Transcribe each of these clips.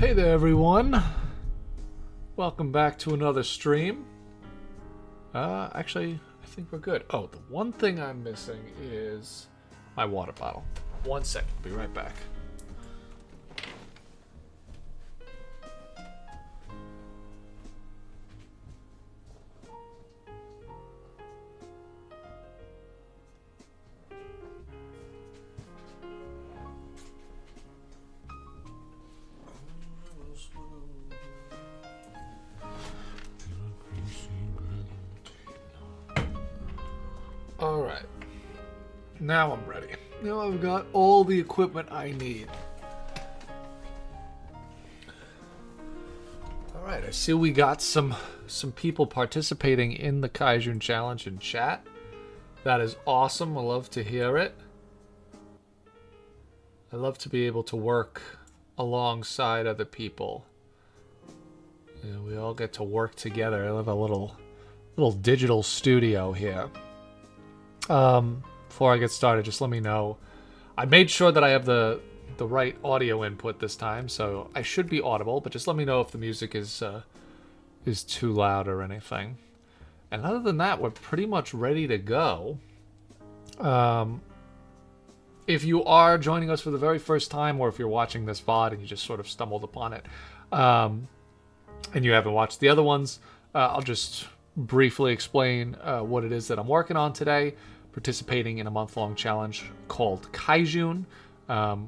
Hey there, everyone. Welcome back to another stream. Actually, I think we're good. Oh, the one thing I'm missing is my water bottle. 1 second, be right back. Alright. Now I'm ready. Now I've got all the equipment I need. Alright, I see we got some people participating in the Kaijune challenge in chat. That is awesome. I love to hear it. I love to be able to work alongside other people. You know, we all get to work together. I have a little digital studio here. Before I get started, just let me know. I made sure that I have the right audio input this time, so I should be audible, but just let me know if the music is too loud or anything. And other than that, we're pretty much ready to go. If you are joining us for the very first time, or if you're watching this VOD and you just sort of stumbled upon it, and you haven't watched the other ones, I'll just briefly explain what it is that I'm working on today. Participating in a month-long challenge called Kaijune,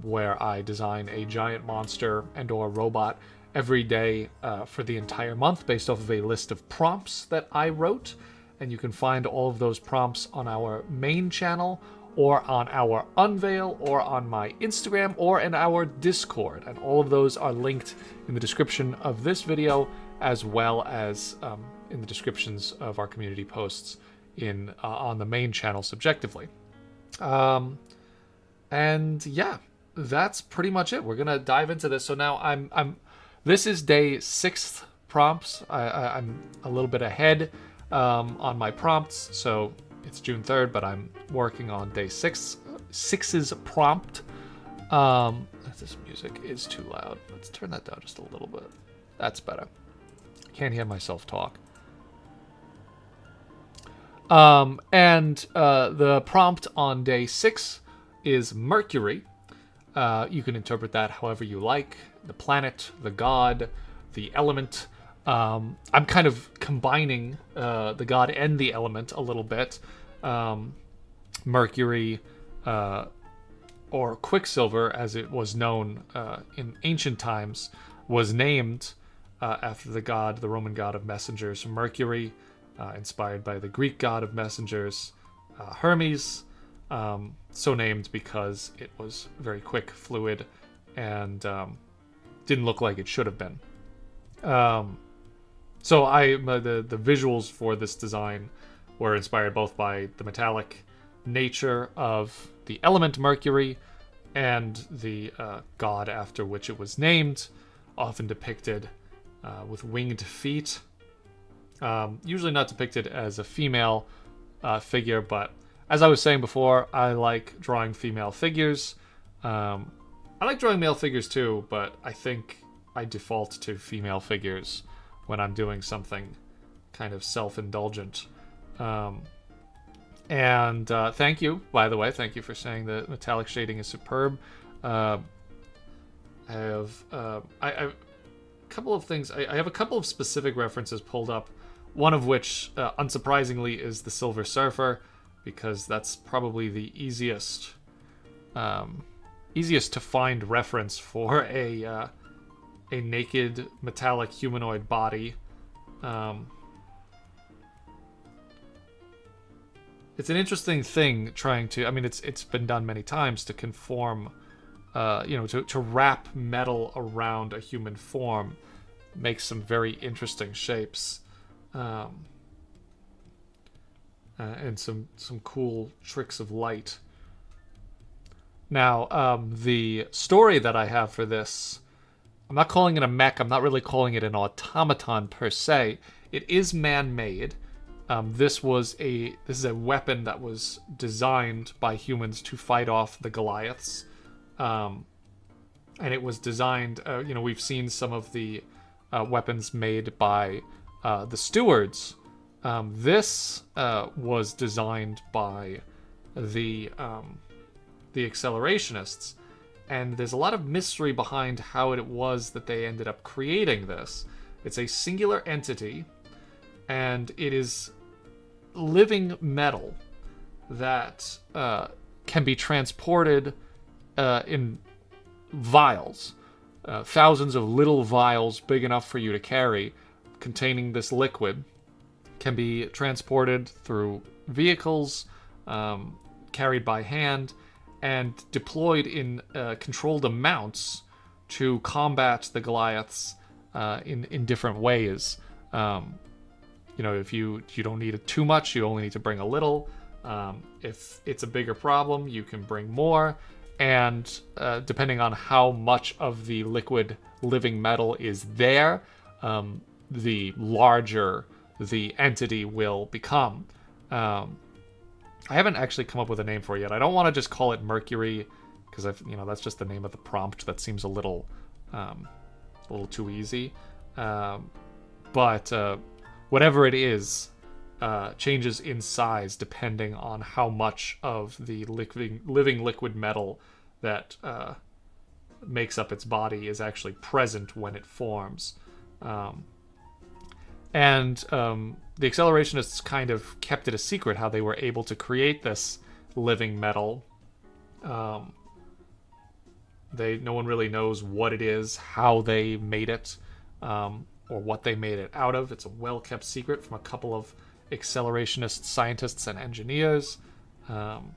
where I design a giant monster and or robot every day for the entire month based off of a list of prompts that I wrote. And you can find all of those prompts on our main channel, or on our Unveil, or on my Instagram, or in our Discord. And all of those are linked in the description of this video, as well as in the descriptions of our community posts on the main channel subjectively. And yeah, that's pretty much it. We're gonna dive into this. So now this is day 6 prompts. I'm a little bit ahead on my prompts, so it's June 3rd, but I'm working on day 6's prompt. This music is too loud. Let's turn that down just a little bit. That's better. I can't hear myself talk. The prompt on day 6 is Mercury. You can interpret that however you like. The planet, the god, the element. I'm kind of combining the god and the element a little bit. Mercury, or Quicksilver, as it was known in ancient times, was named after the Roman god of messengers, Mercury. Inspired by the Greek god of messengers, Hermes, so named because it was very quick, fluid, and didn't look like it should have been. So the visuals for this design were inspired both by the metallic nature of the element Mercury and the god after which it was named, often depicted with winged feet. Usually not depicted as a female figure, but as I was saying before, I like drawing female figures. I like drawing male figures too, but I think I default to female figures when I'm doing something kind of self-indulgent. Thank you, by the way. Thank you for saying the metallic shading is superb. I have a couple of things. I have a couple of specific references pulled up. One of which, unsurprisingly, is the Silver Surfer, because that's probably the easiest to find reference for a naked metallic humanoid body. It's an interesting thing trying to. I mean, it's been done many times to conform, to wrap metal around a human form, makes some very interesting shapes. And some cool tricks of light. Now, the story that I have for this, I'm not calling it a mech. I'm not really calling it an automaton per se. It is man-made. This is a weapon that was designed by humans to fight off the Goliaths. and it was designed. We've seen some of the weapons made by the stewards. This was designed by the accelerationists, and there's a lot of mystery behind how it was that they ended up creating this. It's a singular entity, and it is living metal that can be transported in vials, thousands of little vials big enough for you to carry, containing this liquid, can be transported through vehicles, carried by hand, and deployed in controlled amounts to combat the Goliaths in different ways. If you don't need it too much, you only need to bring a little. If it's a bigger problem, you can bring more. And depending on how much of the liquid living metal is there, the larger the entity will become. I haven't actually come up with a name for it yet. I don't want to just call it Mercury, because that's just the name of the prompt. That seems a little too easy. But whatever it is, changes in size depending on how much of the living liquid metal that makes up its body is actually present when it forms. And the accelerationists kind of kept it a secret how they were able to create this living metal. No one really knows what it is, how they made it, or what they made it out of. It's a well-kept secret from a couple of accelerationist scientists and engineers. And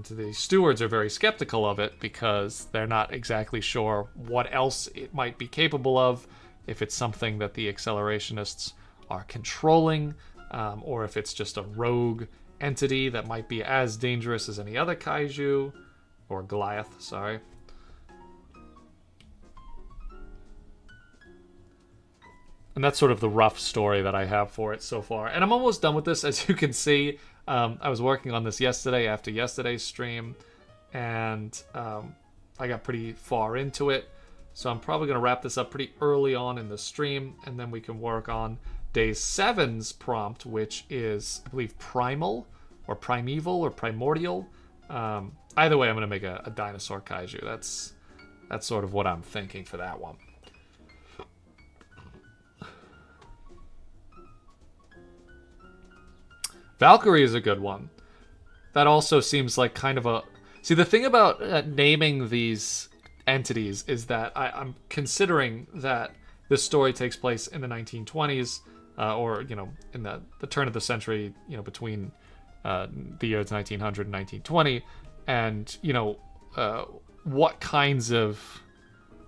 the stewards are very skeptical of it because they're not exactly sure what else it might be capable of, if it's something that the accelerationists are controlling, or if it's just a rogue entity that might be as dangerous as any other kaiju, or Goliath, sorry. And that's sort of the rough story that I have for it so far. And I'm almost done with this, as you can see. I was working on this yesterday after yesterday's stream, and I got pretty far into it. So I'm probably going to wrap this up pretty early on in the stream, and then we can work on day 7's prompt, which is, I believe, primal, or primeval, or primordial. Either way, I'm going to make a dinosaur kaiju. That's sort of what I'm thinking for that one. Valkyrie is a good one. That also seems like kind of a... See, the thing about naming these entities is that I'm considering that this story takes place in the 1920s, or, in the turn of the century, between the years 1900 and 1920, and, what kinds of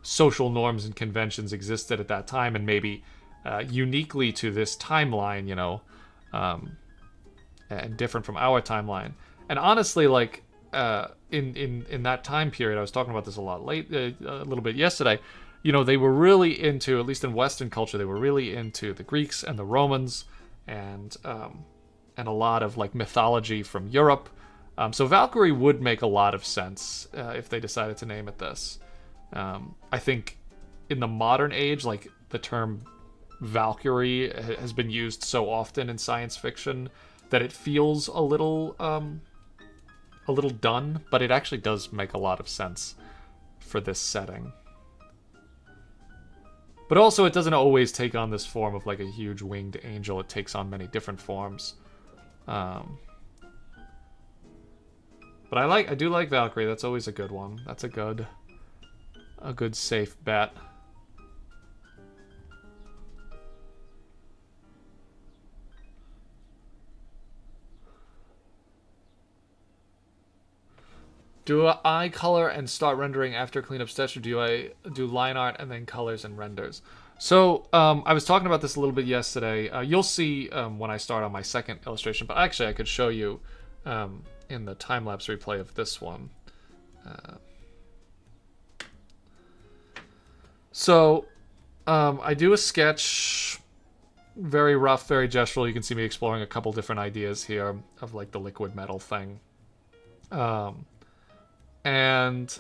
social norms and conventions existed at that time, and maybe uniquely to this timeline, and different from our timeline. And honestly, like, in that time period, I was talking about this a little bit yesterday, they were really into, at least in Western culture, they were really into the Greeks and the Romans, and a lot of, like, mythology from Europe. So Valkyrie would make a lot of sense if they decided to name it this. I think in the modern age, like, the term Valkyrie has been used so often in science fiction that it feels a little done, but it actually does make a lot of sense for this setting. But also, it doesn't always take on this form of like a huge winged angel. It takes on many different forms. But I do like Valkyrie. That's always a good one. That's a good safe bet. Do I color and start rendering after cleanup steps, or do I do line art and then colors and renders? So I was talking about this a little bit yesterday. You'll see when I start on my second illustration, but actually I could show you in the time-lapse replay of this one. So I do a sketch, very rough, very gestural. You can see me exploring a couple different ideas here of like the liquid metal thing. and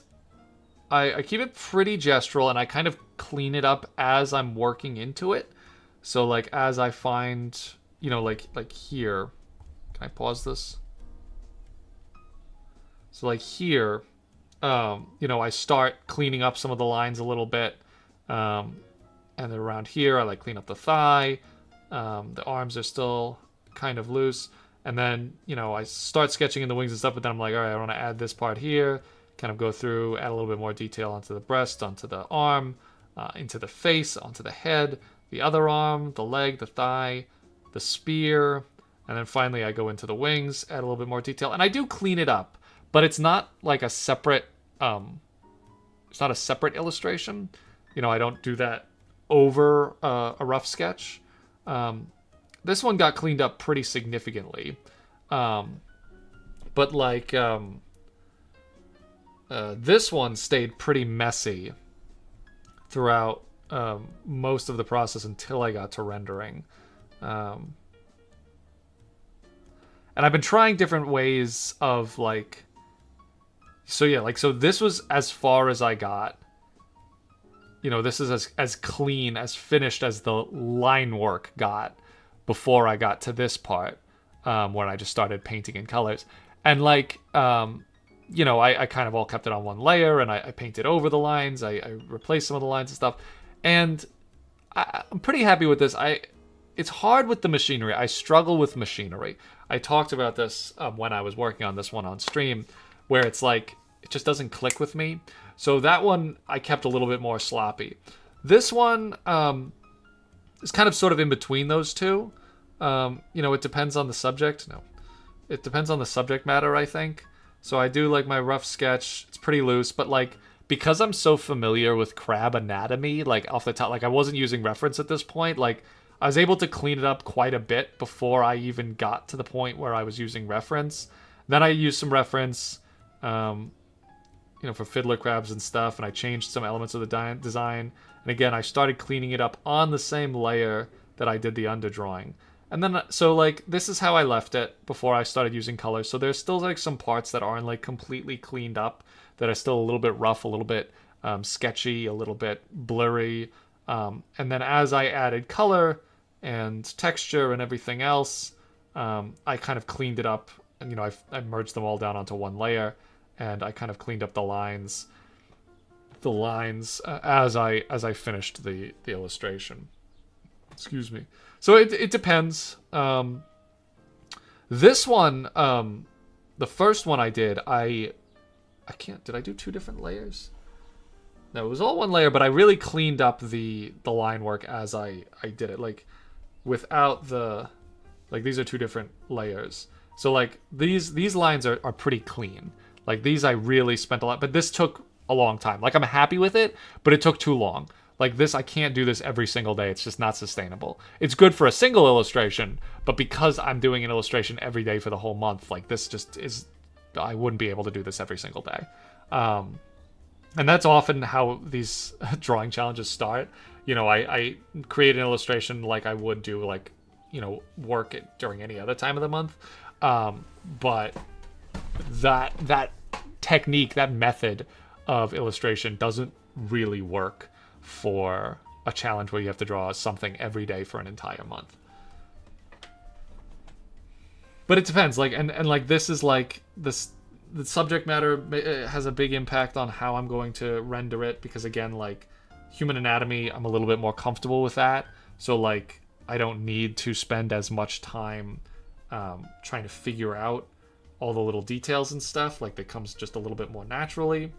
I keep it pretty gestural, and I kind of clean it up as I'm working into it. So like as I find, like here, can I pause this? So like here, I start cleaning up some of the lines a little bit. And then around here, I like clean up the thigh. The arms are still kind of loose. And then, I start sketching in the wings and stuff, but then I'm like, all right, I want to add this part here. Kind of go through, add a little bit more detail onto the breast, onto the arm, into the face, onto the head, the other arm, the leg, the thigh, the spear. And then finally I go into the wings, add a little bit more detail. And I do clean it up, but it's not like a separate, it's not a separate illustration. I don't do that over a rough sketch. This one got cleaned up pretty significantly. But like, this one stayed pretty messy throughout most of the process until I got to rendering. And I've been trying different ways of like, so this was as far as I got. This is as clean, as finished as the line work got before I got to this part, when I just started painting in colors. And like, I kind of all kept it on one layer, and I painted over the lines. I replaced some of the lines and stuff. And I'm pretty happy with this. It's hard with the machinery. I struggle with machinery. I talked about this when I was working on this one on stream, where it's like, it just doesn't click with me. So that one I kept a little bit more sloppy. This one is kind of sort of in between those two. It depends on the subject. No, it depends on the subject matter, I think. So I do like my rough sketch. It's pretty loose, but like, because I'm so familiar with crab anatomy, like off the top, like I wasn't using reference at this point. Like I was able to clean it up quite a bit before I even got to the point where I was using reference. Then I used some reference, for fiddler crabs and stuff, and I changed some elements of the design. And again, I started cleaning it up on the same layer that I did the underdrawing. And then, so like, this is how I left it before I started using colors. So there's still like some parts that aren't like completely cleaned up, that are still a little bit rough, a little bit sketchy, a little bit blurry. And then as I added color and texture and everything else, I kind of cleaned it up. And, I merged them all down onto one layer. And I kind of cleaned up the lines as I finished the illustration. Excuse me. So it depends. This one, the first one I did, I can't. Did I do two different layers? No, it was all one layer, but I really cleaned up the line work as I did it. Like without the, like these are two different layers. So like these lines are pretty clean. Like these I really spent a lot, but this took a long time. Like I'm happy with it, but it took too long. Like this, I can't do this every single day. It's just not sustainable. It's good for a single illustration, but because I'm doing an illustration every day for the whole month, like this just is, I wouldn't be able to do this every single day. And that's often how these drawing challenges start. I create an illustration like I would do like, work during any other time of the month. But that technique, that method of illustration doesn't really work for a challenge where you have to draw something every day for an entire month. But it depends, like, and like this is like this, the subject matter has a big impact on how I'm going to render it, because again, like human anatomy, I'm a little bit more comfortable with that. So like I don't need to spend as much time trying to figure out all the little details and stuff. Like that comes just a little bit more naturally.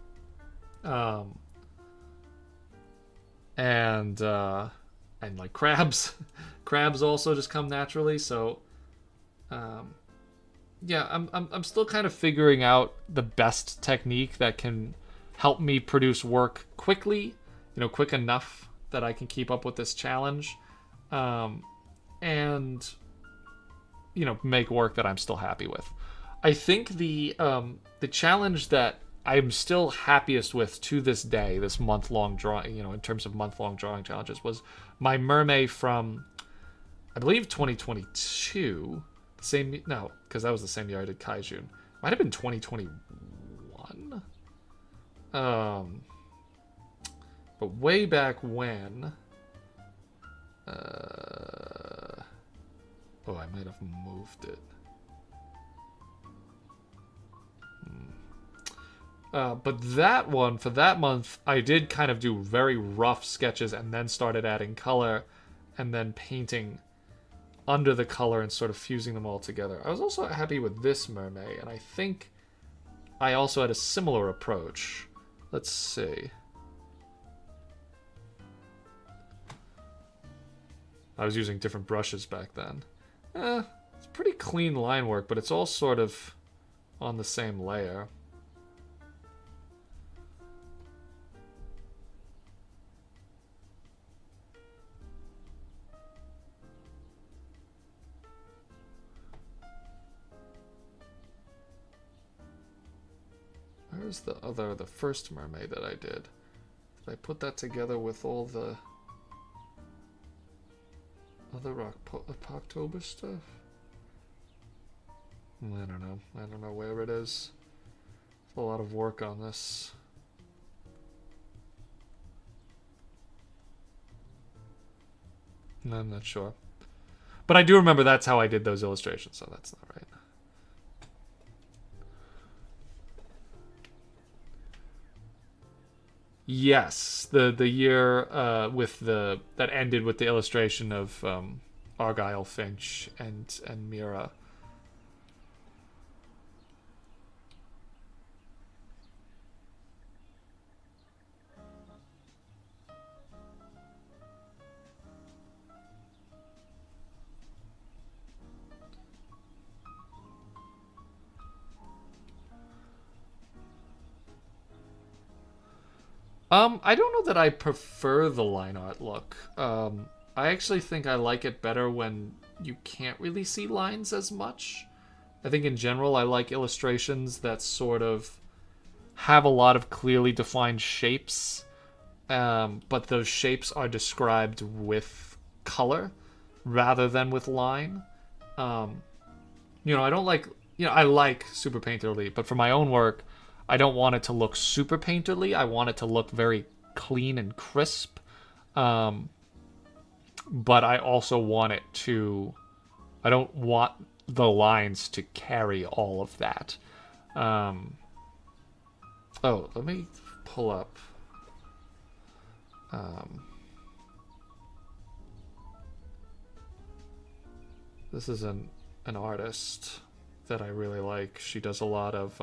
And like crabs also just come naturally. So yeah, I'm still kind of figuring out the best technique that can help me produce work quickly, quick enough that I can keep up with this challenge, and make work that I'm still happy with. I think the challenge that I'm still happiest with to this day, this month-long drawing, in terms of month-long drawing challenges, was my mermaid from, I believe, 2022. No, because that was the same year I did Kaijune. Might have been 2021. But way back when... oh, I might have moved it. But that one, for that month, I did kind of do very rough sketches and then started adding color and then painting under the color and sort of fusing them all together. I was also happy with this mermaid, and I think I also had a similar approach. Let's see. I was using different brushes back then. It's pretty clean line work, but it's all sort of on the same layer. Where's the first mermaid that I did? Did I put that together with all the other October stuff? I don't know. I don't know where it is. There's a lot of work on this. I'm not sure. But I do remember that's how I did those illustrations, so that's not right. Yes, the year with the that ended with the illustration of Argyle Finch and Mira. I don't know that I prefer the line art look. I actually think I like it better when you can't really see lines as much. I think in general I like illustrations that sort of have a lot of clearly defined shapes, but those shapes are described with color rather than with line. I don't like, I like super painterly, but for my own work, I don't want it to look super painterly. I want it to look very clean and crisp. But I also want it to... I don't want the lines to carry all of that. Oh, let me pull up... this is an artist that I really like. She does a lot of...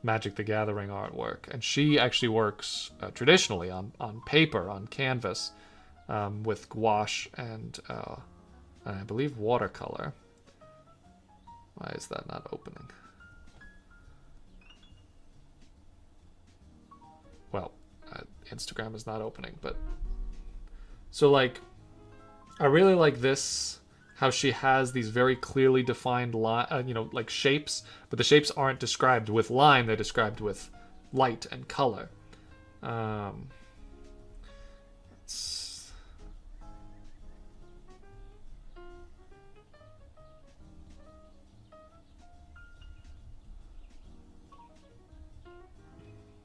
Magic the Gathering artwork, and she actually works traditionally on paper, on canvas, with gouache and I believe watercolor. Why is that not opening? Well, Instagram is not opening, but so like I really like this, how she has these very clearly defined like shapes, but the shapes aren't described with line, they're described with light and color.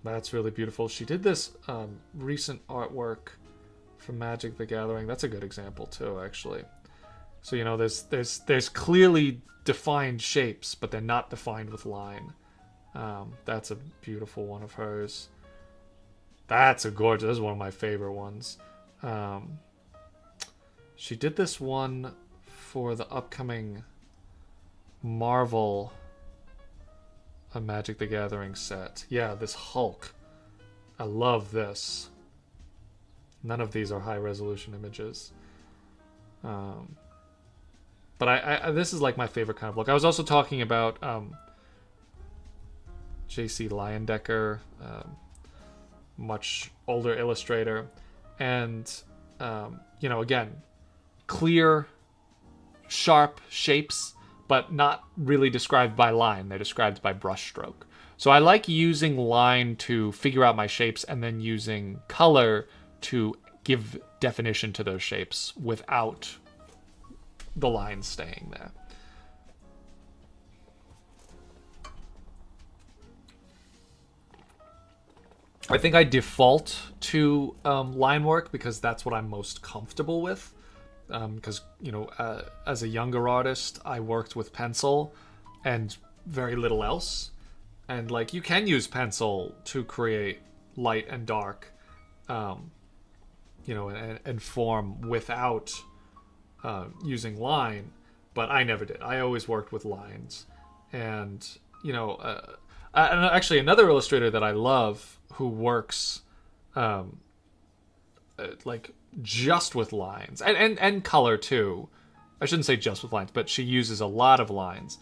That's really beautiful. She did this recent artwork for Magic the Gathering. That's a good example too, actually. So, there's clearly defined shapes, but they're not defined with line. That's a beautiful one of hers. That's a gorgeous... This is one of my favorite ones. She did this one for the upcoming Marvel Magic the Gathering set. Yeah, this Hulk. I love this. None of these are high-resolution images. But I this is like my favorite kind of look. I was also talking about J.C. Leyendecker, much older illustrator, and again, clear, sharp shapes, but not really described by line. They're described by brushstroke. So I like using line to figure out my shapes and then using color to give definition to those shapes without the line staying there. I think I default to line work because that's what I'm most comfortable with. Because as a younger artist, I worked with pencil and very little else. And like you can use pencil to create light and dark, and form without using line. But I never did. I always worked with lines, and and actually another illustrator that I love who works like just with lines and color too. I shouldn't say just with lines, but she uses a lot of lines.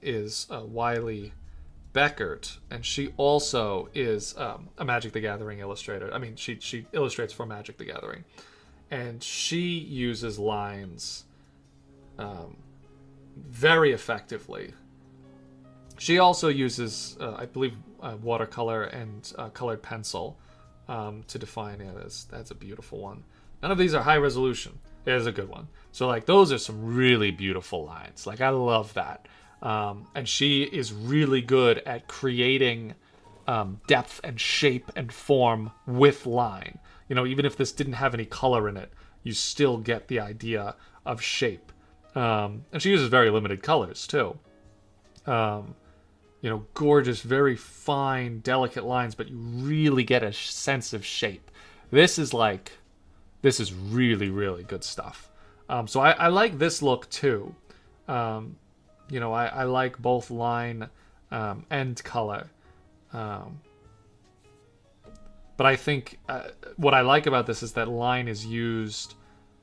Is Wiley Beckert, and she also is a Magic the Gathering illustrator. I mean, she illustrates for Magic the Gathering, and she uses lines very effectively. She also uses, I believe, watercolor and colored pencil to define it. That's a beautiful one. None of these are high resolution. It is a good one. So like those are some really beautiful lines. Like I love that. And she is really good at creating depth and shape and form with line. Even if this didn't have any color in it, you still get the idea of shape. And she uses very limited colors too. Gorgeous, very fine, delicate lines, but you really get a sense of shape. This is really, really good stuff. So I like this look too. I like both line and color. But I think what I like about this is that line is used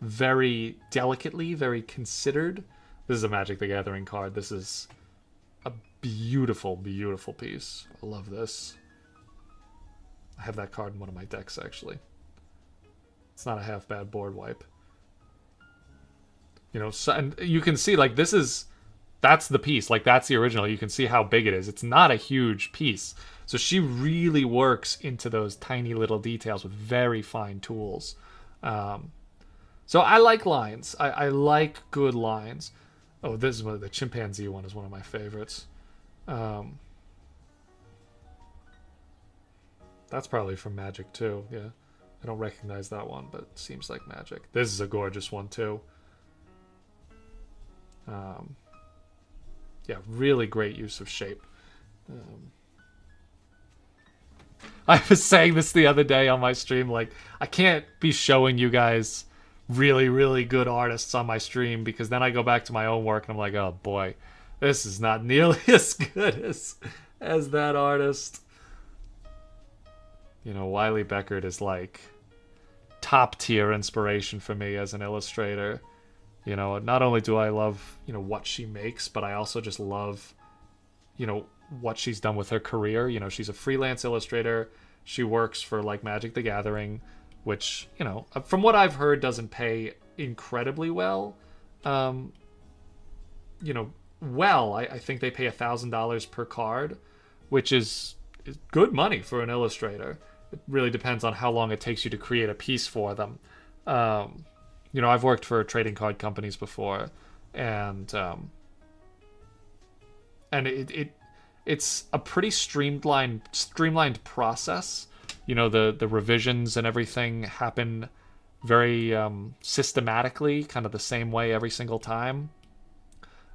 very delicately, very considered. This is a Magic the Gathering card. This is a beautiful, beautiful piece. I love this. I have that card in one of my decks, actually. It's not a half bad board wipe. So, and you can see, like, that's the piece. Like, that's the original. You can see how big it is. It's not a huge piece. So she really works into those tiny little details with very fine tools. So I like lines. I like good lines. Oh, this is the chimpanzee one is one of my favorites. That's probably from Magic too. Yeah, I don't recognize that one, but it seems like Magic. This is a gorgeous one too. Yeah, really great use of shape. I was saying this the other day on my stream, like, I can't be showing you guys really, really good artists on my stream because then I go back to my own work and I'm like, oh boy, this is not nearly as good as that artist. Wiley Beckert is like top tier inspiration for me as an illustrator. Not only do I love, what she makes, but I also just love, what she's done with her career. She's a freelance illustrator. She works for like Magic the Gathering, which, from what I've heard, doesn't pay incredibly well. I think they pay $1,000 per card, which is good money for an illustrator. It really depends on how long it takes you to create a piece for them. I've worked for trading card companies before, and it's a pretty streamlined process. The revisions and everything happen very systematically, kind of the same way every single time.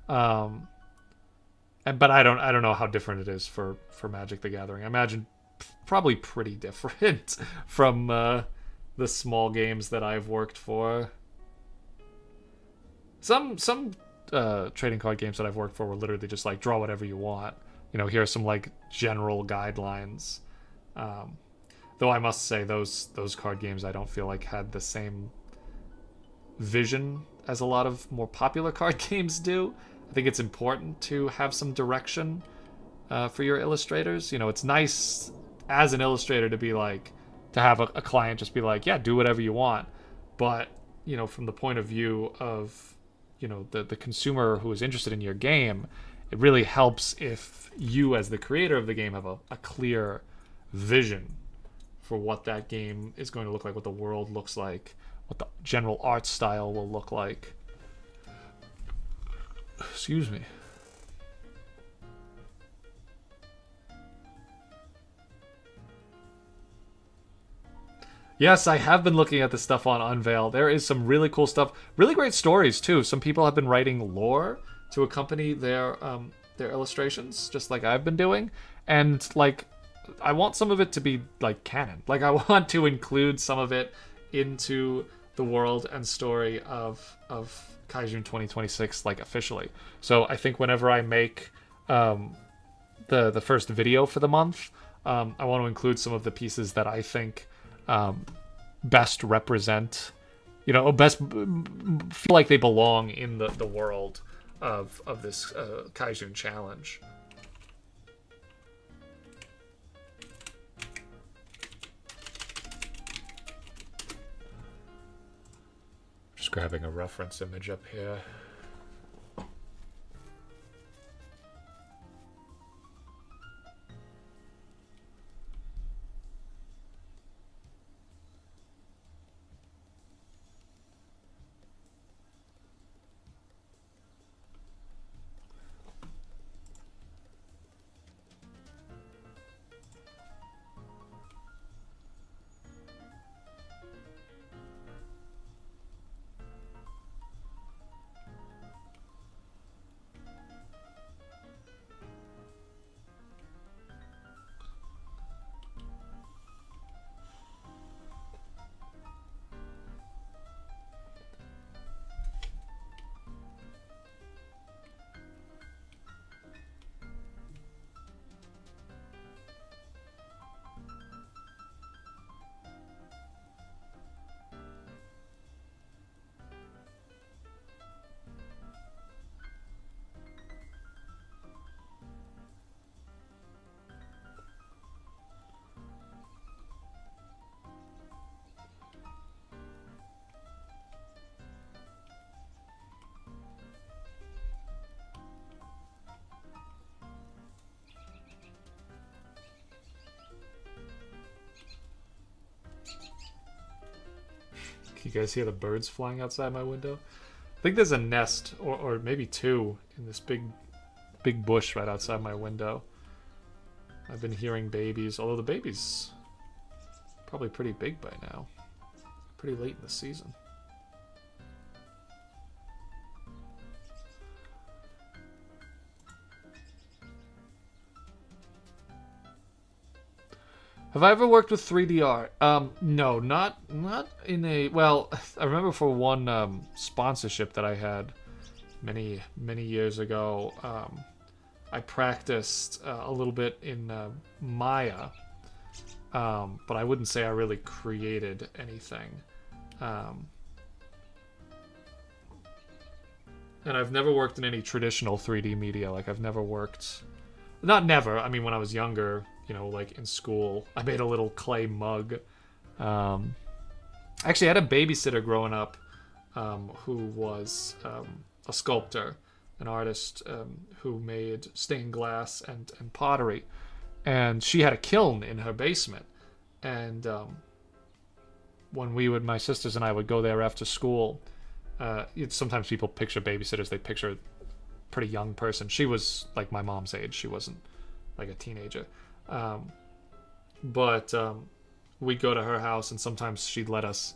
But I don't know how different it is for Magic the Gathering. I imagine probably pretty different from the small games that I've worked for. Some trading card games that I've worked for were literally just like draw whatever you want. Here are some like general guidelines. Though I must say those card games I don't feel like had the same vision as a lot of more popular card games do. I think it's important to have some direction for your illustrators. It's nice as an illustrator to be like, to have a client just be like, yeah, do whatever you want. But, from the point of view of, the consumer who is interested in your game, it really helps if you as the creator of the game have a clear vision for what that game is going to look like, what the world looks like, what the general art style will look like. Excuse me. Yes, I have been looking at the stuff on Unveil. There is some really cool stuff. Really great stories too. Some people have been writing lore to accompany their illustrations, just like I've been doing. And like, I want some of it to be like canon. Like, I want to include some of it into the world and story of Kaijune 2026, like officially. So I think whenever I make the first video for the month, I want to include some of the pieces that I think best represent, best feel like they belong in the world of this Kaijun challenge. Just grabbing a reference image up here. You guys hear the birds flying outside my window? I think there's a nest, or maybe two, in this big bush right outside my window. I've been hearing babies, although the baby's probably pretty big by now. Pretty late in the season. Have I ever worked with 3D art? No, not in a... Well, I remember for one sponsorship that I had many years ago, I practiced a little bit in Maya, but I wouldn't say I really created anything. And I've never worked in any traditional 3D media. Like, I've never worked... Not never, I mean, when I was younger... like in school, I made a little clay mug. Actually, I had a babysitter growing up who was a sculptor, an artist who made stained glass and pottery. And she had a kiln in her basement. And when my sisters and I would go there after school, sometimes people picture babysitters, they picture a pretty young person. She was like my mom's age. She wasn't like a teenager. But we'd go to her house, and sometimes she'd let us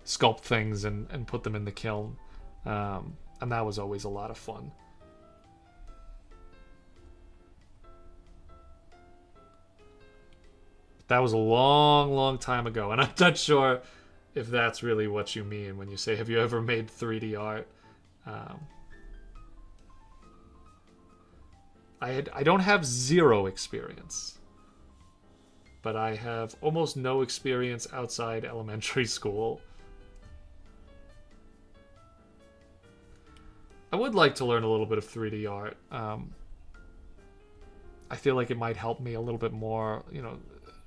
sculpt things and put them in the kiln, and that was always a lot of fun. That was a long time ago, and I'm not sure if that's really what you mean when you say, have you ever made 3D art? I don't have zero experience, but I have almost no experience outside elementary school. I would like to learn a little bit of 3D art. I feel like it might help me a little bit more,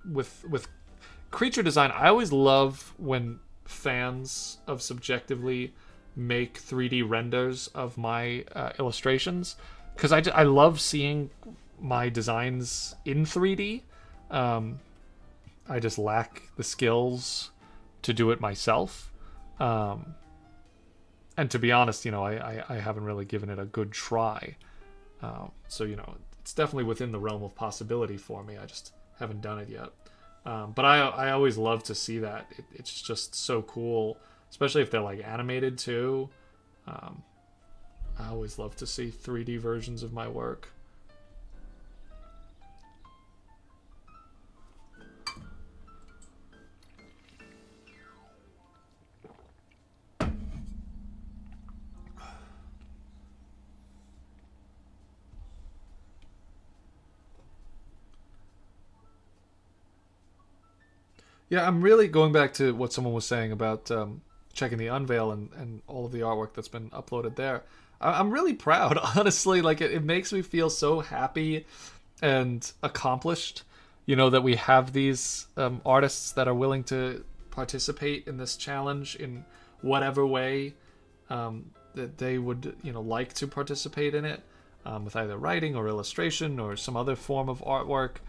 with creature design. I always love when fans of Subjectively make 3D renders of my illustrations, because I love seeing my designs in 3D. I just lack the skills to do it myself. And to be honest, I haven't really given it a good try. So, it's definitely within the realm of possibility for me. I just haven't done it yet. But I always love to see that. It's just so cool, especially if they're like animated too. Um, I always love to see 3D versions of my work. Yeah, I'm really going back to what someone was saying about checking the Unveil and all of the artwork that's been uploaded there. I'm really proud, honestly. Like, it makes me feel so happy and accomplished, that we have these artists that are willing to participate in this challenge in whatever way that they would, like to participate in it, with either writing or illustration or some other form of artwork.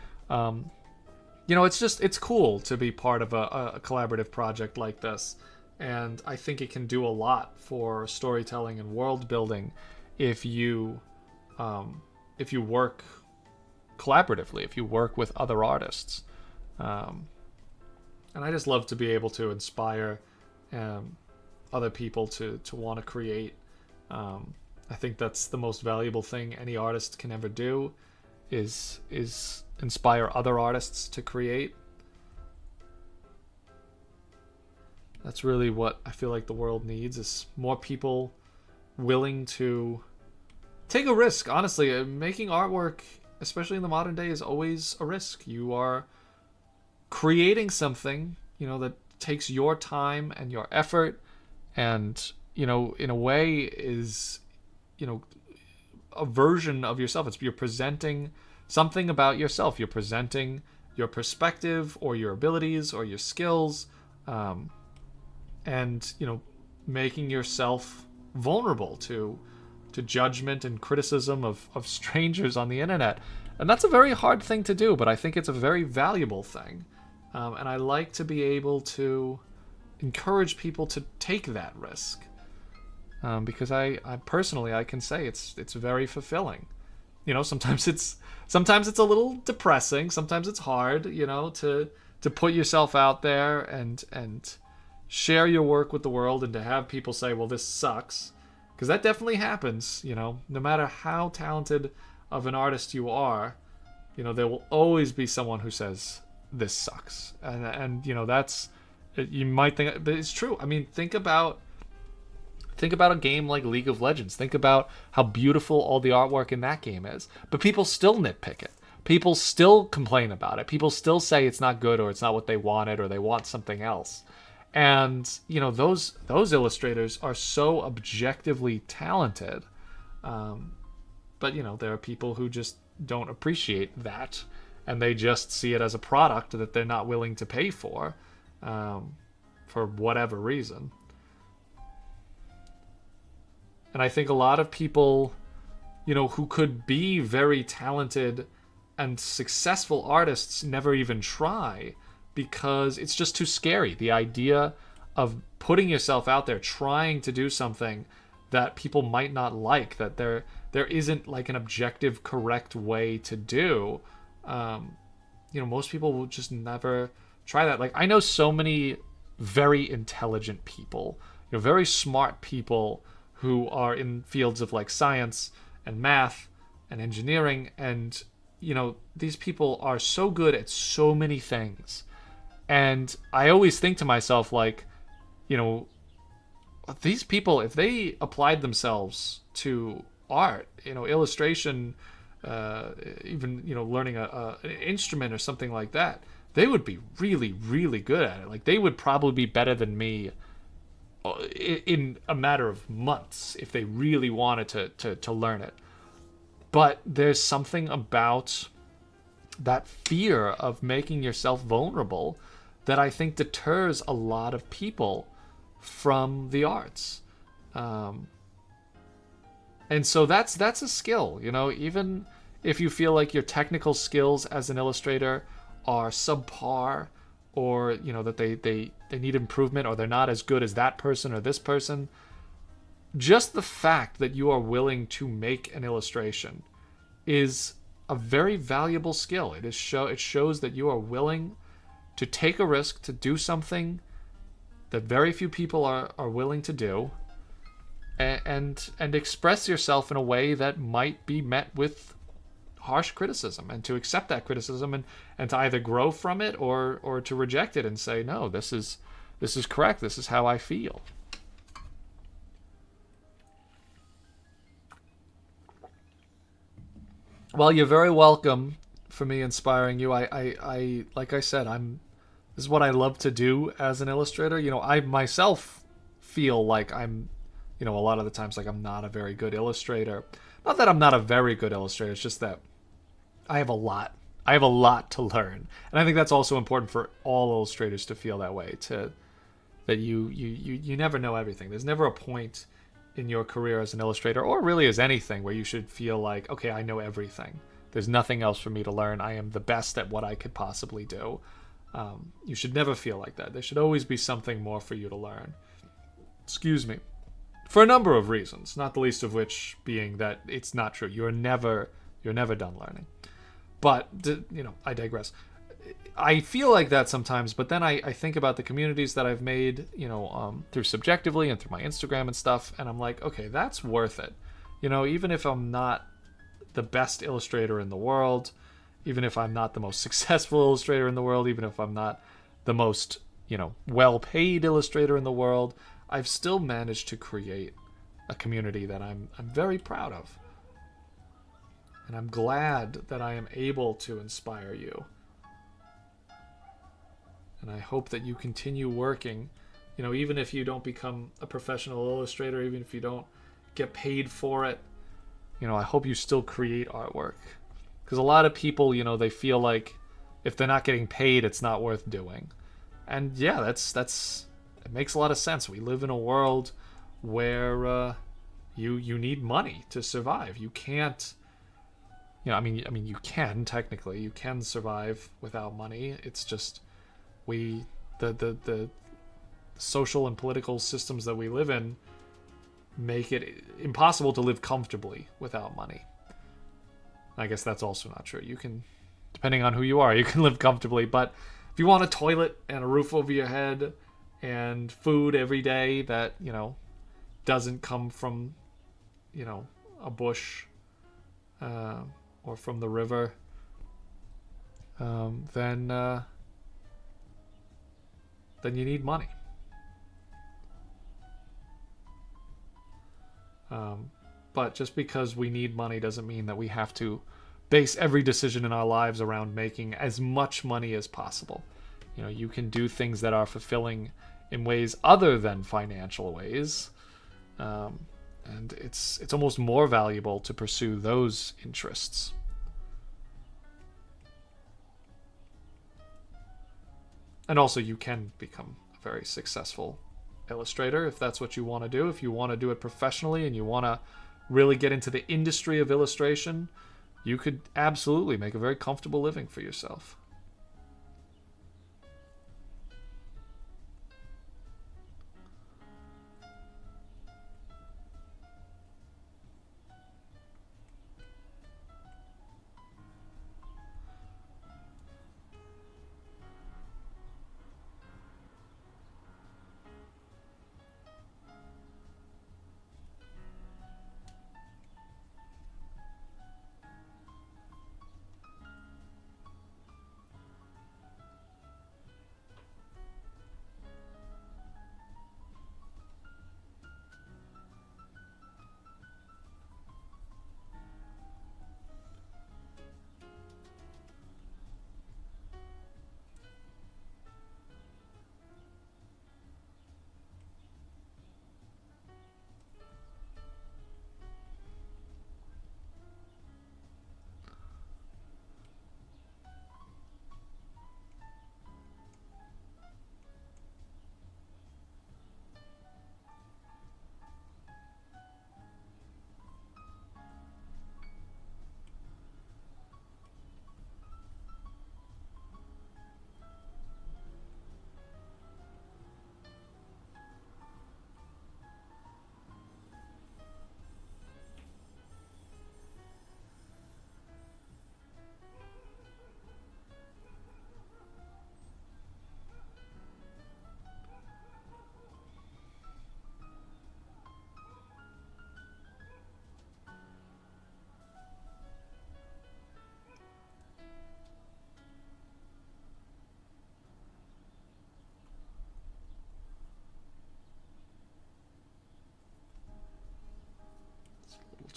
It's cool to be part of a collaborative project like this. And I think it can do a lot for storytelling and world building if you work collaboratively, if you work with other artists. And I just love to be able to inspire other people to want to create. I think that's the most valuable thing any artist can ever do, is inspire other artists to create. That's really what I feel like the world needs, is more people willing to take a risk. Honestly, making artwork, especially in the modern day, is always a risk. You are creating something, that takes your time and your effort, and, in a way is, a version of yourself. You're presenting something about yourself. You're presenting your perspective or your abilities or your skills, and making yourself vulnerable to judgment and criticism of strangers on the internet. And that's a very hard thing to do, but I think it's a very valuable thing. And I like to be able to encourage people to take that risk, because I personally, I can say it's very fulfilling. Sometimes it's a little depressing. Sometimes it's hard, to put yourself out there and share your work with the world, and to have people say, well, this sucks. Because that definitely happens, no matter how talented of an artist you are, there will always be someone who says, this sucks. And that's, you might think, but it's true. I mean, think about a game like League of Legends. Think about how beautiful all the artwork in that game is. But people still nitpick it. People still complain about it. People still say it's not good, or it's not what they wanted, or they want something else. And, those illustrators are so objectively talented. But, there are people who just don't appreciate that. And they just see it as a product that they're not willing to pay for whatever reason. And I think a lot of people, who could be very talented and successful artists, never even try, because it's just too scary. The idea of putting yourself out there, trying to do something that people might not like, that there isn't like an objective, correct way to do. Most people will just never try that. Like, I know so many very intelligent people, very smart people who are in fields of like science and math and engineering, and these people are so good at so many things. And I always think to myself, like, these people, if they applied themselves to art, illustration, even learning an instrument or something like that, they would be really, really good at it. Like, they would probably be better than me in a matter of months if they really wanted to learn it. But there's something about that fear of making yourself vulnerable that I think deters a lot of people from the arts. And so that's a skill, even if you feel like your technical skills as an illustrator are subpar, or that they need improvement, or they're not as good as that person or this person. Just the fact that you are willing to make an illustration is a very valuable skill. It shows that you are willing to take a risk, to do something that very few people are willing to do, and express yourself in a way that might be met with harsh criticism, and to accept that criticism, and to either grow from it or to reject it and say, no, this is correct, this is how I feel. Well, you're very welcome for me inspiring you. I like I said, this is what I love to do as an illustrator. I myself feel like I'm, a lot of the times, like, I'm not a very good illustrator. Not that I'm not a very good illustrator, it's just that I have a lot. I have a lot to learn. And I think that's also important for all illustrators to feel that way, that you never know everything. There's never a point in your career as an illustrator, or really as anything, where you should feel like, okay, I know everything. There's nothing else for me to learn. I am the best at what I could possibly do. You should never feel like that. There should always be something more for you to learn. Excuse me. For a number of reasons, not the least of which being that it's not true. You're never done learning. But, I digress. I feel like that sometimes, but then I think about the communities that I've made, through Subjectively and through my Instagram and stuff, and I'm like, okay, that's worth it. Even if I'm not the best illustrator in the world, even if I'm not the most successful illustrator in the world, even if I'm not the most, well-paid illustrator in the world, I've still managed to create a community that I'm very proud of. And I'm glad that I am able to inspire you. And I hope that you continue working, even if you don't become a professional illustrator, even if you don't get paid for it, I hope you still create artwork. Because a lot of people, they feel like if they're not getting paid, it's not worth doing. And yeah, that's it makes a lot of sense. We live in a world where you need money to survive. You can't, you can technically, you can survive without money. It's just the social and political systems that we live in make it impossible to live comfortably without money. I guess that's also not true. You can, depending on who you are, you can live comfortably, but if you want a toilet and a roof over your head and food every day that, doesn't come from, a bush or from the river, then you need money. But just because we need money doesn't mean that we have to base every decision in our lives around making as much money as possible. You can do things that are fulfilling in ways other than financial ways, and it's almost more valuable to pursue those interests. And also, you can become a very successful illustrator if that's what you want to do. If you want to do it professionally and you want to really get into the industry of illustration, you could absolutely make a very comfortable living for yourself.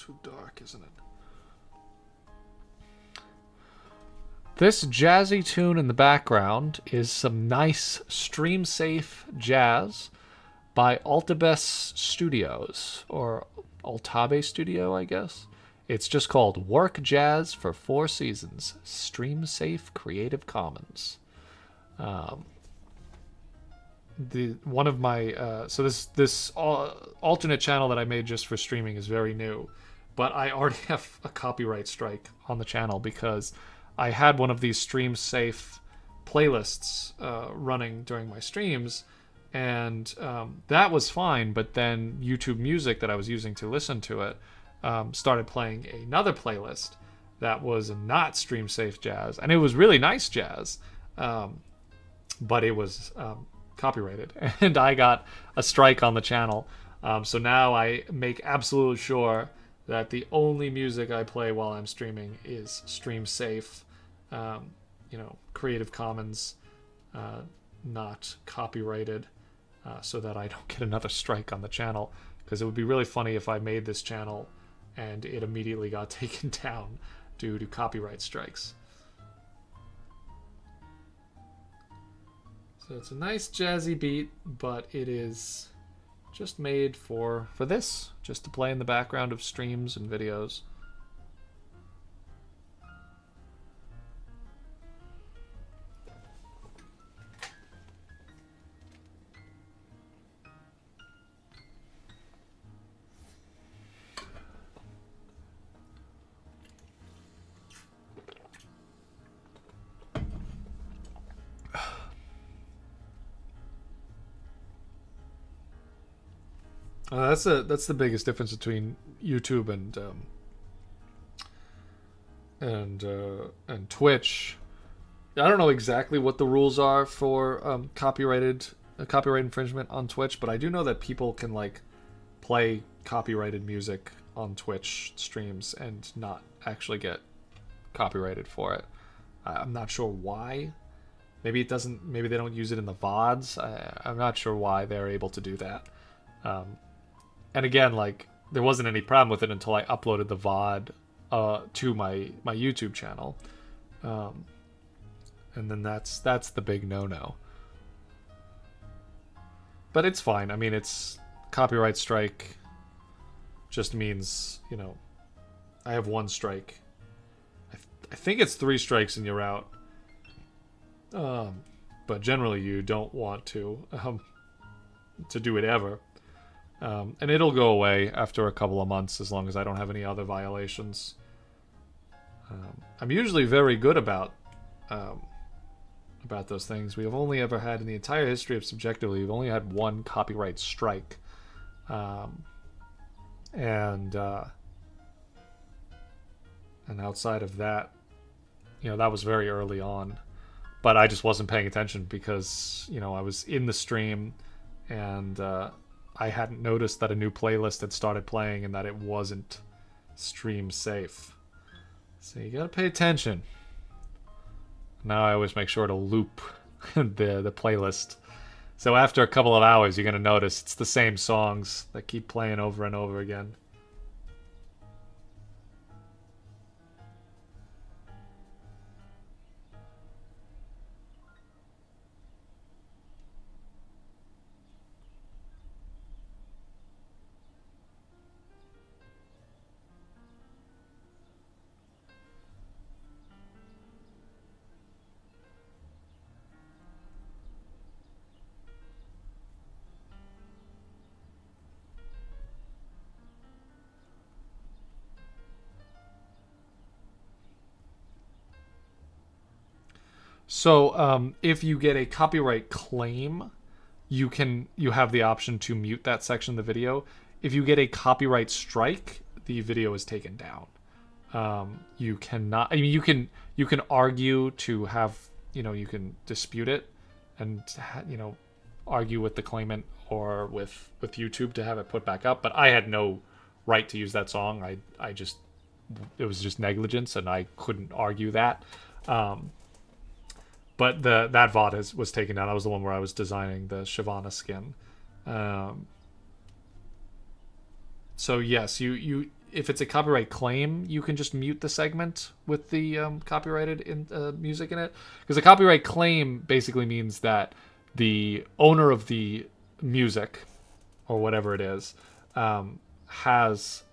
too dark, isn't it? This jazzy tune in the background is some nice stream-safe jazz by Altabes Studios, or Altabe Studio, I guess. It's just called Work Jazz for 4 Seasons, stream-safe Creative Commons. One of my so this alternate channel that I made just for streaming is very new, but I already have a copyright strike on the channel because I had one of these stream safe playlists running during my streams, and that was fine. But then YouTube Music that I was using to listen to it started playing another playlist that was not stream safe jazz, and it was really nice jazz, but it was copyrighted, and I got a strike on the channel. So now I make absolutely sure that the only music I play while I'm streaming is stream safe, Creative Commons, not copyrighted, so that I don't get another strike on the channel, because it would be really funny if I made this channel and it immediately got taken down due to copyright strikes. So it's a nice jazzy beat, but it is just made for this, just to play in the background of streams and videos. That's the biggest difference between YouTube and Twitch. I don't know exactly what the rules are for copyright infringement on Twitch, but I do know that people can like play copyrighted music on Twitch streams and not actually get copyrighted for it. I'm not sure why. Maybe it doesn't. Maybe they don't use it in the VODs. I'm not sure why they're able to do that. And again, like, there wasn't any problem with it until I uploaded the VOD to my YouTube channel. And then that's the big no-no. But it's fine. I mean, it's copyright strike just means, I have 1 strike. I think it's 3 strikes and you're out. But generally you don't want to do it ever. And it'll go away after a couple of months as long as I don't have any other violations. I'm usually very good about those things. We have only ever had, in the entire history of Subjectively, we've only had 1 copyright strike. And outside of that, that was very early on. But I just wasn't paying attention because, I was in the stream and I hadn't noticed that a new playlist had started playing and that it wasn't stream safe. So you gotta pay attention. Now I always make sure to loop the playlist. So after a couple of hours, you're gonna notice it's the same songs that keep playing over and over again. So if you get a copyright claim, you have the option to mute that section of the video. If you get a copyright strike, the video is taken down. You cannot. I mean, you can argue to have, you can dispute it, and argue with the claimant or with YouTube to have it put back up. But I had no right to use that song. It was just negligence, and I couldn't argue that. But that VOD was taken down. That was the one where I was designing the Shyvana skin. So yes, if it's a copyright claim, you can just mute the segment with the copyrighted music in it. Because a copyright claim basically means that the owner of the music, or whatever it is, has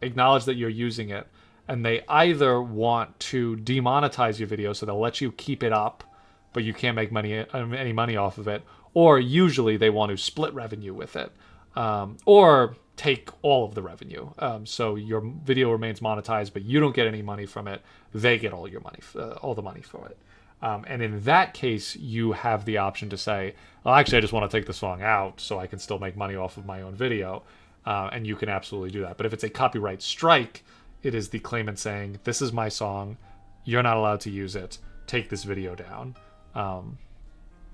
acknowledged that you're using it, and they either want to demonetize your video, so they'll let you keep it up, but you can't make any money off of it, or usually they want to split revenue with it, or take all of the revenue. So your video remains monetized, but you don't get any money from it. They get all your money, all the money for it. And in that case, you have the option to say, well, actually, I just want to take the song out so I can still make money off of my own video. And you can absolutely do that. But if it's a copyright strike, it is the claimant saying, this is my song. You're not allowed to use it. Take this video down.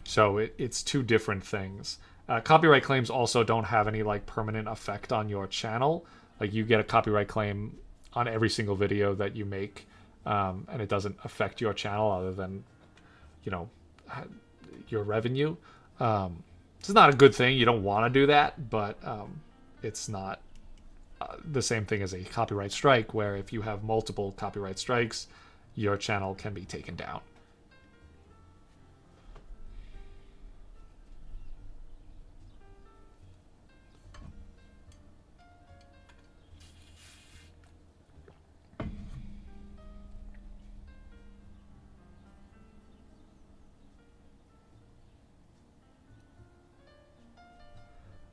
So it's two different things. Copyright claims also don't have any like permanent effect on your channel. Like you get a copyright claim on every single video that you make, and it doesn't affect your channel other than, you know, your revenue. It's not a good thing. You don't want to do that, but it's not the same thing as a copyright strike, where if you have multiple copyright strikes, your channel can be taken down.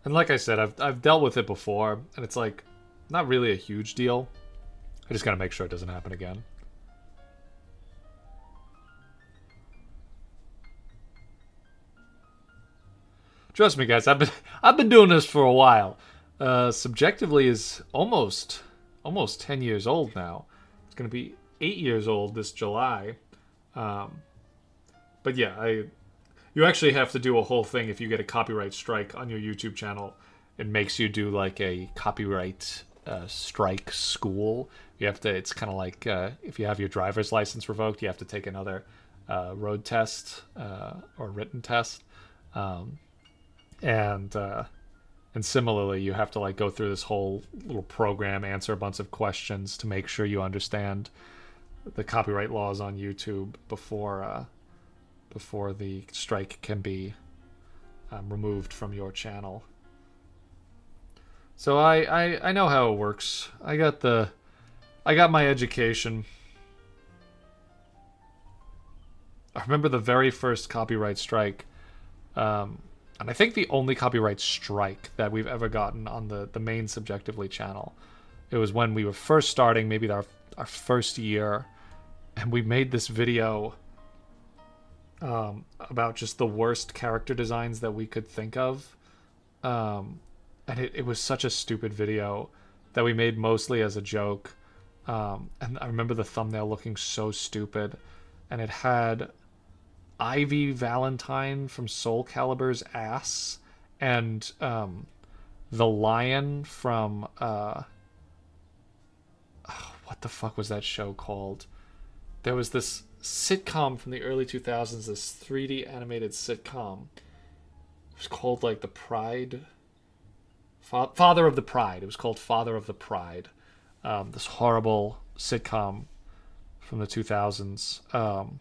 And like I said, I've dealt with it before, and it's like not really a huge deal. I just gotta make sure it doesn't happen again. Trust me, guys, I've been doing this for a while. Subjectively is almost 10 years old now. It's gonna be 8 years old this July. But yeah, you actually have to do a whole thing if you get a copyright strike on your YouTube channel. It makes you do like a copyright strike school. You have to. It's kind of like if you have your driver's license revoked, you have to take another road test or written test, and similarly, you have to like go through this whole little program, answer a bunch of questions to make sure you understand the copyright laws on YouTube before the strike can be removed from your channel. So I know how it works. I got my education. I remember the very first copyright strike, and I think the only copyright strike that we've ever gotten on the main Subjectively channel. It was when we were first starting, maybe our first year, and we made this video about just the worst character designs that we could think of. And it was such a stupid video that we made mostly as a joke. And I remember the thumbnail looking so stupid. And it had Ivy Valentine from Soul Calibur's ass. And the lion from... what the fuck was that show called? There was this sitcom from the early 2000s, this 3D animated sitcom. It was called like The Pride... Father of the Pride. It was called Father of the Pride. This horrible sitcom from the 2000s. And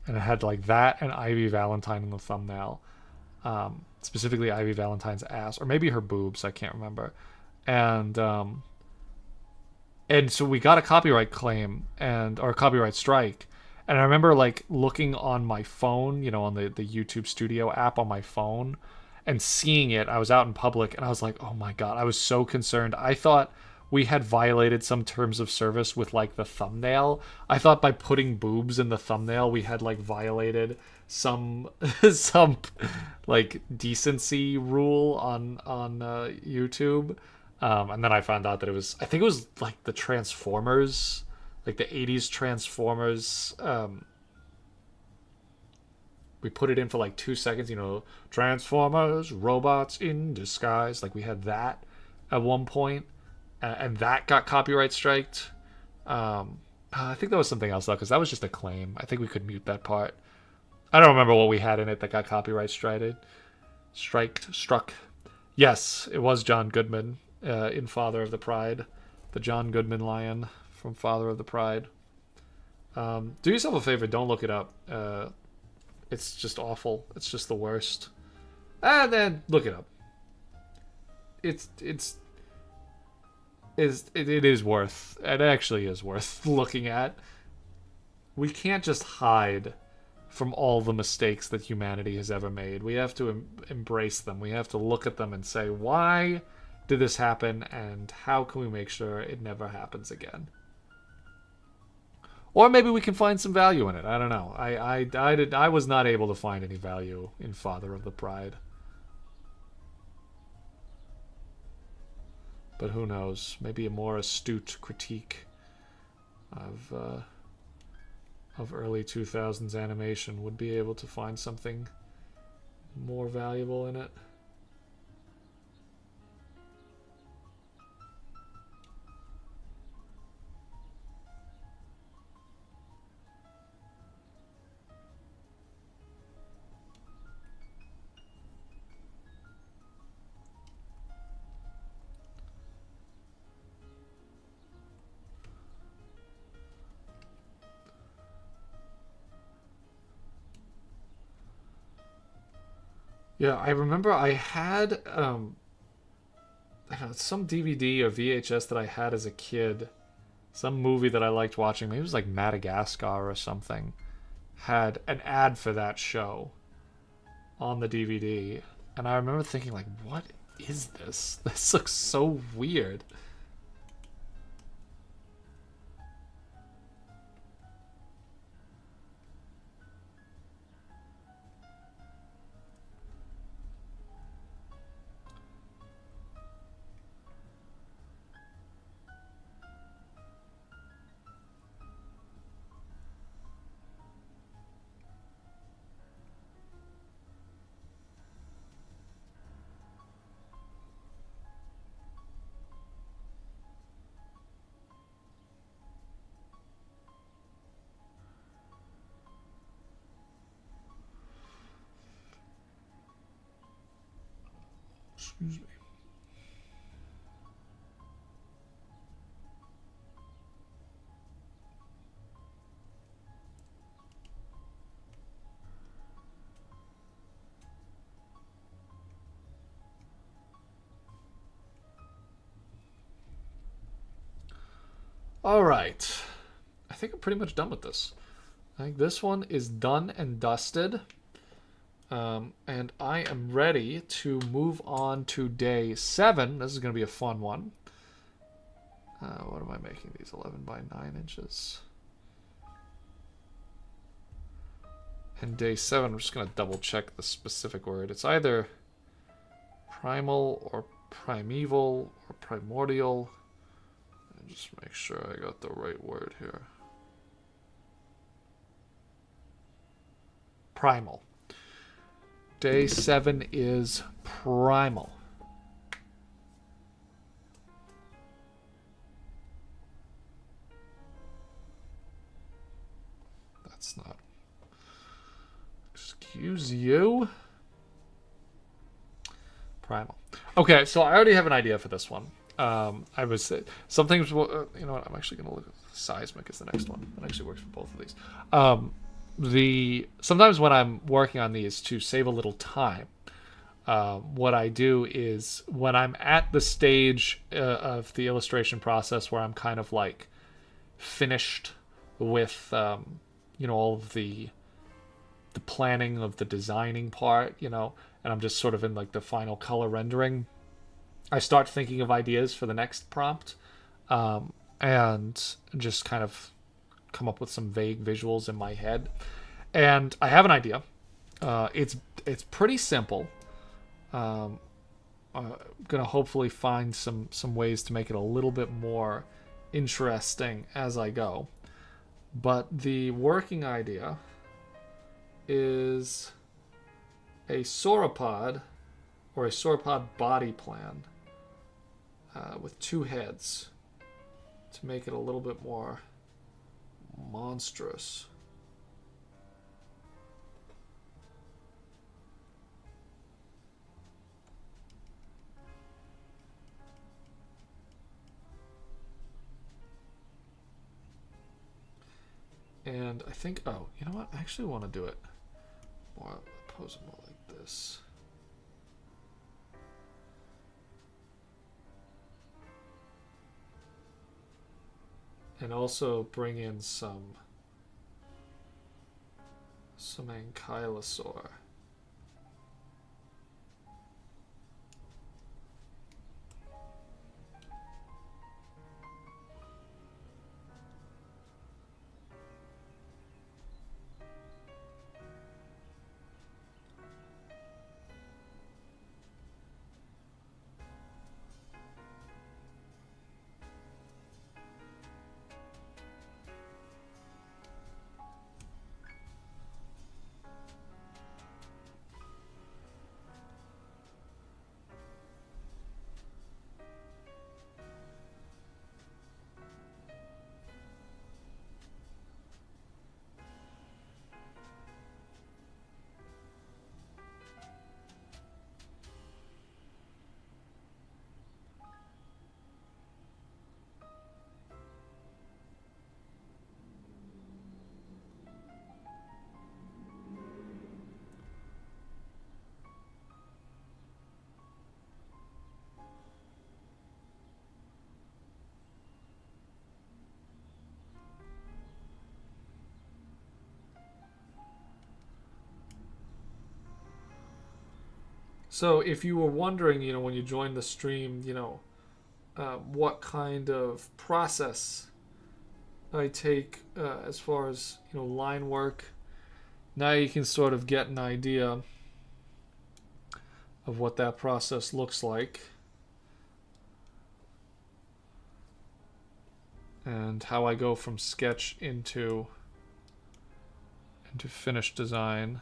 it had like that and Ivy Valentine in the thumbnail. Specifically Ivy Valentine's ass. Or maybe her boobs, I can't remember. And so we got a copyright claim or a copyright strike. And I remember like looking on my phone, on the YouTube Studio app on my phone, and seeing it. I was out in public and I was like, oh my God, I was so concerned. I thought we had violated some terms of service with like the thumbnail. I thought by putting boobs in the thumbnail, we had like violated some like decency rule on YouTube. And then I found out that I think it was like the Transformers, like the 80s Transformers. We put it in for like 2 seconds, Transformers, robots in disguise. Like we had that at one point, and that got copyright striked. I think that was something else though, because that was just a claim. I think we could mute that part. I don't remember what we had in it that got copyright struck. Yes, it was John Goodman in Father of the Pride. The John Goodman lion from Father of the Pride. Do yourself a favor, don't look it up. It's just awful. It's just the worst. And then look it up. It is worth. It actually is worth looking at. We can't just hide from all the mistakes that humanity has ever made. We have to embrace them. We have to look at them and say, why did this happen, and how can we make sure it never happens again? Or maybe we can find some value in it. I don't know. I was not able to find any value in Father of the Pride. But who knows? Maybe a more astute critique of early 2000s animation would be able to find something more valuable in it. Yeah, I remember I had some DVD or VHS that I had as a kid, some movie that I liked watching, maybe it was like Madagascar or something, had an ad for that show on the DVD. And I remember thinking, like, what is this? This looks so weird. Excuse me. All right. I think I'm pretty much done with this. I think this one is done and dusted. And I am ready to move on to day 7. This is going to be a fun one. What am I making these? 11 by 9 inches. And day 7, I'm just going to double check the specific word. It's either primal or primeval or primordial. And just make sure I got the right word here. Primal. Day 7 is primal. That's not... Excuse you. Primal. Okay, so I already have an idea for this one. I was... Some things... you know what? I'm actually going to look at seismic as the next one. That actually works for both of these. Sometimes when I'm working on these to save a little time, what I do is when I'm at the stage of the illustration process where I'm kind of like finished with all of the planning of the designing part, and I'm just sort of in like the final color rendering, I start thinking of ideas for the next prompt, and just kind of come up with some vague visuals in my head. And I have an idea. It's pretty simple. I'm gonna hopefully find some ways to make it a little bit more interesting as I go. But the working idea is a sauropod, or a sauropod body plan, with 2 heads to make it a little bit more monstrous. And I think, oh, you know what? I actually want to do it more, pose it more like this. And also bring in some ankylosaur. So if you were wondering, when you joined the stream, what kind of process I take as far as, line work, now you can sort of get an idea of what that process looks like and how I go from sketch into finished design.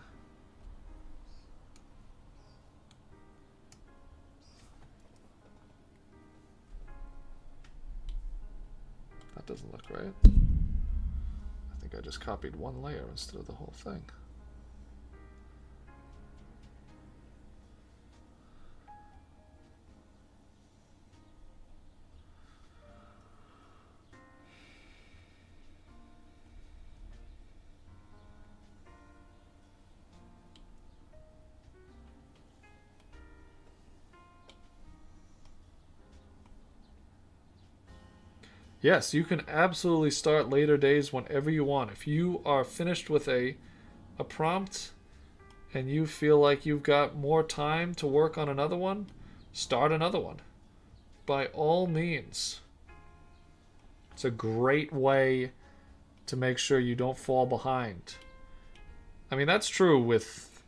That doesn't look right. I think I just copied one layer instead of the whole thing. Yes, you can absolutely start later days whenever you want. If you are finished with a prompt and you feel like you've got more time to work on another one, start another one. By all means. It's a great way to make sure you don't fall behind. I mean, that's true with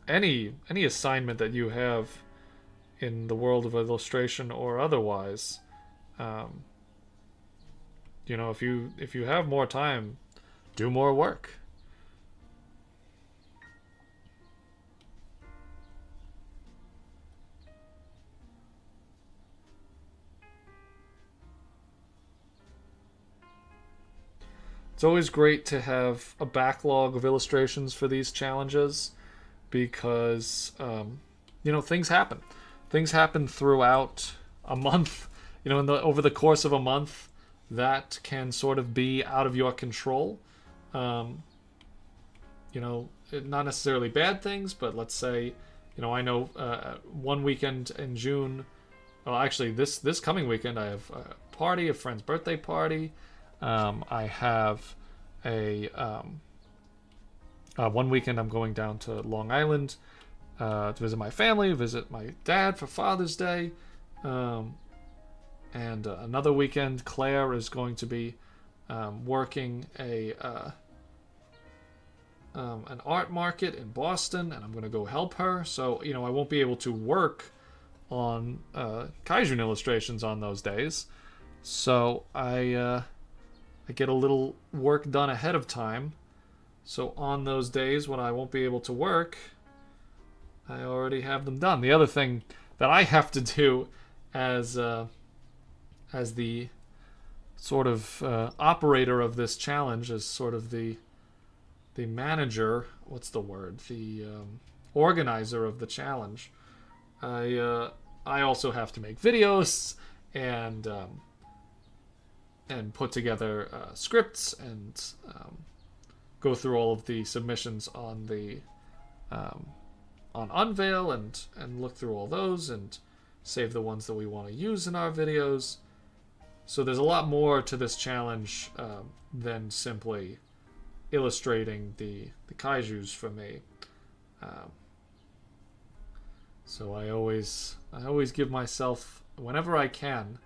any assignment that you have in the world of illustration or otherwise. If you have more time, do more work. It's always great to have a backlog of illustrations for these challenges because, things happen. Things happen throughout a month, over the course of a month. That can sort of be out of your control. Not necessarily bad things, but let's say, I know one weekend in June, well, actually this coming weekend, I have a party, a friend's birthday party. I have one weekend I'm going down to Long Island to visit my family, visit my dad for Father's Day. And another weekend, Claire is going to be working an art market in Boston, and I'm going to go help her. So, I won't be able to work on Kaijune illustrations on those days. So I get a little work done ahead of time. So on those days when I won't be able to work, I already have them done. The other thing that I have to do as the sort of operator of this challenge, as sort of the manager, what's the word? The organizer of the challenge. I also have to make videos and put together scripts and go through all of the submissions on the on Unveil and look through all those and save the ones that we want to use in our videos. So there's a lot more to this challenge than simply illustrating the Kaijus for me. So I always give myself, whenever I can,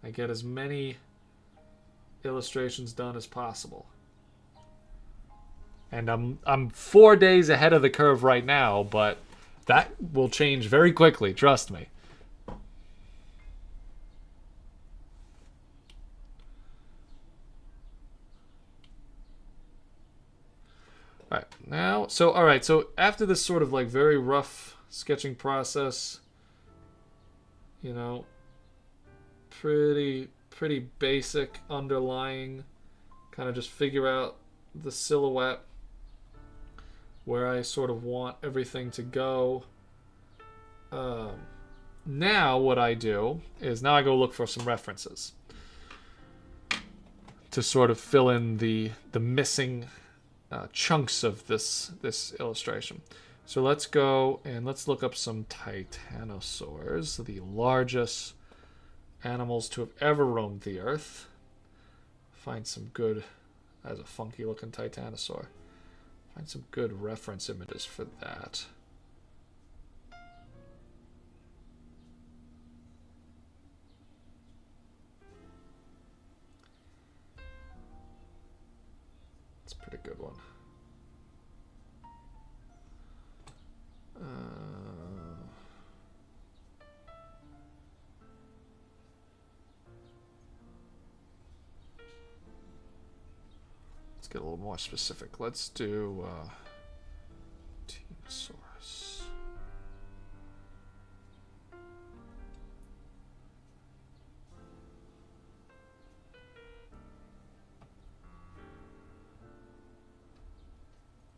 I get as many illustrations done as possible. And I'm 4 days ahead of the curve right now, but that will change very quickly, trust me. Alright, so after this sort of like very rough sketching process, you know, pretty basic underlying, kind of just figure out the silhouette, where I sort of want everything to go. Now what I do is now I go look for some references to sort of fill in the missing chunks of this illustration. So let's go and let's look up some titanosaurs, the largest animals to have ever roamed the earth. Find some good, as a funky looking titanosaur. Find some good reference images for that. It's a pretty good one. Let's get a little more specific. Let's do Tinosaurus.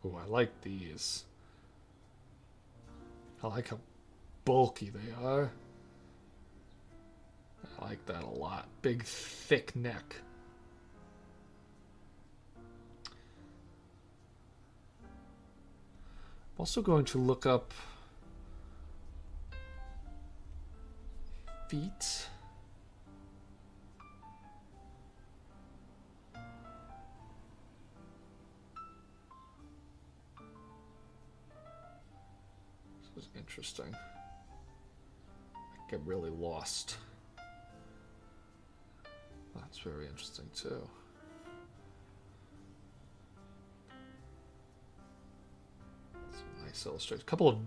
Oh, I like these. I like how bulky they are. I like that a lot. Big, thick neck. I'm also going to look up feet. This is interesting. I get really lost. That's very interesting too. Nice illustration. A couple of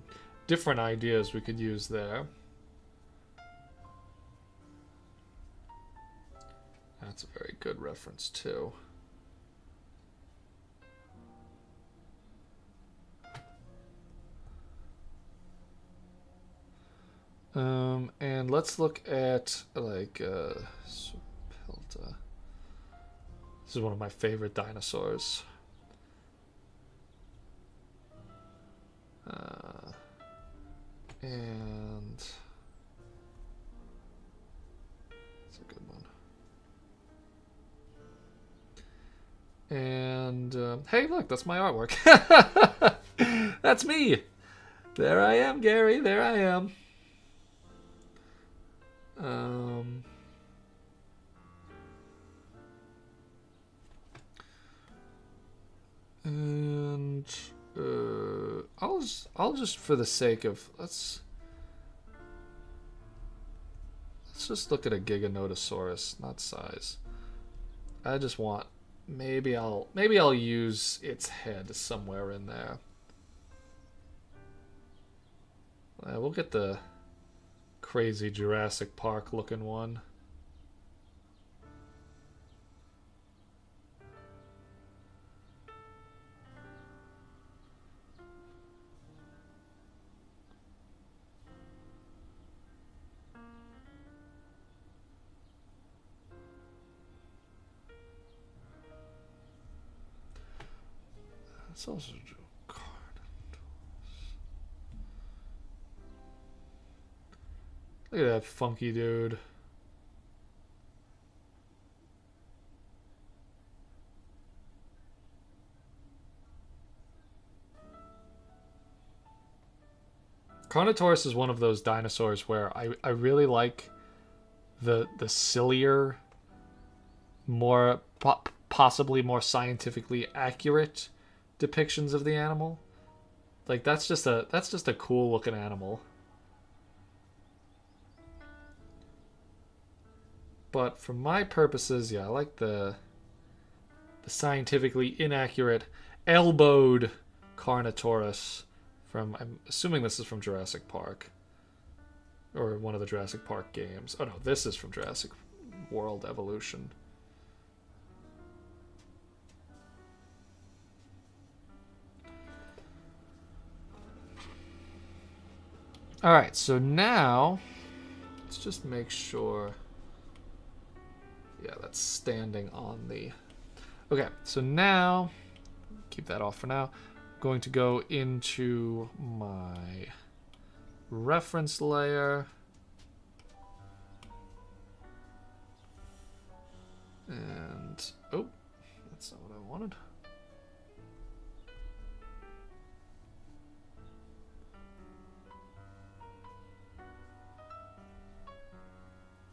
different ideas we could use there. That's a very good reference too. And let's look at like Serpilta. This is one of my favorite dinosaurs. And that's a good one. And hey, look, that's my artwork. That's me. There I am, Gary. There I am. And I'll just for the sake of let's just look at a Giganotosaurus, not size. I just want maybe I'll use its head somewhere in there. We'll get the crazy Jurassic Park looking one. Let's also do card. Look at that funky dude. Carnotaurus is one of those dinosaurs where I really like the sillier, more possibly more scientifically accurate depictions of the animal. Like that's just a cool looking animal. But for my purposes, yeah, I like the scientifically inaccurate elbowed Carnotaurus from, I'm assuming this is from Jurassic Park. Or one of the Jurassic Park games. Oh no, this is from Jurassic World Evolution. Alright, so now let's just make sure. Yeah, that's standing on the... Okay, so now, keep that off for now. I'm going to go into my reference layer. And, oh, that's not what I wanted.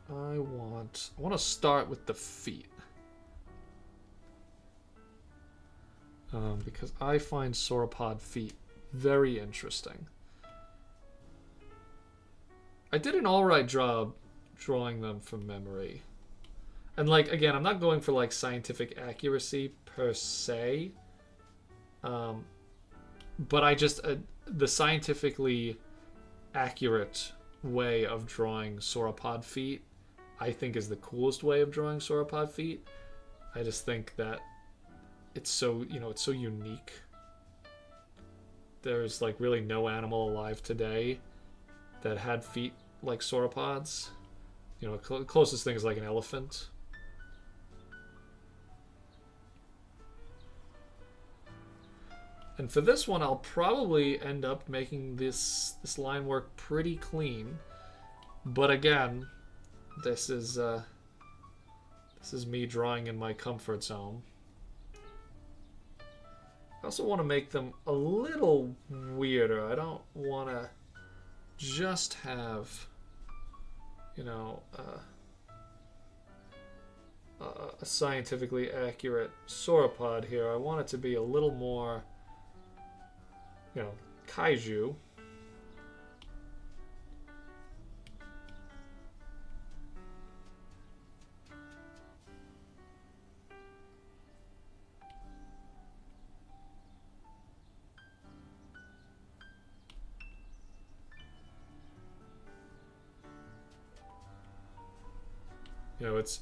I want to start with the feet. Because I find sauropod feet very interesting. I did an alright job drawing them from memory. And like, again, I'm not going for like scientific accuracy per se. But I just, the scientifically accurate way of drawing sauropod feet, I think is the coolest way of drawing sauropod feet. I just think that it's so, it's so unique. There's like really no animal alive today that had feet like sauropods. Closest thing is like an elephant. And for this one, I'll probably end up making this line work pretty clean. But again, this is me drawing in my comfort zone. I also want to make them a little weirder. I don't want to just have, a scientifically accurate sauropod here. I want it to be a little more, kaiju.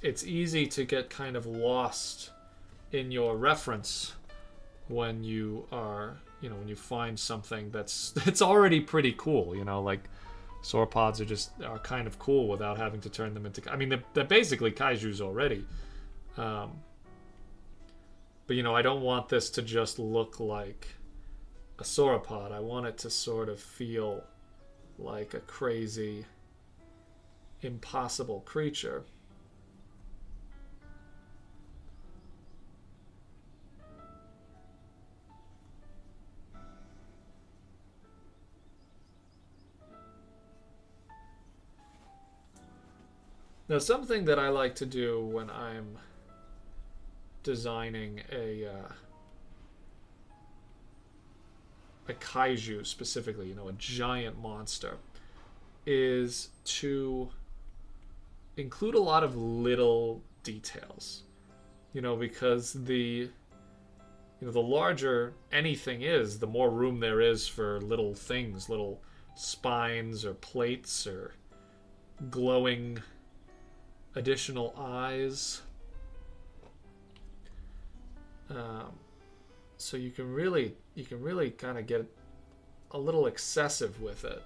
It's easy to get kind of lost in your reference when you are, when you find something that's already pretty cool, like sauropods are kind of cool without having to turn them into, I mean, they're basically kaijus already. But, I don't want this to just look like a sauropod. I want it to sort of feel like a crazy, impossible creature. Now, something that I like to do when I'm designing a kaiju specifically, a giant monster, is to include a lot of little details. Because the larger anything is, the more room there is for little things, little spines or plates or glowing additional eyes. So you can really kind of get a little excessive with it.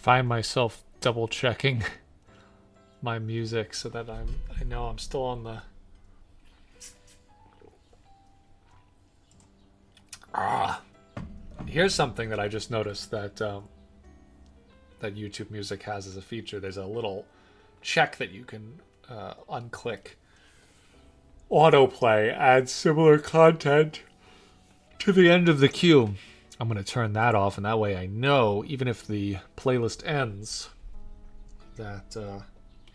find myself double checking my music so that I know I'm still on the. Here's something that I just noticed that that YouTube Music has as a feature. There's a little check that you can unclick. Autoplay adds similar content to the end of the queue. I'm going to turn that off, and that way I know, even if the playlist ends, that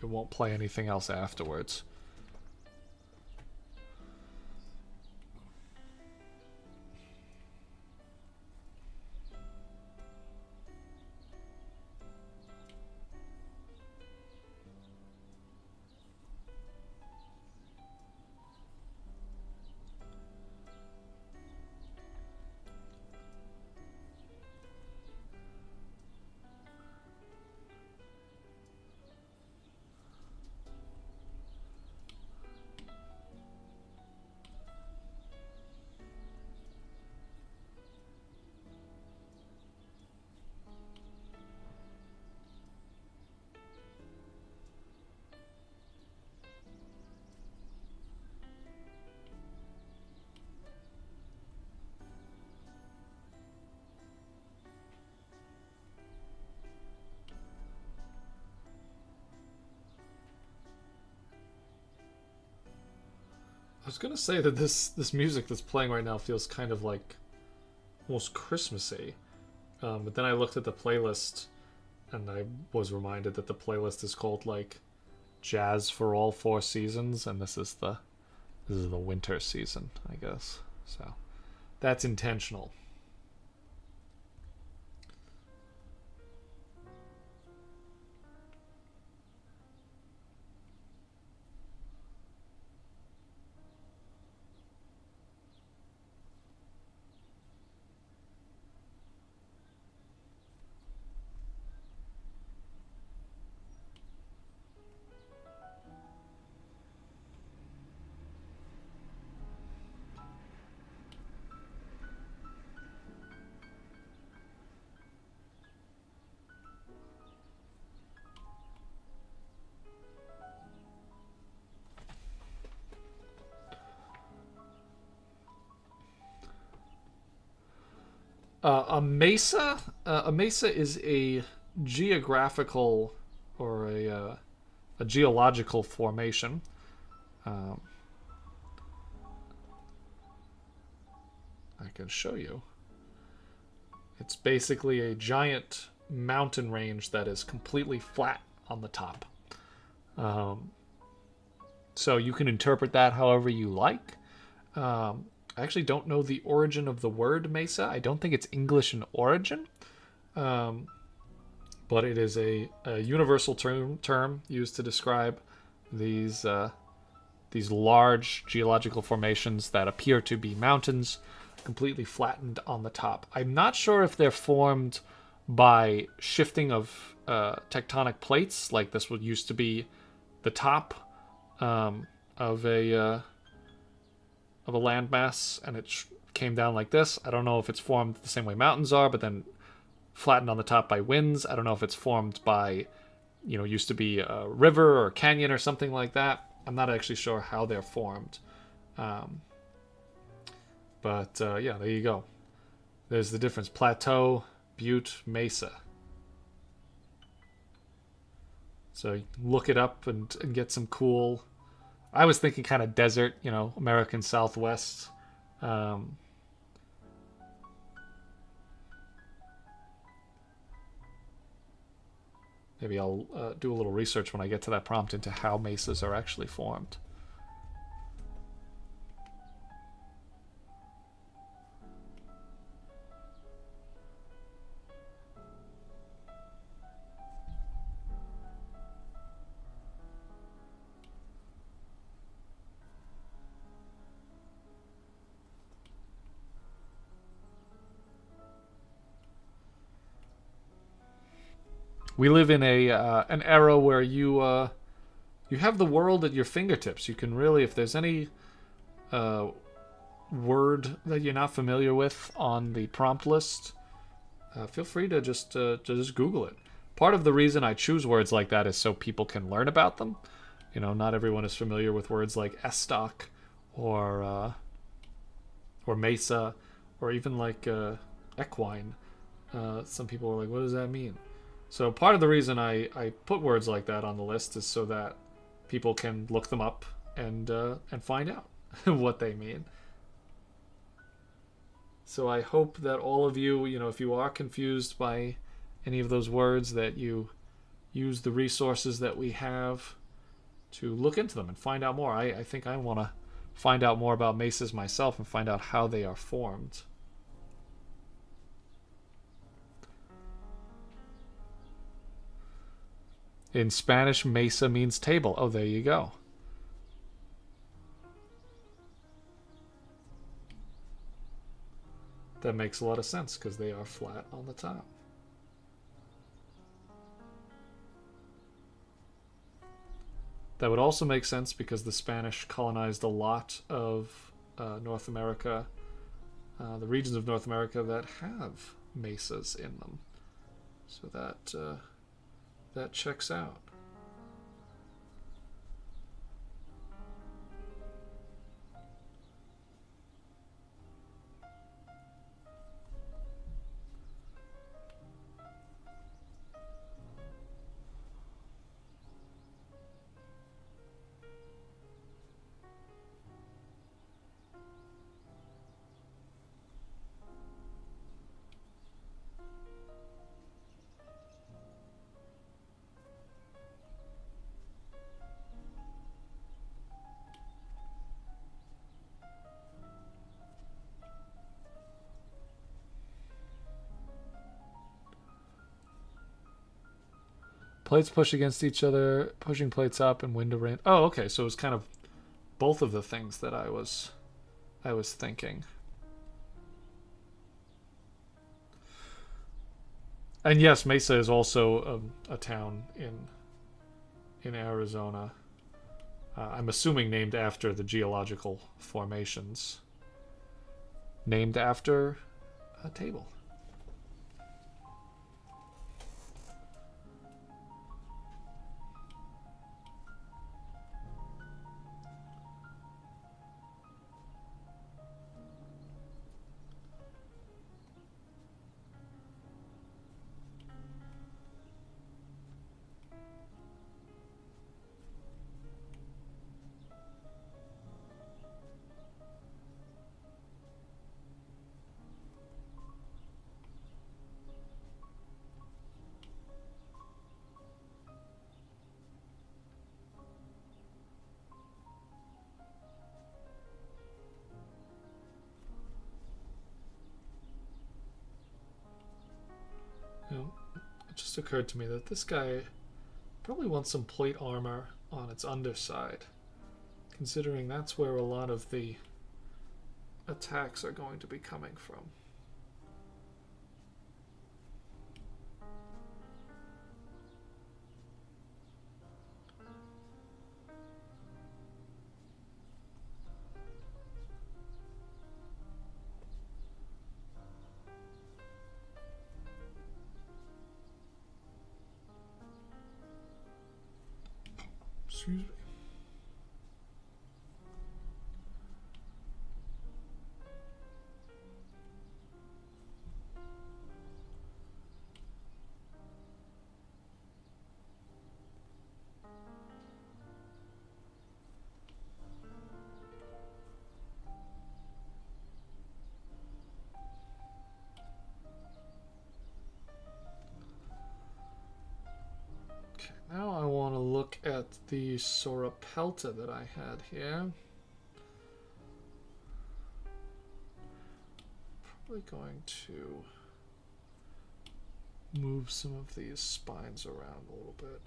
it won't play anything else afterwards. I was gonna say that this music that's playing right now feels kind of like almost Christmassy, but then I looked at the playlist, and I was reminded that the playlist is called like Jazz for All Four Seasons, and this is the winter season, I guess. So that's intentional. A mesa is a geographical or a geological formation. Um, I can show you. It's basically a giant mountain range that is completely flat on the top. Um, so you can interpret that however you like. I actually don't know the origin of the word mesa. I don't think it's English in origin. Um, but it is a universal term used to describe these large geological formations that appear to be mountains completely flattened on the top. I'm not sure if they're formed by shifting of tectonic plates, like this would used to be the top of a landmass, and it came down like this. I don't know if it's formed the same way mountains are, but then flattened on the top by winds. I don't know if it's formed by, used to be a river or canyon or something like that. I'm not actually sure how they're formed. But yeah, there you go. There's the difference. Plateau, butte, mesa. So you can look it up and get some cool... I was thinking kind of desert, American Southwest. Maybe I'll do a little research when I get to that prompt into how mesas are actually formed. We live in an era where you have the world at your fingertips. You can really, if there's any word that you're not familiar with on the prompt list, feel free to just Google it. part of the reason I choose words like that is so people can learn about them. You know, not everyone is familiar with words like estoc or mesa or even like equine. Some people are like, what does that mean? So part of the reason I put words like that on the list is so that people can look them up and find out what they mean. So I hope that all of you, you know, if you are confused by any of those words, that you use the resources that we have to look into them and find out more. I think I want to find out more about mesas myself and find out how they are formed. In Spanish, mesa means table. Oh, there you go. That makes a lot of sense because they are flat on the top. That would also make sense because the Spanish colonized a lot of North America, the regions of North America that have mesas in them. So that checks out. Plates push against each other, pushing plates up and window rain. Oh, okay. So it was kind of both of the things that I was thinking. And yes, Mesa is also a town in Arizona. I'm assuming named after the geological formations. Named after a table. You know, it just occurred to me that this guy probably wants some plate armor on its underside, considering that's where a lot of the attacks are going to be coming from. Excuse me. Now I want to look at the Sorapelta that I had here. Probably going to move some of these spines around a little bit.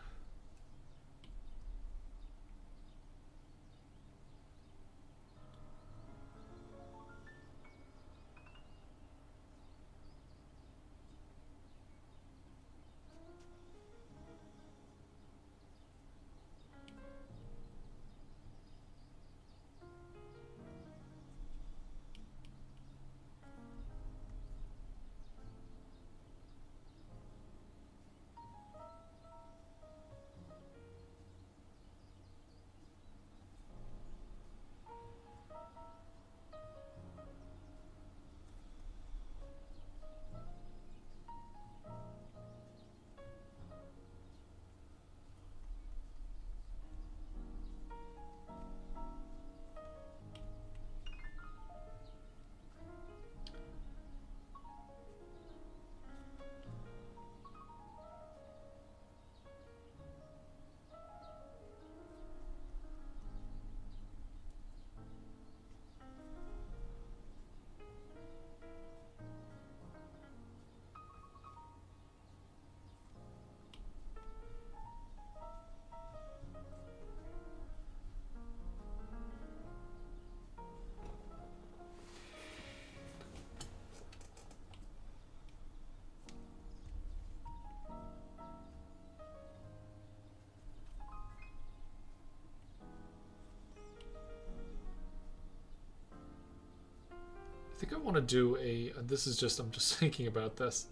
think I want to do a. This is just I'm just thinking about this.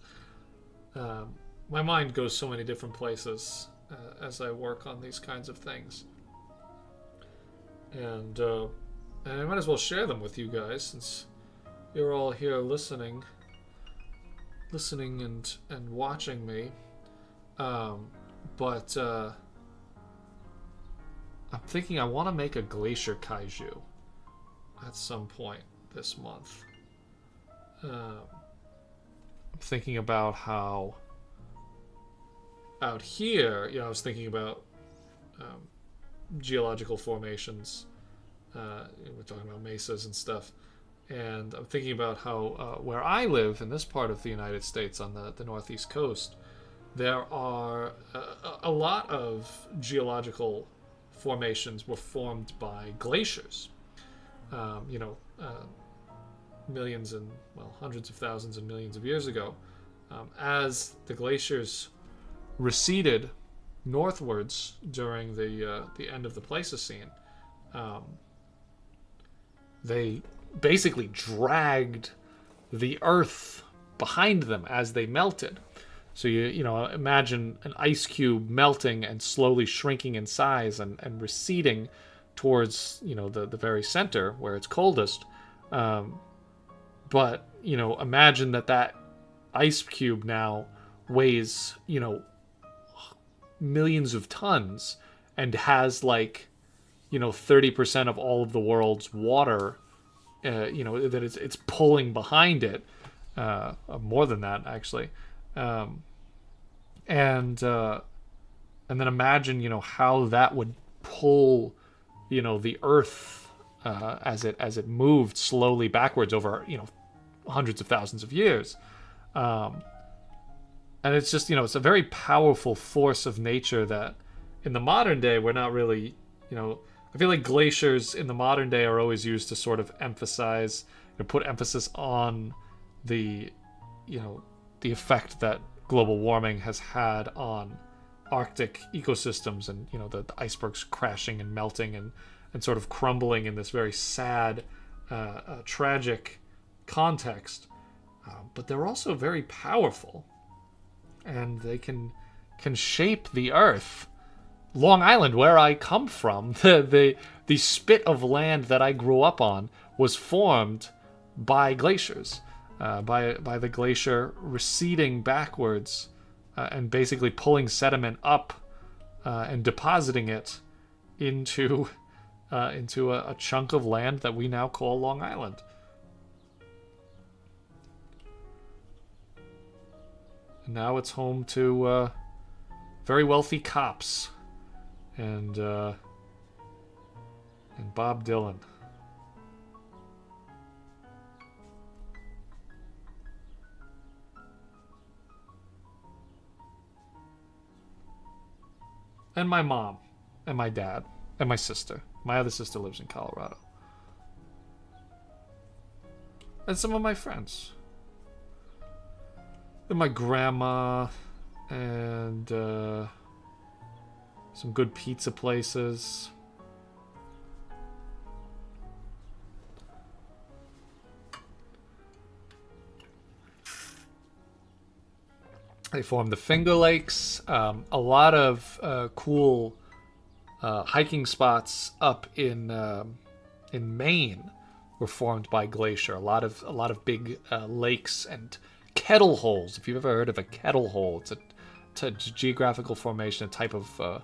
My mind goes so many different places as I work on these kinds of things, and I might as well share them with you guys since you're all here listening and watching me. But I'm thinking I want to make a glacier kaiju at some point this month. I'm thinking about how out here, I was thinking about geological formations. We're talking about mesas and stuff. And I'm thinking about how where I live in this part of the United States on the northeast coast, there are a lot of geological formations were formed by glaciers. Millions and, hundreds of thousands and millions of years ago. As the glaciers receded northwards during the end of the Pleistocene, they basically dragged the earth behind them as they melted. So you imagine an ice cube melting and slowly shrinking in size and receding towards the very center where it's coldest. But imagine that ice cube now weighs millions of tons and has 30% of all of the world's water. That it's pulling behind it, more than that actually, and then imagine how that would pull the earth as it moved slowly backwards over hundreds of thousands of years, and it's just it's a very powerful force of nature that in the modern day we're not really I feel like glaciers in the modern day are always used to sort of emphasize and put emphasis on the effect that global warming has had on Arctic ecosystems and the icebergs crashing and melting and sort of crumbling in this very sad, tragic context. But they're also very powerful, and they can shape the earth. Long Island, where I come from, the spit of land that I grew up on was formed by glaciers, by the glacier receding backwards and basically pulling sediment up and depositing it into a chunk of land that we now call Long Island. And now it's home to very wealthy cops. And Bob Dylan. And my mom, and my dad, and my sister. My other sister lives in Colorado. And some of my friends. And my grandma, and some good pizza places. They form the Finger Lakes. A lot of cool hiking spots up in Maine were formed by glacier. A lot of big lakes and kettle holes. If you've ever heard of a kettle hole, it's a geographical formation, a type of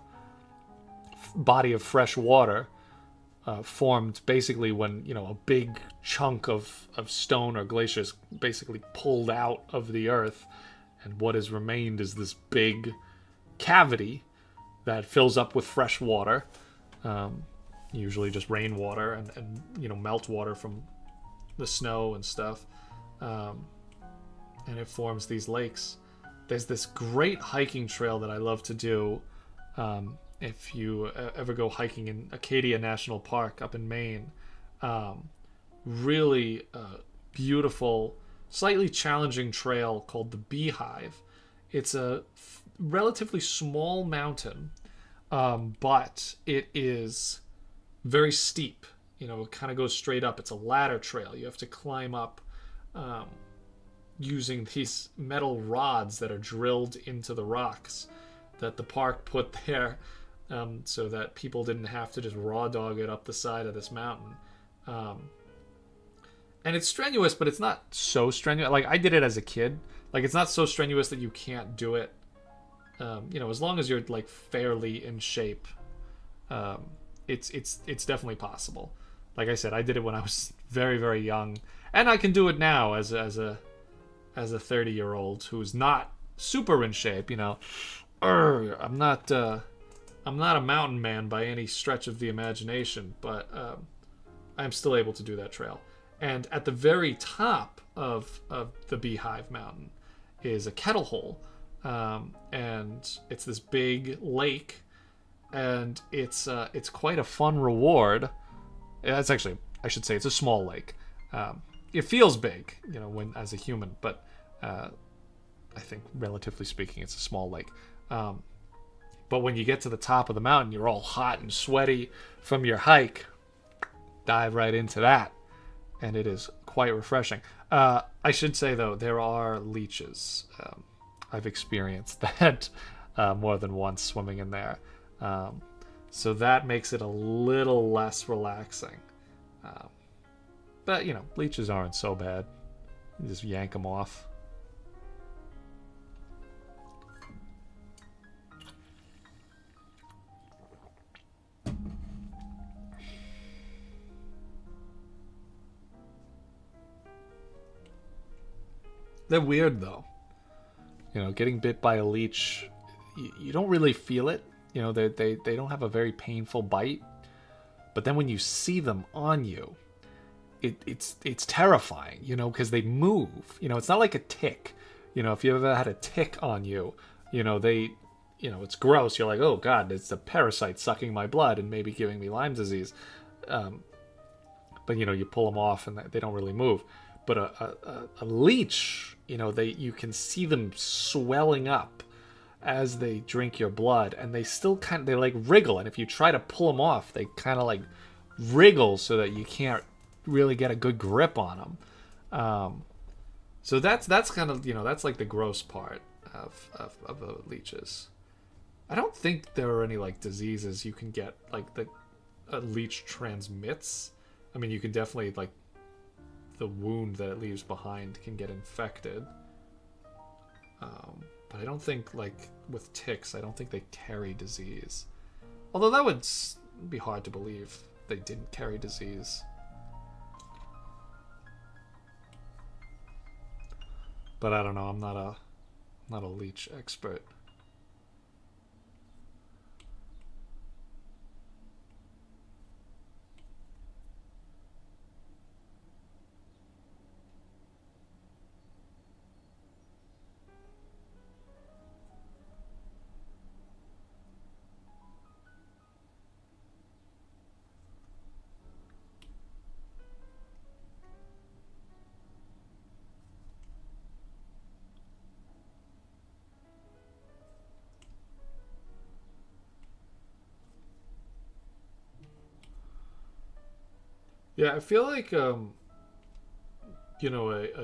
body of fresh water formed basically when a big chunk of stone or glaciers basically pulled out of the earth, and what has remained is this big cavity that fills up with fresh water, usually just rainwater and melt water from the snow and stuff, and it forms these lakes. There's this great hiking trail that I love to do. If you ever go hiking in Acadia National Park up in Maine, really beautiful, slightly challenging trail called the Beehive. It's a relatively small mountain, but it is very steep. It kind of goes straight up. It's a ladder trail. You have to climb up using these metal rods that are drilled into the rocks that the park put there, so that people didn't have to just raw dog it up the side of this mountain. And it's strenuous, but it's not so strenuous. Like, I did it as a kid. Like, it's not so strenuous that you can't do it. As long as you're like fairly in shape, it's definitely possible. Like I said, I did it when I was very, very young, and I can do it now as a 30-year-old who's not super in shape. I'm not a mountain man by any stretch of the imagination, but I'm still able to do that trail. And at the very top of the Beehive Mountain is a kettle hole, and it's this big lake, and it's quite a fun reward. It's actually, I should say, it's a small lake. It feels big, when as a human, but I think relatively speaking, it's a small lake. But when you get to the top of the mountain, you're all hot and sweaty from your hike. Dive right into that, and it is quite refreshing. I should say, though, there are leeches. I've experienced that more than once swimming in there. So that makes it a little less relaxing. But, leeches aren't so bad. You just yank them off. They're weird, though. Getting bit by a leech, you don't really feel it. They don't have a very painful bite. But then when you see them on you, it's terrifying, because they move. It's not like a tick. If you ever had a tick on you, it's gross. You're like, oh, God, it's a parasite sucking my blood and maybe giving me Lyme disease. But, you pull them off and they don't really move. But a leech, you can see them swelling up as they drink your blood, and they still they like wriggle. And if you try to pull them off, they kind of like wriggle so that you can't really get a good grip on them. So that's kind of, that's like the gross part of the leeches. I don't think there are any like diseases you can get like that a leech transmits. I mean, you can definitely like, the wound that it leaves behind can get infected. But I don't think, like, with ticks, I don't think they carry disease. Although that would be hard to believe they didn't carry disease. But I don't know, I'm not a leech expert. Yeah, I feel like a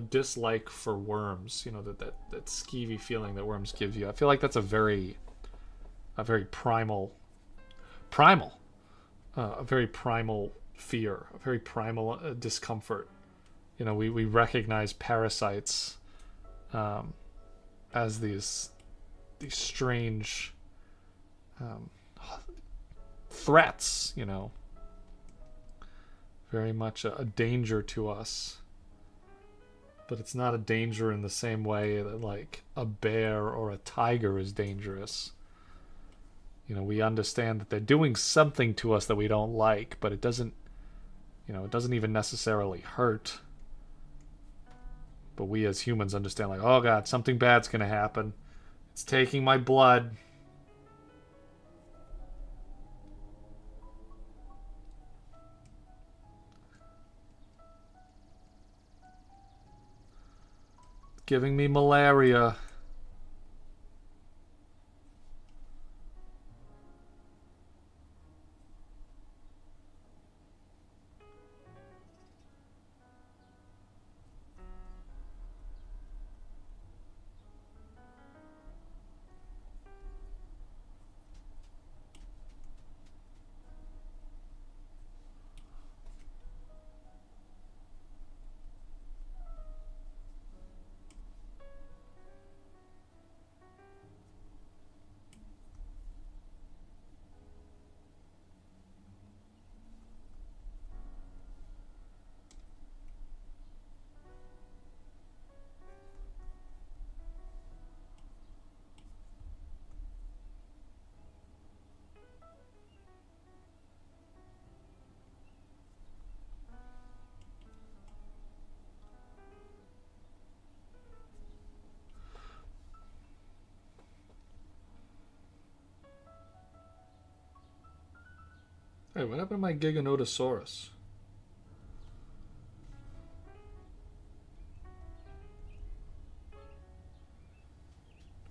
dislike for worms, that skeevy feeling that worms give you. I feel like that's a very primal, a very primal fear, a very primal discomfort. We recognize parasites as these strange threats, very much a danger to us. But it's not a danger in the same way that like a bear or a tiger is dangerous. We understand that they're doing something to us that we don't like, but it doesn't even necessarily hurt. But we as humans understand, like, oh God, something bad's gonna happen. It's taking my blood. Giving me malaria. Hey, what happened to my Giganotosaurus?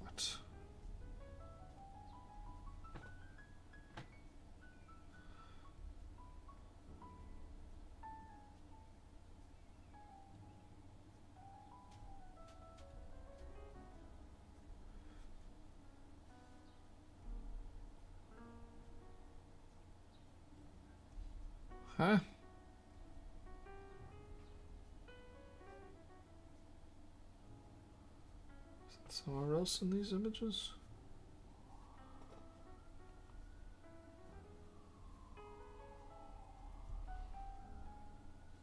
What? Huh? Is that somewhere else in these images?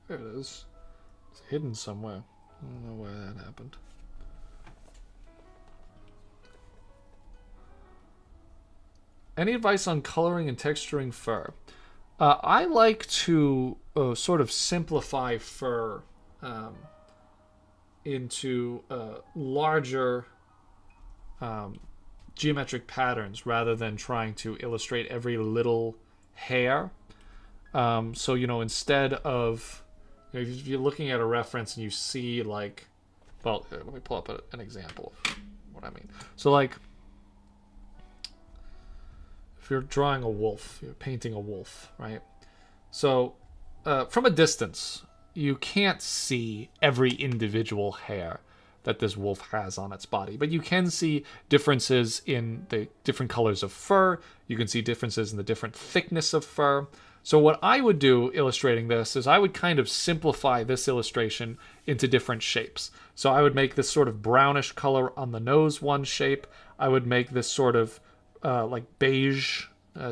There it is. It's hidden somewhere. I don't know where that happened. Any advice on coloring and texturing fur? I like to sort of simplify fur into larger geometric patterns rather than trying to illustrate every little hair. So, instead of, if you're looking at a reference and you see like, well, let me pull up an example of what I mean. So like, if you're drawing a wolf, you're painting a wolf, right? So from a distance, you can't see every individual hair that this wolf has on its body, but you can see differences in the different colors of fur. You can see differences in the different thickness of fur. So what I would do illustrating this is I would kind of simplify this illustration into different shapes. So I would make this sort of brownish color on the nose one shape. I would make this sort of like beige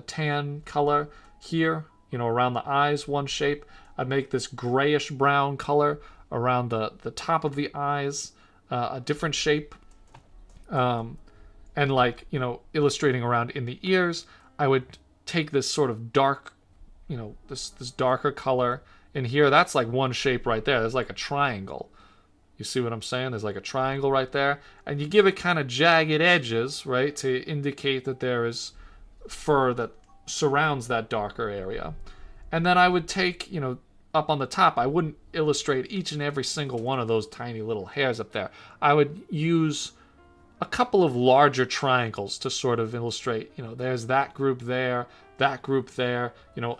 tan color here, around the eyes one shape. I'd make this grayish brown color around the top of the eyes, a different shape. And like, illustrating around in the ears, I would take this sort of dark, this darker color in here. That's like one shape right there. There's like a triangle. You see what I'm saying? There's like a triangle right there. And you give it kind of jagged edges, right, to indicate that there is fur that surrounds that darker area. And then I would take, up on the top, I wouldn't illustrate each and every single one of those tiny little hairs up there. I would use a couple of larger triangles to sort of illustrate, there's that group there,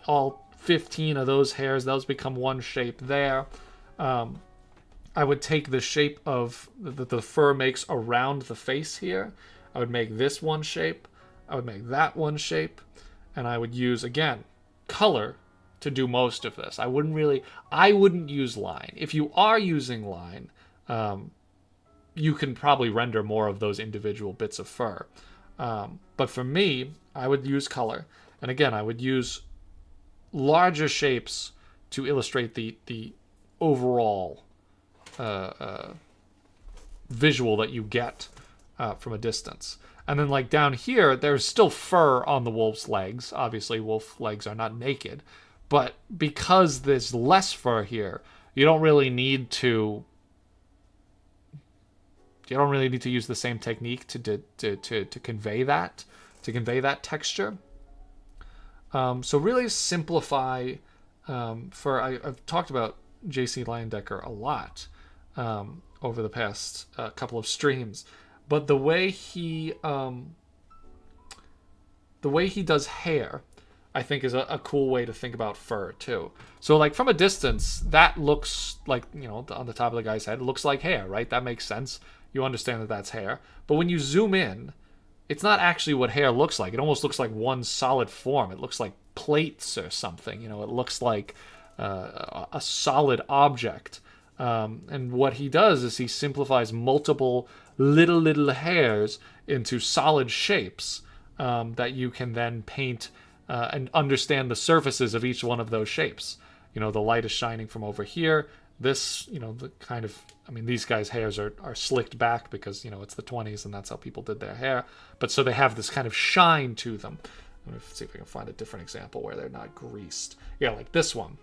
all 15 of those hairs, those become one shape there. I would take the shape of that the fur makes around the face here. I would make this one shape. I would make that one shape. And I would use, again, color to do most of this. I wouldn't use line. If you are using line, you can probably render more of those individual bits of fur. But for me, I would use color. And again, I would use larger shapes to illustrate the overall visual that you get from a distance. And then like down here, there's still fur on the wolf's legs. Obviously, wolf legs are not naked. But because there's less fur here, you don't really need to use the same technique to convey that texture. So really simplify I've talked about J.C. Leyendecker a lot over the past couple of streams, but the way he does hair, I think, is a cool way to think about fur too. So like from a distance, that looks like, on the top of the guy's head, it looks like hair, right? That makes sense. You understand that that's hair. But when you zoom in, it's not actually what hair looks like. It almost looks like one solid form. It looks like plates or something. It looks like a solid object. And what he does is he simplifies multiple little hairs into solid shapes that you can then paint and understand the surfaces of each one of those shapes. The light is shining from over here. This, the kind of, these guys' hairs are slicked back because, it's the 20s and that's how people did their hair. But so they have this kind of shine to them. Let me see if I can find a different example where they're not greased. Yeah, like this one.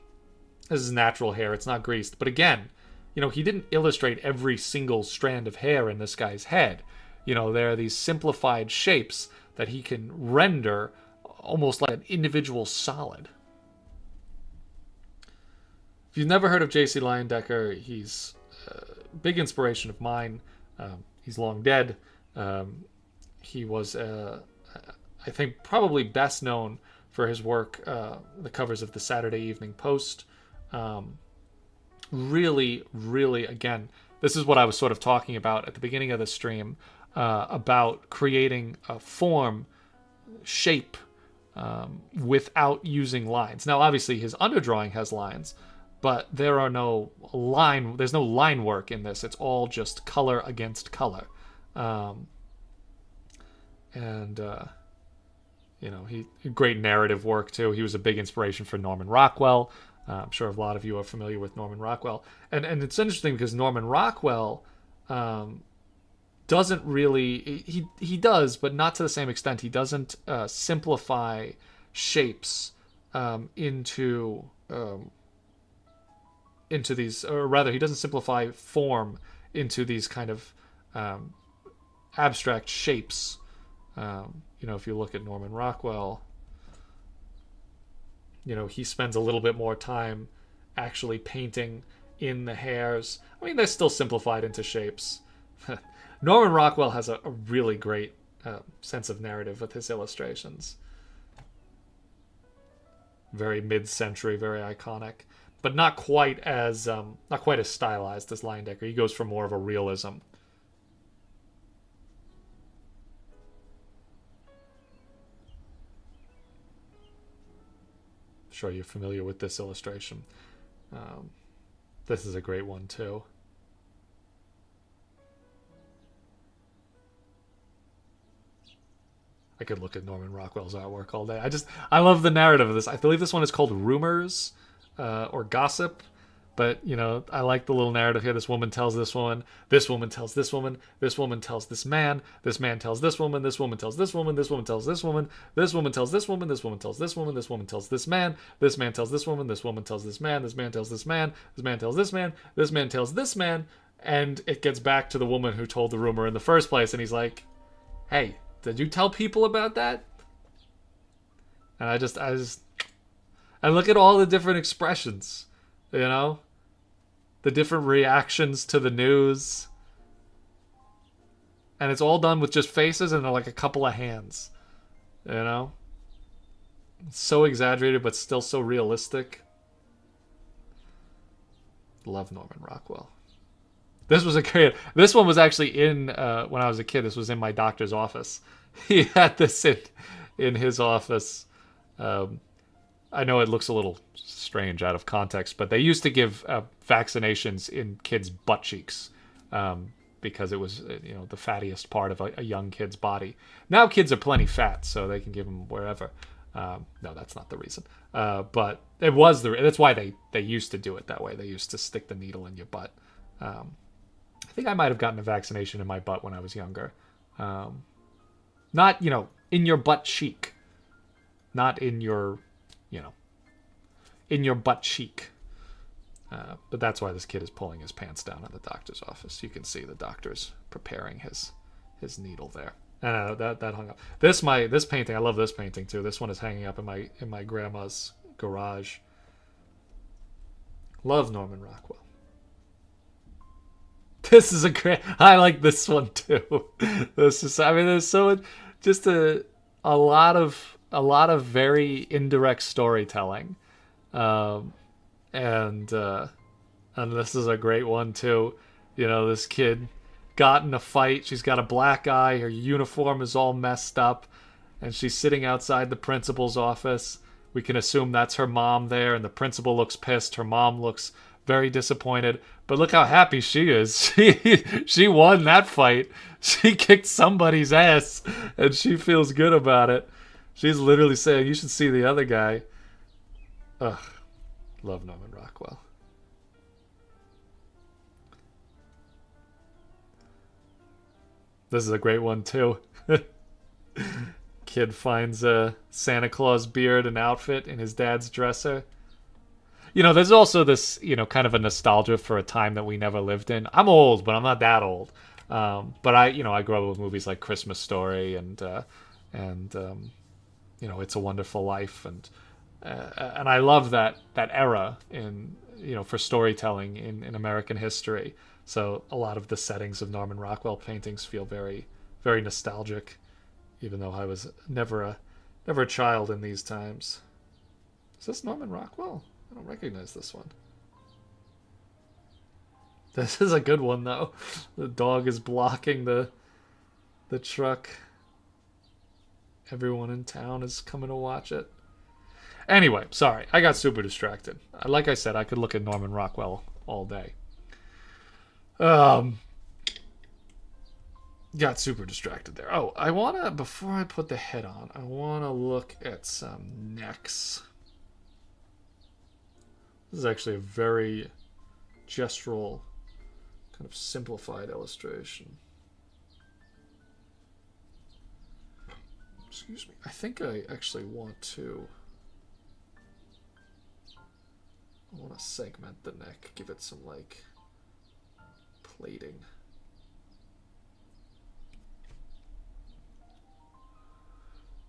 This is natural hair. It's not greased. But again, he didn't illustrate every single strand of hair in this guy's head. There are these simplified shapes that he can render almost like an individual solid. if you've never heard of J.C. Leyendecker, he's a big inspiration of mine. He's long dead. He was, I think, probably best known for his work, the covers of the Saturday Evening Post. Really, really, again, this is what I was sort of talking about at the beginning of the stream, about creating a form, shape, without using lines. Now, obviously, his underdrawing has lines, but there's no line work in this. It's all just color against color. He great narrative work too. He was a big inspiration for Norman Rockwell. I'm sure a lot of you are familiar with Norman Rockwell, and it's interesting because Norman Rockwell doesn't really, he does, but not to the same extent. He doesn't simplify shapes into these, or rather, he doesn't simplify form into these kind of abstract shapes. If you look at Norman Rockwell, he spends a little bit more time actually painting in the hairs. I mean, they're still simplified into shapes. Norman Rockwell has a really great sense of narrative with his illustrations. Very mid-century, very iconic, but not quite as stylized as Leyendecker. He goes for more of a realism. Sure you're familiar with this illustration. This is a great one too. I could look at Norman Rockwell's artwork all day. I love the narrative of this. I believe this one is called Rumors or Gossip. But, I like the little narrative here. This woman tells this woman tells this woman tells this man tells this woman tells this woman tells this woman tells this woman tells this woman tells this man tells this woman tells this man tells this man tells this man tells this man, and it gets back to the woman who told the rumor in the first place, and he's like, hey, did you tell people about that? And I look at all the different expressions, the different reactions to the news, and it's all done with just faces and like a couple of hands. It's so exaggerated but still so realistic. Love Norman Rockwell. This one was actually in when I was a kid. This was in my doctor's office. He had this in his office. I know it looks a little strange out of context, but they used to give vaccinations in kids' butt cheeks because it was the fattiest part of a young kid's body. Now kids are plenty fat, so they can give them wherever. No, that's not the reason. But it was that's why they used to do it that way. They used to stick the needle in your butt. I think I might have gotten a vaccination in my butt when I was younger. Not, in your butt cheek. Not in your, in your butt cheek. But that's why this kid is pulling his pants down in the doctor's office. You can see the doctor's preparing his needle there. That hung up. This painting, I love this painting too. This one is hanging up in my grandma's garage. Love Norman Rockwell. This is I like this one too. There's so just a lot of very indirect storytelling, and this is a great one too. This kid got in a fight. She's got a black eye. Her uniform is all messed up, and she's sitting outside the principal's office. We can assume that's her mom there, and the principal looks pissed. Her mom looks very disappointed, but look how happy she is. She won that fight. She kicked somebody's ass, and she feels good about it. She's literally saying, you should see the other guy. Ugh. Love Norman Rockwell. This is a great one, too. Kid finds a Santa Claus beard and outfit in his dad's dresser. There's also this, kind of a nostalgia for a time that we never lived in. I'm old, but I'm not that old. But I grew up with movies like Christmas Story and It's a Wonderful Life, and I love that era in for storytelling in American history. So a lot of the settings of Norman Rockwell paintings feel very, very nostalgic, even though I was never a child in these times. Is this Norman Rockwell? I don't recognize this one. This is a good one though. The dog is blocking the truck. Everyone in town is coming to watch it. Anyway, sorry, I got super distracted. Like I said, I could look at Norman Rockwell all day. Got super distracted there. Oh, before I put the head on, I wanna look at some necks. This is actually a very gestural, kind of simplified illustration. Excuse me. I think I actually want to segment the neck, give it some like plating.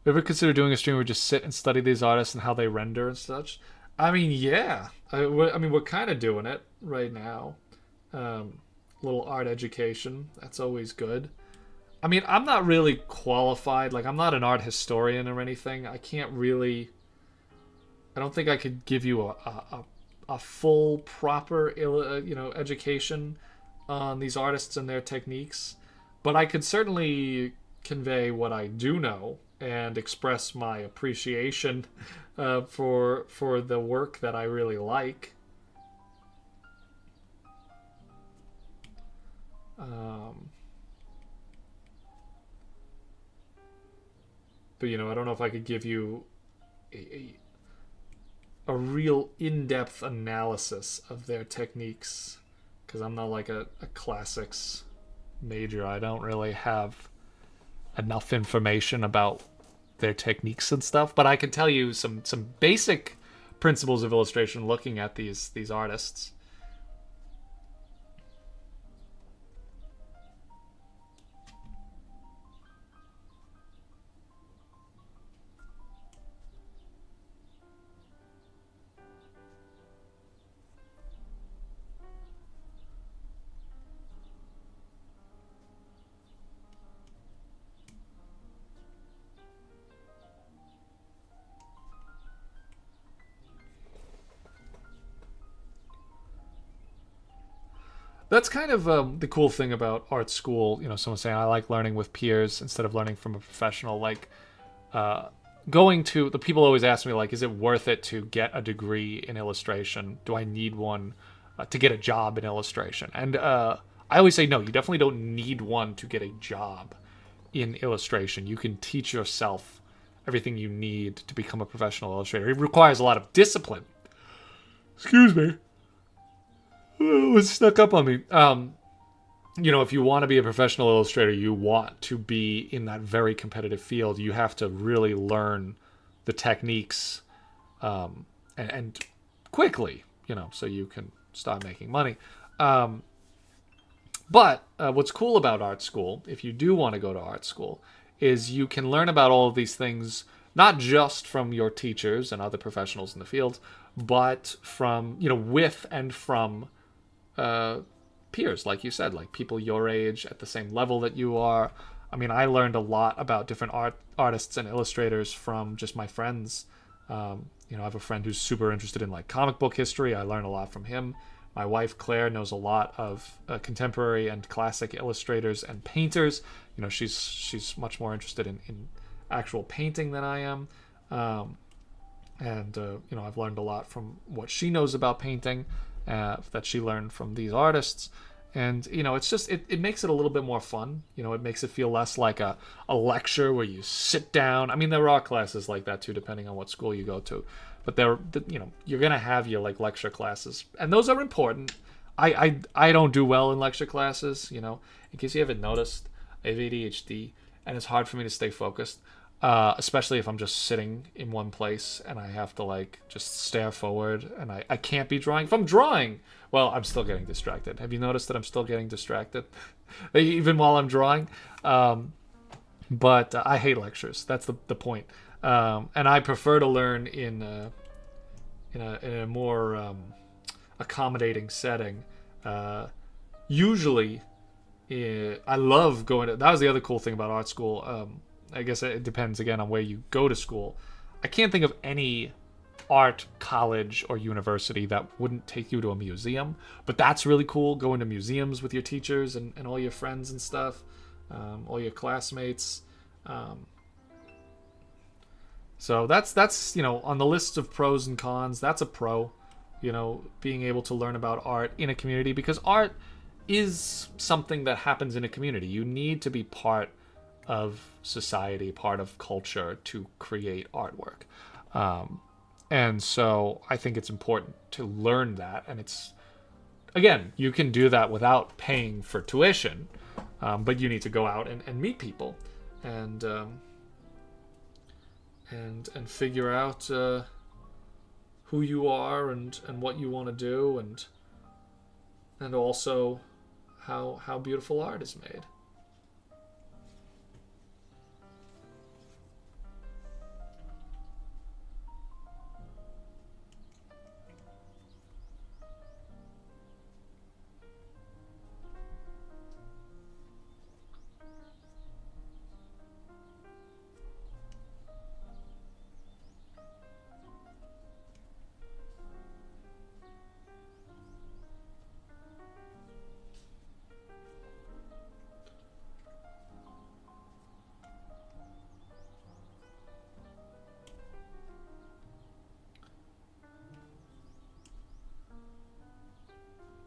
Ever consider doing a stream where we just sit and study these artists and how they render and such? I mean, yeah. I mean, we're kind of doing it right now. Little art education. That's always good. I mean, I'm not really qualified. Like, I'm not an art historian or anything. I don't think I could give you a full, proper, education on these artists and their techniques. But I could certainly convey what I do know and express my appreciation for the work that I really like. But I don't know if I could give you a real in-depth analysis of their techniques, because I'm not like a classics major. I don't really have enough information about their techniques and stuff, but I can tell you some basic principles of illustration looking at these artists. That's kind of the cool thing about art school. Someone saying I like learning with peers instead of learning from a professional. Like, going to the people always ask me, like, is it worth it to get a degree in illustration? Do I need one to get a job in illustration? And I always say no. You definitely don't need one to get a job in illustration. You can teach yourself everything you need to become a professional illustrator. It requires a lot of discipline. Excuse me. It snuck up on me. If you want to be a professional illustrator, you want to be in that very competitive field. You have to really learn the techniques and quickly, so you can start making money. But what's cool about art school, if you do want to go to art school, is you can learn about all of these things, not just from your teachers and other professionals in the field, but from, with and from peers, like you said, like people your age at the same level that you are. I mean, I learned a lot about different artists and illustrators from just my friends. I have a friend who's super interested in like comic book history. I learned a lot from him. My wife Claire knows a lot of contemporary and classic illustrators and painters. She's much more interested in actual painting than I am. I've learned a lot from what she knows about painting. That she learned from these artists, and it's just it makes it a little bit more fun. It makes it feel less like a lecture where you sit down. I mean, there are classes like that too, depending on what school you go to, but you're gonna have your like lecture classes, and those are important. I don't do well in lecture classes. In case you haven't noticed, I have ADHD, and it's hard for me to stay focused. Especially if I'm just sitting in one place and I have to like just stare forward, and I can't be drawing. If I'm drawing, well, I'm still getting distracted. Have you noticed that I'm still getting distracted even while I'm drawing? But I hate lectures. That's the point. And I prefer to learn in a more accommodating setting. Usually, I love going to. That was the other cool thing about art school. I guess it depends again on where you go to school. I can't think of any art college or university that wouldn't take you to a museum, but that's really cool, going to museums with your teachers and all your friends and stuff, all your classmates. So that's on the list of pros and cons. That's a pro, being able to learn about art in a community, because art is something that happens in a community. You need to be part of society, part of culture to create artwork. And so I think it's important to learn that. And again, you can do that without paying for tuition, but you need to go out and meet people and figure out who you are and what you want to do, and also how beautiful art is made.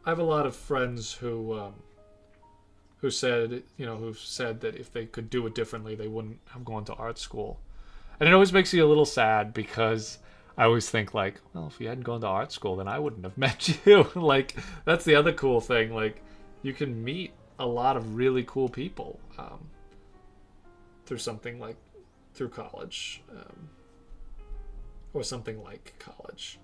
I have a lot of friends who said that if they could do it differently, they wouldn't have gone to art school. And it always makes you a little sad, because I always think, like, well, if you hadn't gone to art school, then I wouldn't have met you. Like, that's the other cool thing. Like, you can meet a lot of really cool people through college, or something like college.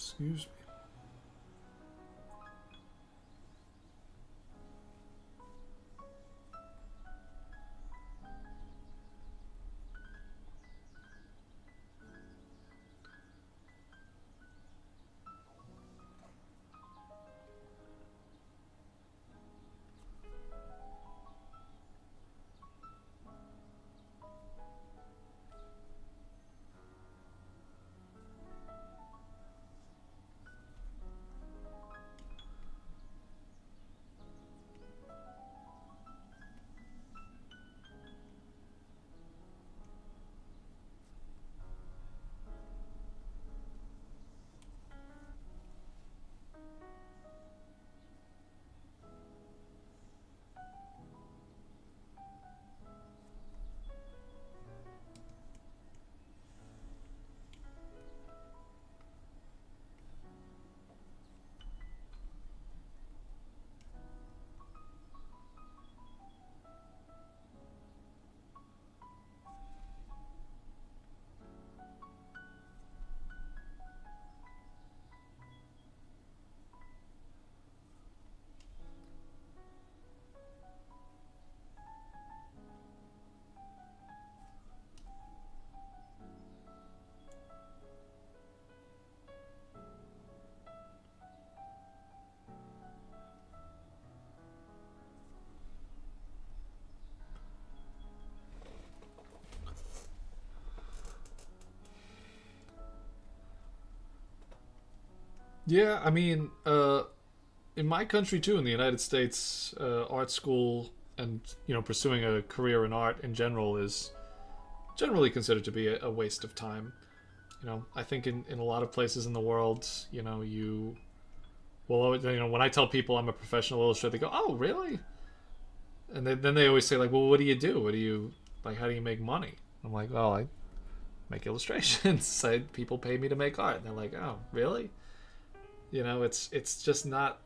Excuse me. Yeah, I mean, in my country too, in the United States, art school and pursuing a career in art in general is generally considered to be a waste of time. I think in a lot of places in the world, you well, when I tell people I'm a professional illustrator, they go, "Oh, really?" And then they always say like, "Well, what do you do? What do you like? How do you make money?" I'm like, "Well, I make illustrations. People pay me to make art." And they're like, "Oh, really?" It's just not.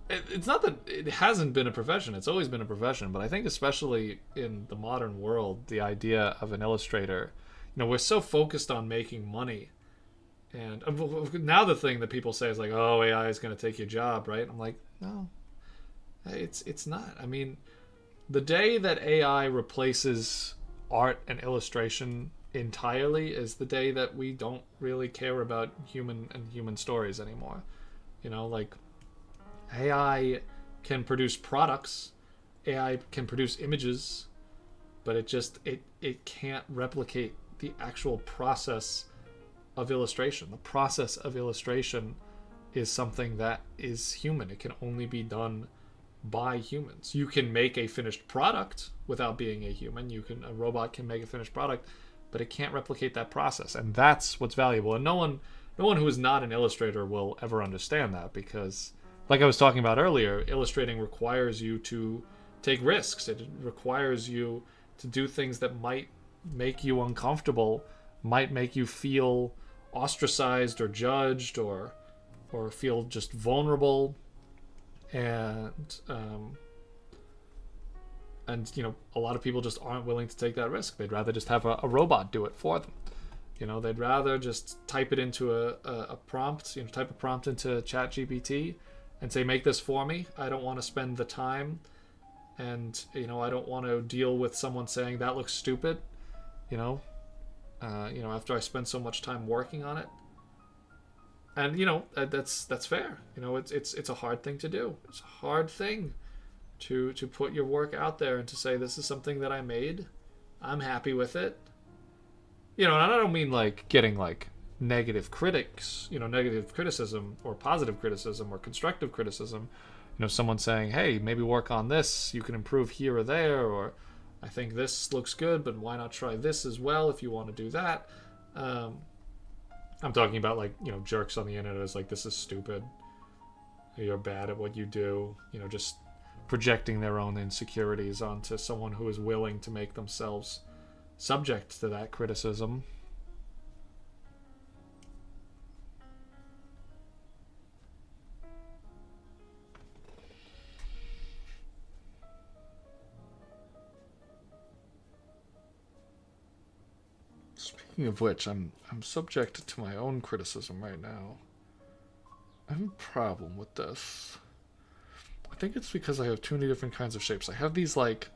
It's not that it hasn't been a profession. It's always been a profession. But I think especially in the modern world, the idea of an illustrator, we're so focused on making money. And now the thing that people say is like, "Oh, AI is going to take your job," right? I'm like, no, it's not. I mean, the day that AI replaces art and illustration entirely is the day that we don't really care about human stories anymore. Like AI can produce products, AI can produce images, but it can't replicate the actual process of illustration. The process of illustration is something that is human. It can only be done by humans. You can make a finished product without being a human. A robot can make a finished product, but it can't replicate that process. And that's what's valuable. And no one who is not an illustrator will ever understand that, because like I was talking about earlier, illustrating requires you to take risks. It requires you to do things that might make you uncomfortable, might make you feel ostracized or judged, or feel just vulnerable. And a lot of people just aren't willing to take that risk. They'd rather just have a robot do it for them. They'd rather just type it into a prompt, type a prompt into ChatGPT and say, make this for me. I don't want to spend the time, and I don't want to deal with someone saying that looks stupid. After I spend so much time working on it. And that's fair. It's a hard thing to do. It's a hard thing to put your work out there and to say, this is something that I made. I'm happy with it. And I don't mean like getting like negative criticism or positive criticism or constructive criticism. Someone saying, hey, maybe work on this. You can improve here or there, or I think this looks good, but why not try this as well if you want to do that? I'm talking about like, jerks on the internet is like, this is stupid. You're bad at what you do. Just projecting their own insecurities onto someone who is willing to make themselves subject to that criticism. Speaking of which, I'm subject to my own criticism right now. I have a problem with this. I think it's because I have too many different kinds of shapes. I have these like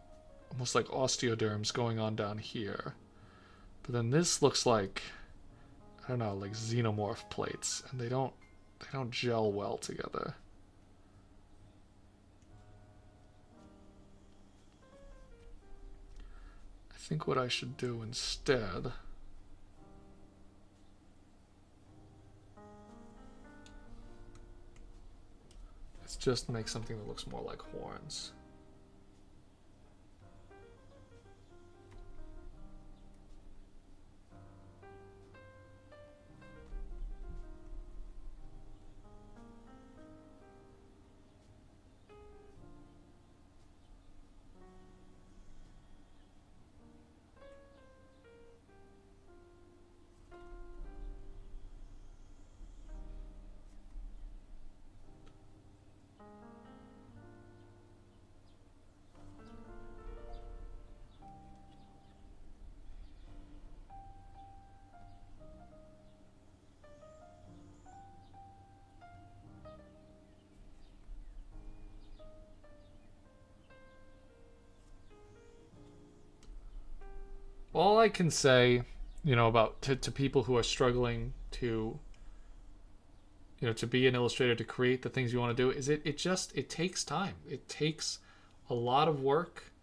almost like osteoderms going on down here. But then this looks like, I don't know, like xenomorph plates, and they don't gel well together. I think what I should do instead is just make something that looks more like horns. All I can say, about to people who are struggling to, to be an illustrator, to create the things you want to do, is it takes time. It takes a lot of work.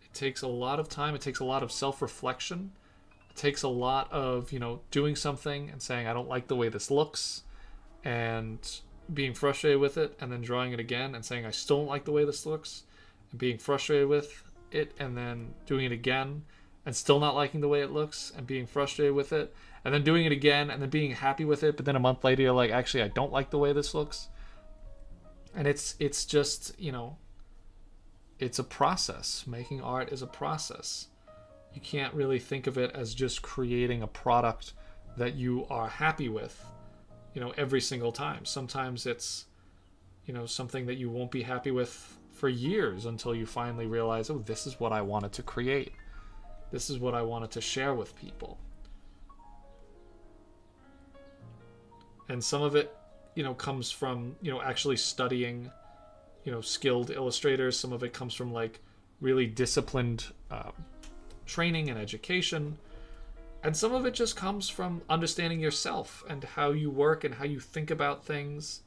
It takes a lot of time. It takes a lot of self-reflection. It takes a lot of, doing something and saying, I don't like the way this looks. and being frustrated with it, and then drawing it again and saying, I still don't like the way this looks, and being frustrated with it, and then doing it again and still not liking the way it looks and being frustrated with it, and then doing it again and then being happy with it, but then a month later you're like, actually, I don't like the way this looks. And it's just, it's a process. Making art is a process. You can't really think of it as just creating a product that you are happy with, every single time. Sometimes it's, something that you won't be happy with for years until you finally realize, oh, this is what I wanted to create. This is what I wanted to share with people. And some of it, comes from, actually studying, skilled illustrators. Some of it comes from like really disciplined training and education. And some of it just comes from understanding yourself and how you work and how you think about things.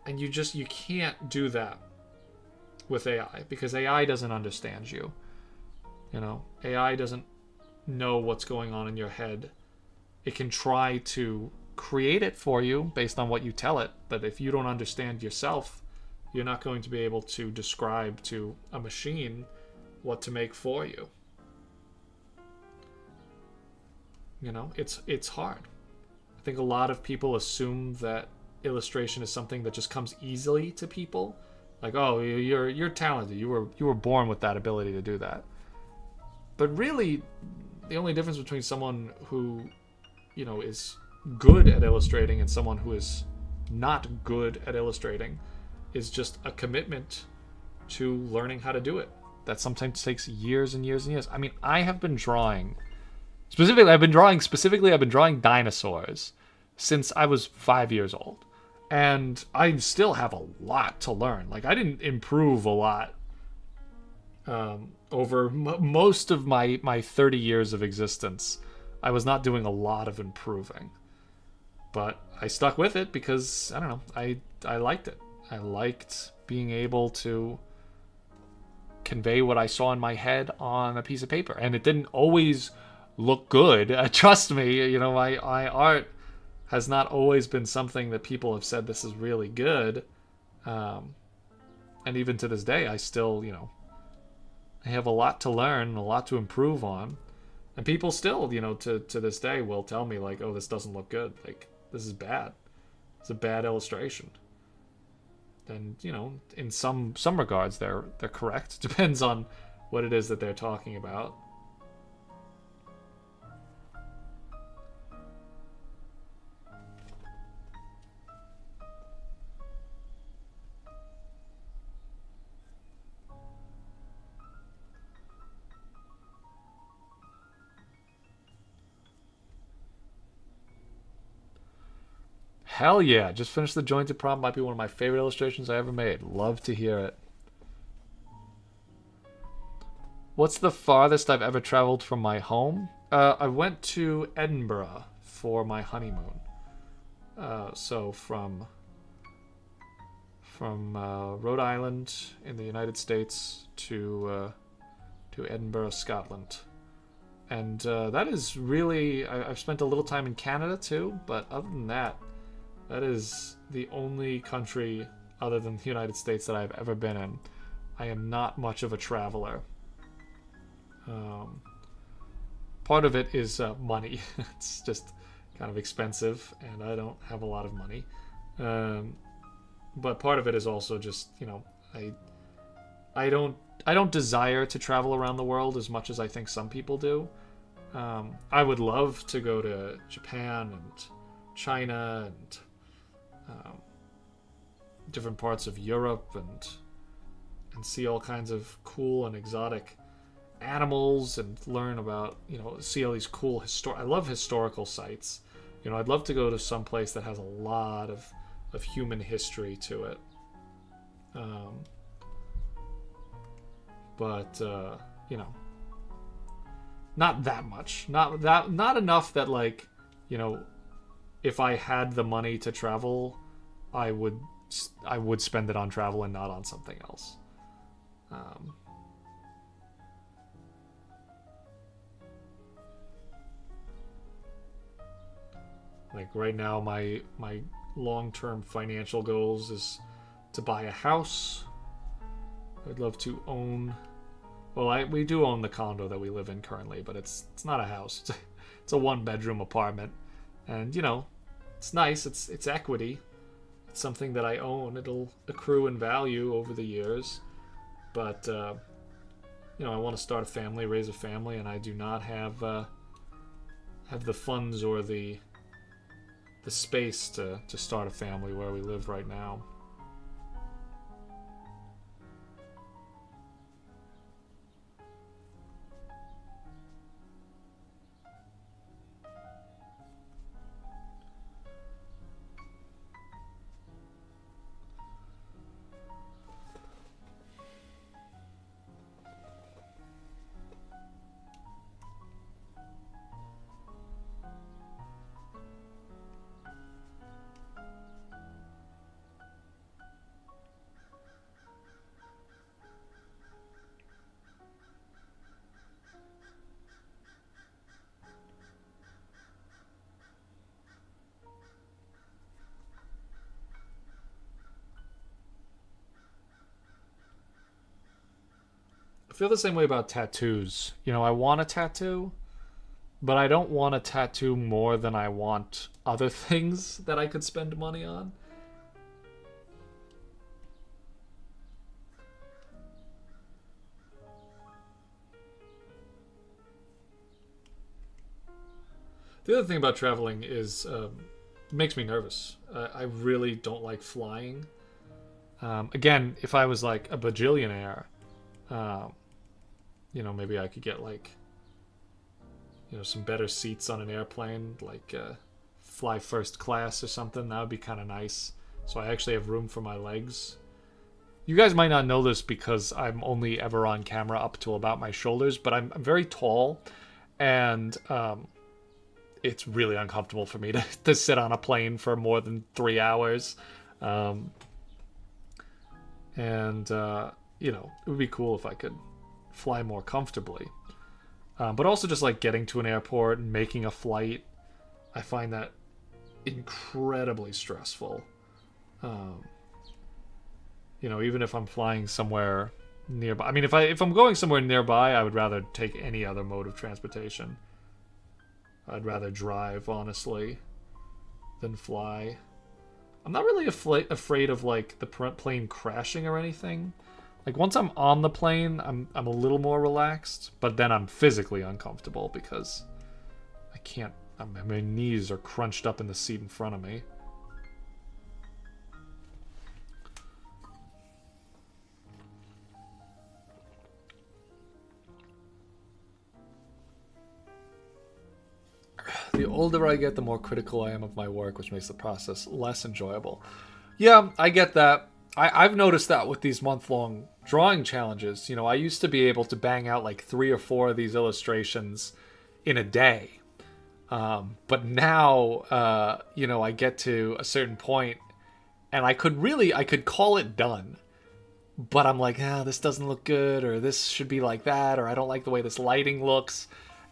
And you can't do that with AI, because AI doesn't understand you. AI doesn't know what's going on in your head. It can try to create it for you based on what you tell it, but if you don't understand yourself, you're not going to be able to describe to a machine what to make for you. It's hard. I think a lot of people assume that illustration is something that just comes easily to people. Like, oh, you're talented. You were born with that ability to do that. But really, the only difference between someone who, is good at illustrating and someone who is not good at illustrating is just a commitment to learning how to do it. That sometimes takes years and years and years. I mean, I've been drawing dinosaurs since I was 5 years old. And I still have a lot to learn. Like, I didn't improve a lot over most of my 30 years of existence. I was not doing a lot of improving. But I stuck with it because, I don't know, I liked it. I liked being able to convey what I saw in my head on a piece of paper. And it didn't always look good. Trust me, my art has not always been something that people have said this is really good. And even to this day, I still, I have a lot to learn, a lot to improve on. And people still, to this day will tell me like, oh, this doesn't look good. Like, this is bad. It's a bad illustration. And, in some regards, they're correct. It depends on what it is that they're talking about. Hell yeah, just finished the jointed prompt. Might be one of my favorite illustrations I ever made. Love to hear it. What's the farthest I've ever traveled from my home? I went to Edinburgh for my honeymoon. So from Rhode Island in the United States to Edinburgh, Scotland. And that is really... I've spent a little time in Canada too, but other than that, that is the only country other than the United States that I've ever been in. I am not much of a traveler. Part of it is money. It's just kind of expensive, and I don't have a lot of money. But part of it is also just, I don't desire to travel around the world as much as I think some people do. I would love to go to Japan and China and different parts of Europe and see all kinds of cool and exotic animals and learn about, see all these cool I love historical sites. I'd love to go to some place that has a lot of human history to it. But not that much. Not enough that, like, if I had the money to travel, I would spend it on travel and not on something else. Like right now, my long-term financial goals is to buy a house. I'd love to own. Well, we do own the condo that we live in currently, but it's not a house. It's a one-bedroom apartment, and it's nice. It's equity. It's something that I own. It'll accrue in value over the years, but I want to start a family, raise a family, and I do not have the funds or the space to start a family where we live right now. I feel the same way about tattoos. I want a tattoo, but I don't want a tattoo more than I want other things that I could spend money on. The other thing about traveling is it makes me nervous. I really don't like flying. Again, if I was like a bajillionaire, maybe I could get like, some better seats on an airplane, like fly first class or something. That would be kind of nice. So I actually have room for my legs. You guys might not know this because I'm only ever on camera up to about my shoulders, but I'm very tall, and it's really uncomfortable for me to sit on a plane for more than 3 hours. It would be cool if I could fly more comfortably. But also just like getting to an airport and making a flight, I find that incredibly stressful. Even if I'm flying somewhere nearby. I mean, if I'm going somewhere nearby, I would rather take any other mode of transportation. I'd rather drive, honestly, than fly. I'm not really afraid of like the plane crashing or anything. Like once I'm on the plane, I'm a little more relaxed, but then I'm physically uncomfortable because I can't. My knees are crunched up in the seat in front of me. The older I get, the more critical I am of my work, which makes the process less enjoyable. Yeah, I get that. I've noticed that with these month-long drawing challenges. I used to be able to bang out like 3 or 4 of these illustrations in a day. But now, I get to a certain point, and I could call it done. But I'm like, this doesn't look good, or this should be like that, or I don't like the way this lighting looks.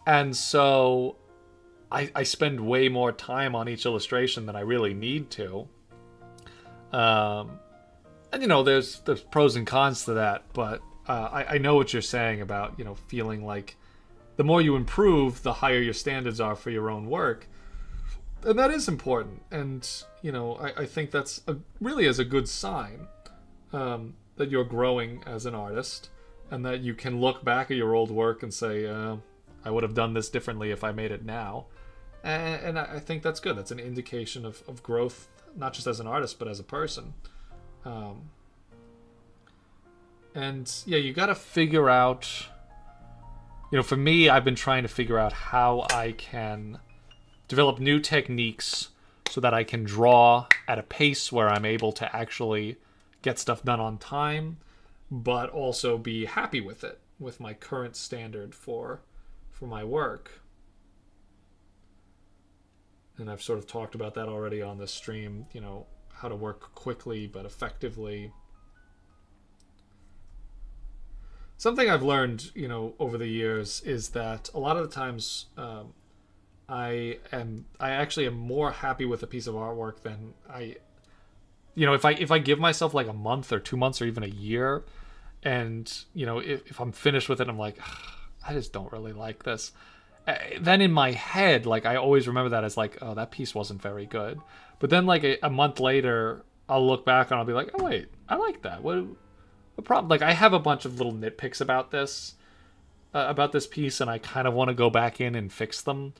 And so I spend way more time on each illustration than I really need to. And there's pros and cons to that, but I know what you're saying about, feeling like the more you improve, the higher your standards are for your own work. And that is important. And, I think that's really is a good sign that you're growing as an artist, and that you can look back at your old work and say, I would have done this differently if I made it now. And I think that's good. That's an indication of growth, not just as an artist, but as a person. And yeah, you got to figure out, for me, I've been trying to figure out how I can develop new techniques so that I can draw at a pace where I'm able to actually get stuff done on time, but also be happy with it, with my current standard for my work. And I've sort of talked about that already on this stream, how to work quickly but effectively. Something I've learned, over the years is that a lot of the times I actually am more happy with a piece of artwork than if I give myself like a month or 2 months or even a year, and if I'm finished with it, I'm like, I just don't really like this. Then in my head, like, I always remember that as like, oh, that piece wasn't very good. But then like a month later, I'll look back and I'll be like, oh wait, I like that. What problem? Like, I have a bunch of little nitpicks about this piece, and I kind of want to go back in and fix them.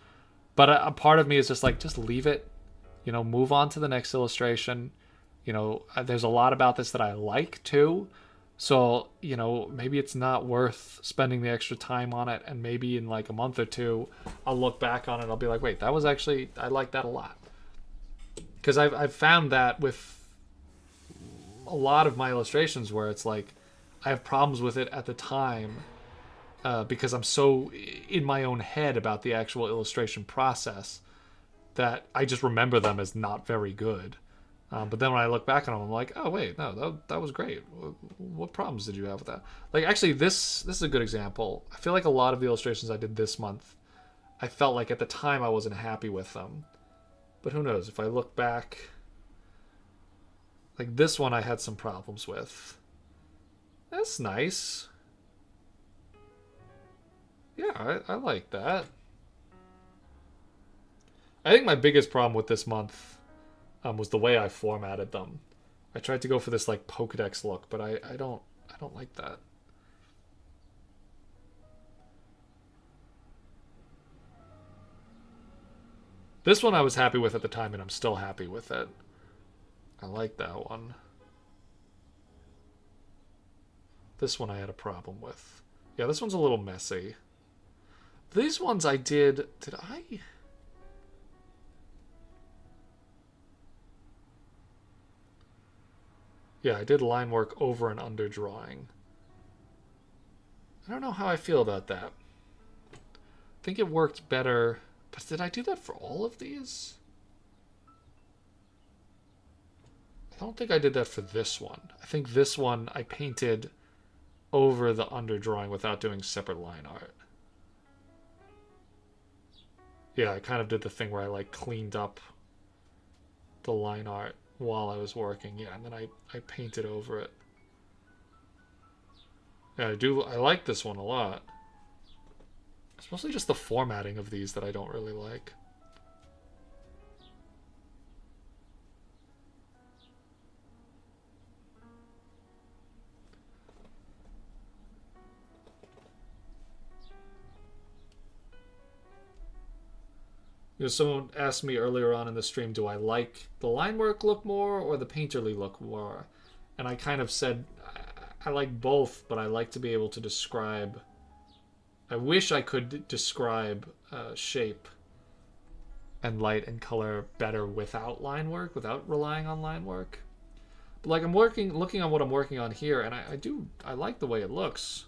But a part of me is just like, just leave it, move on to the next illustration. There's a lot about this that I like too. So, maybe it's not worth spending the extra time on it. And maybe in like a month or two, I'll look back on it and I'll be like, wait, that was actually, I like that a lot. Because I've found that with a lot of my illustrations where it's like, I have problems with it at the time because I'm so in my own head about the actual illustration process that I just remember them as not very good. But then when I look back on them, I'm like, oh wait, no, that was great. What problems did you have with that? Like, actually, this is a good example. I feel like a lot of the illustrations I did this month, I felt like at the time I wasn't happy with them. But who knows? If I look back, like this one I had some problems with. That's nice. Yeah, I like that. I think my biggest problem with this month was the way I formatted them. I tried to go for this like Pokedex look, but I don't like that. This one I was happy with at the time, and I'm still happy with it. I like that one. This one I had a problem with. Yeah, this one's a little messy. These ones I did I? Yeah, I did line work over and under drawing. I don't know how I feel about that. I think it worked better, but did I do that for all of these? I don't think I did that for this one. I think this one I painted over the under drawing without doing separate line art. Yeah, I kind of did the thing where I like cleaned up the line art while I was working. Yeah, and then I painted over it. Yeah, I like this one a lot. It's mostly just the formatting of these that I don't really like. Someone asked me earlier on in the stream, do I like the line work look more or the painterly look more? And I kind of said I like both, but I like to be able to describe. I wish I could describe shape and light and color better without line work, without relying on line work. But like, I'm looking on what I'm working on here, and I like the way it looks.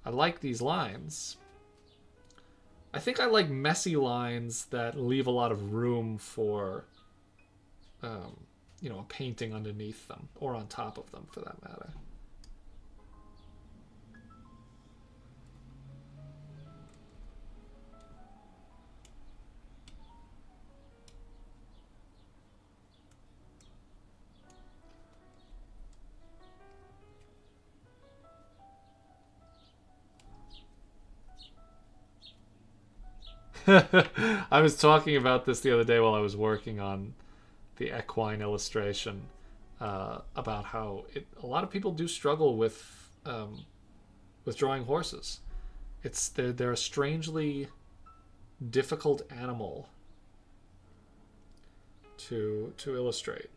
I like these lines. I think I like messy lines that leave a lot of room for, a painting underneath them or on top of them, for that matter. I was talking about this the other day while I was working on the equine illustration, about how a lot of people do struggle with drawing horses. They're a strangely difficult animal to illustrate.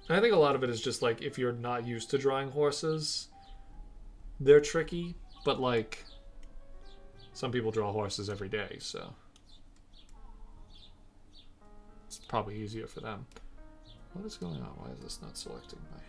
I think a lot of it is just like, if you're not used to drawing horses, they're tricky, but like, some people draw horses every day, so it's probably easier for them. What is going on? Why is this not selecting my...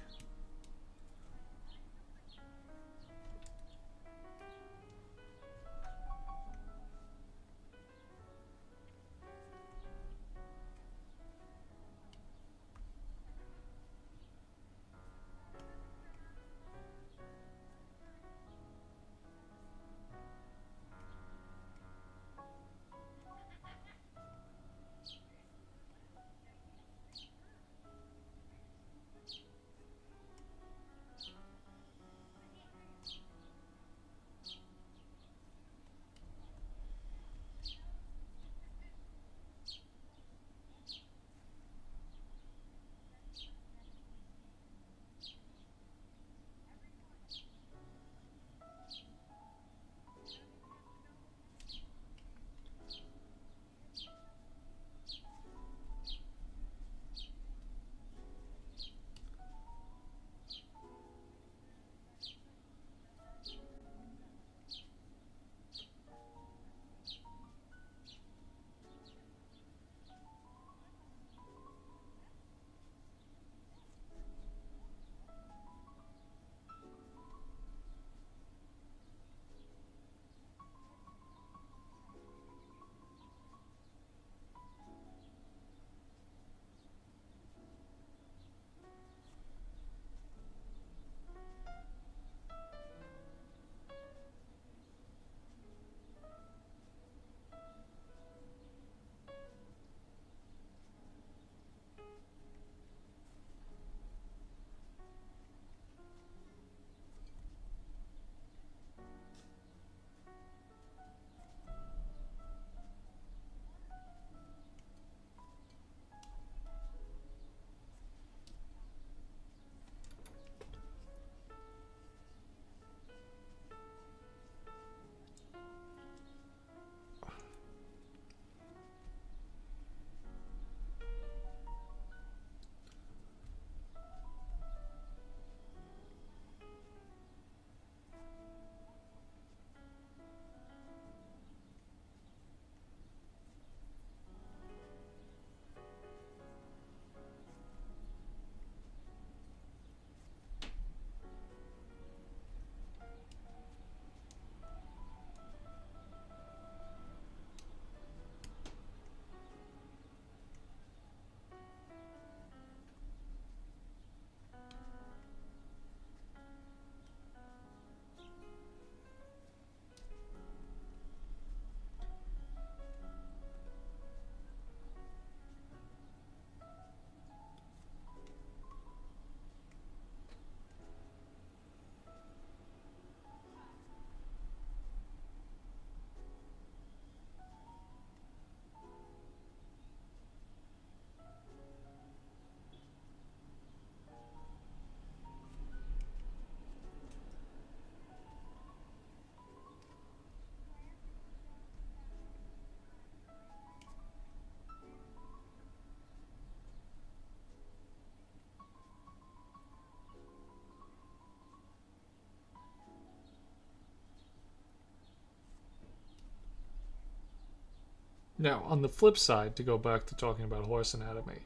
Now, on the flip side, to go back to talking about horse anatomy,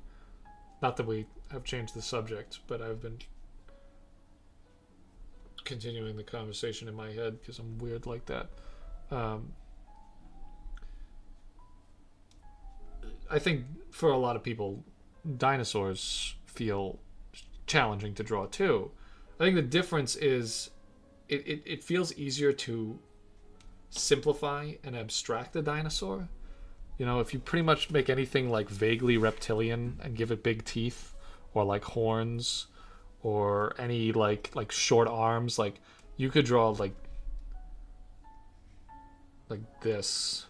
not that we have changed the subject, but I've been continuing the conversation in my head because I'm weird like that. I think for a lot of people, dinosaurs feel challenging to draw too. I think the difference is it feels easier to simplify and abstract a dinosaur. You know, if you pretty much make anything like vaguely reptilian and give it big teeth or like horns or any like short arms, like you could draw like this.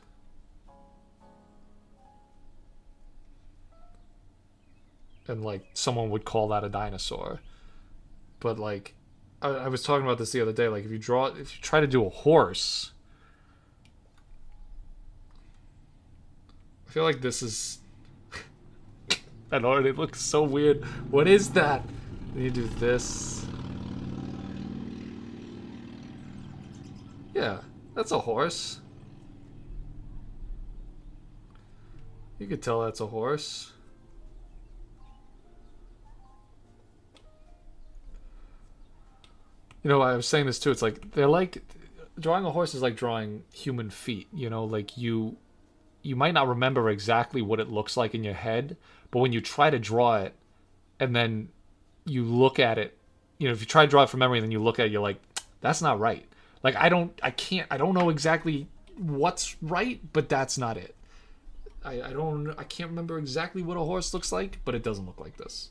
And like someone would call that a dinosaur. But like I was talking about this the other day, like if you try to do a horse, I feel like this is I know it looks so weird. What is that? Then you do this. Yeah, that's a horse. You could tell that's a horse. You know, I was saying this too. It's like they're like drawing a horse is like drawing human feet. You know, like you might not remember exactly what it looks like in your head, but when you try to draw it and then you look at it, you know, if you try to draw it from memory and then you look at it, you're like, that's not right. Like I don't know exactly what's right, but that's not it. I can't remember exactly what a horse looks like, but it doesn't look like this.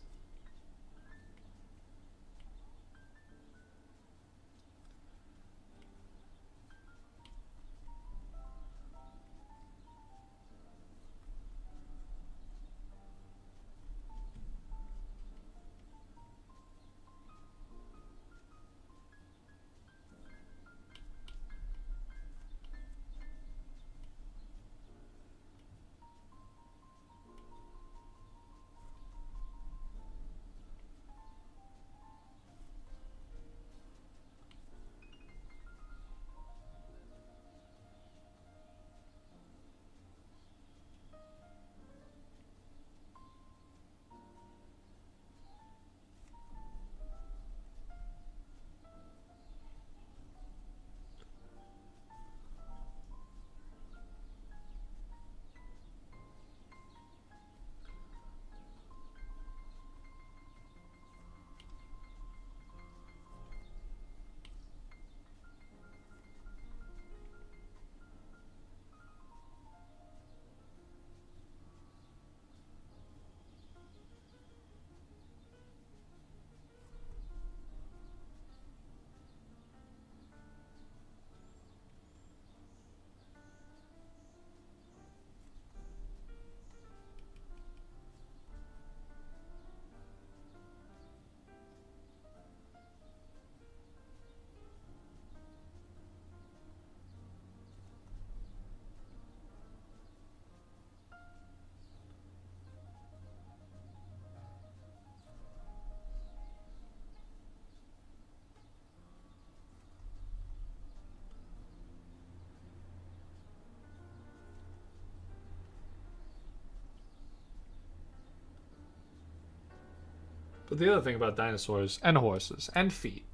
But the other thing about dinosaurs and horses and feet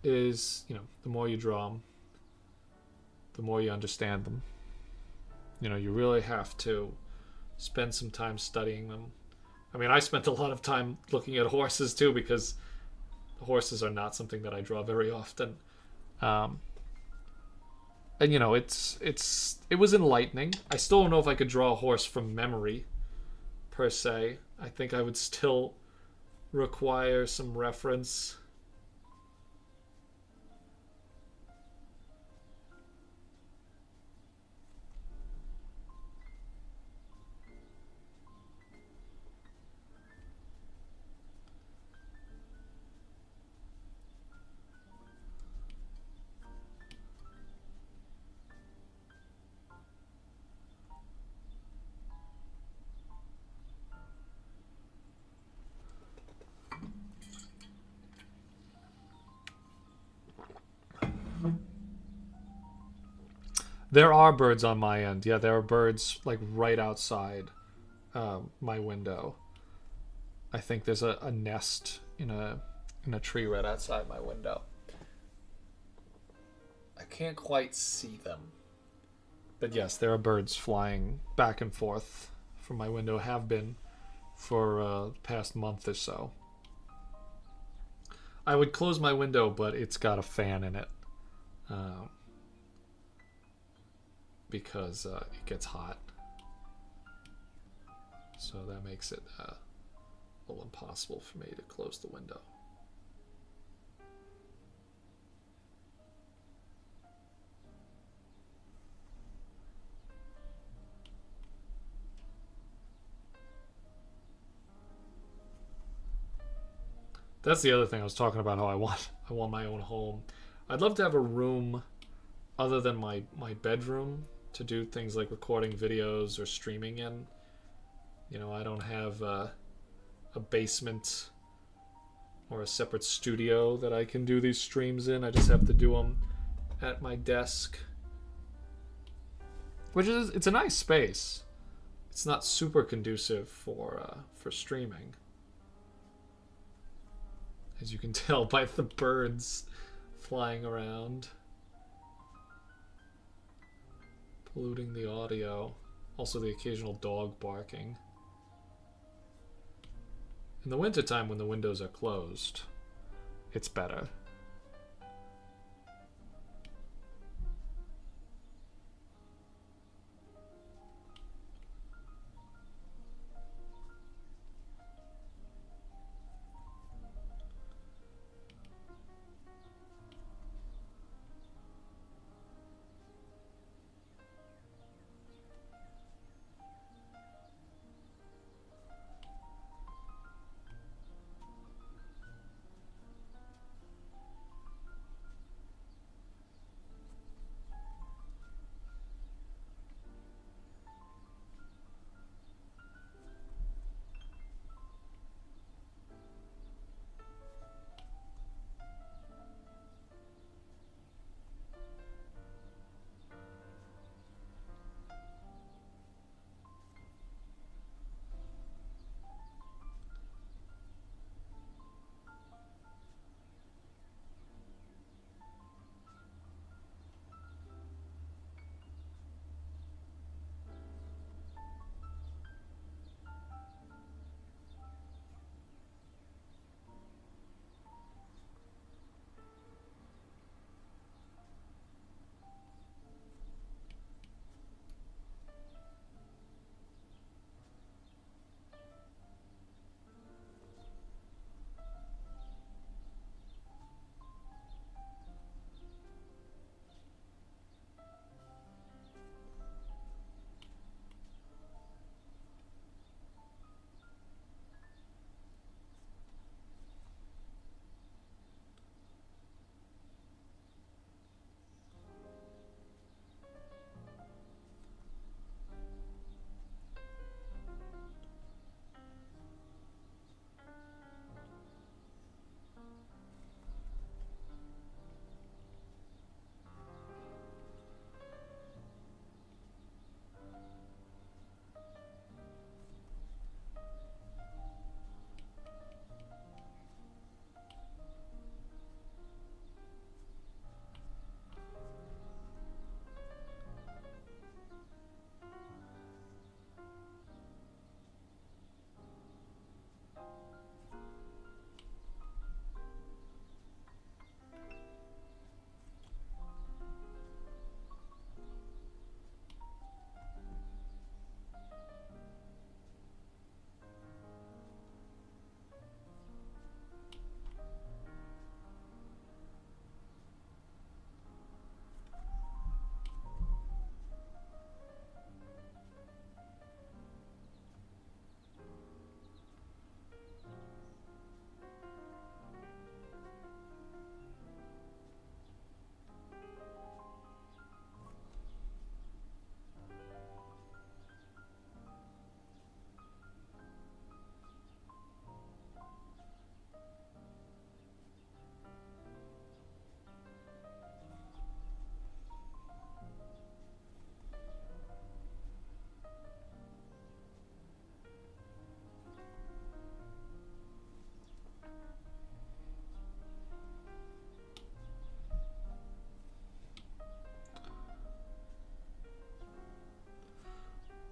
is, you know, the more you draw them, the more you understand them. You know, you really have to spend some time studying them. I mean, I spent a lot of time looking at horses too because horses are not something that I draw very often. Um, and you know, it was enlightening. I still don't know if I could draw a horse from memory per se. I think I would still require some reference. There are birds on my end. Yeah, there are birds like right outside my window. I think there's a nest in a tree right outside my window. I can't quite see them, but yes, there are birds flying back and forth from my window. Have been for the past month or so. I would close my window, but it's got a fan in it uh, because it gets hot. So that makes it a little impossible for me to close the window. That's the other thing I was talking about. How I want my own home. I'd love to have a room other than my bedroom to do things like recording videos or streaming in. You know, I don't have a basement or a separate studio that I can do these streams in. I just have to do them at my desk, which is it's a nice space. It's not super conducive for streaming. as you can tell by the birds flying around, polluting the audio. Also the occasional dog barking. In the wintertime when the windows are closed, it's better.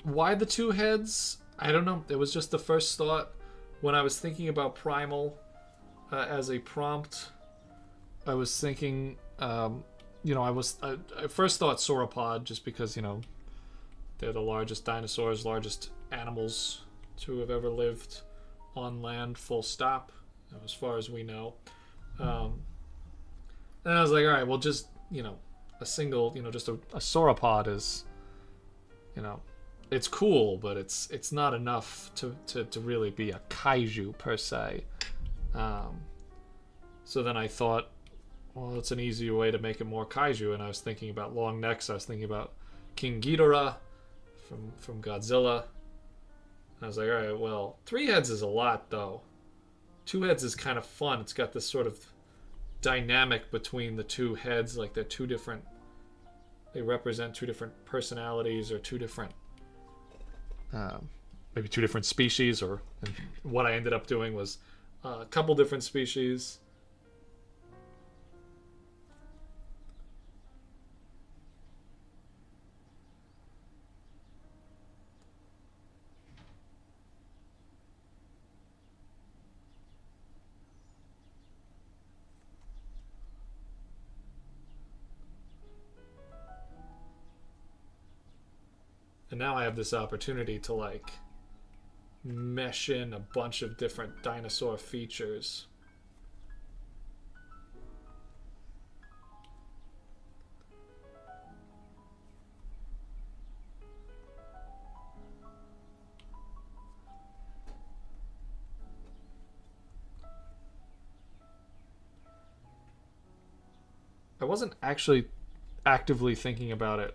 Why the two heads? I don't know. It was just the first thought when I was thinking about Primal as a prompt. I was thinking, I first thought sauropod just because, they're the largest dinosaurs, largest animals to have ever lived on land, full stop, as far as we know. And I was like, all right, well, just, a single, just a sauropod is, it's cool, but it's not enough to really be a kaiju per se. So then I thought, well, it's an easier way to make it more kaiju, and I was thinking about long necks. I was thinking about King Ghidorah from Godzilla. And I was like, all right, well, 3 heads is a lot, though. 2 heads is kind of fun. It's got this sort of dynamic between the 2 heads, like they're 2 different. They represent 2 different personalities or 2 different. Maybe 2 different species, or what I ended up doing was a couple different species. And now I have this opportunity to like mesh in a bunch of different dinosaur features. I wasn't actually actively thinking about it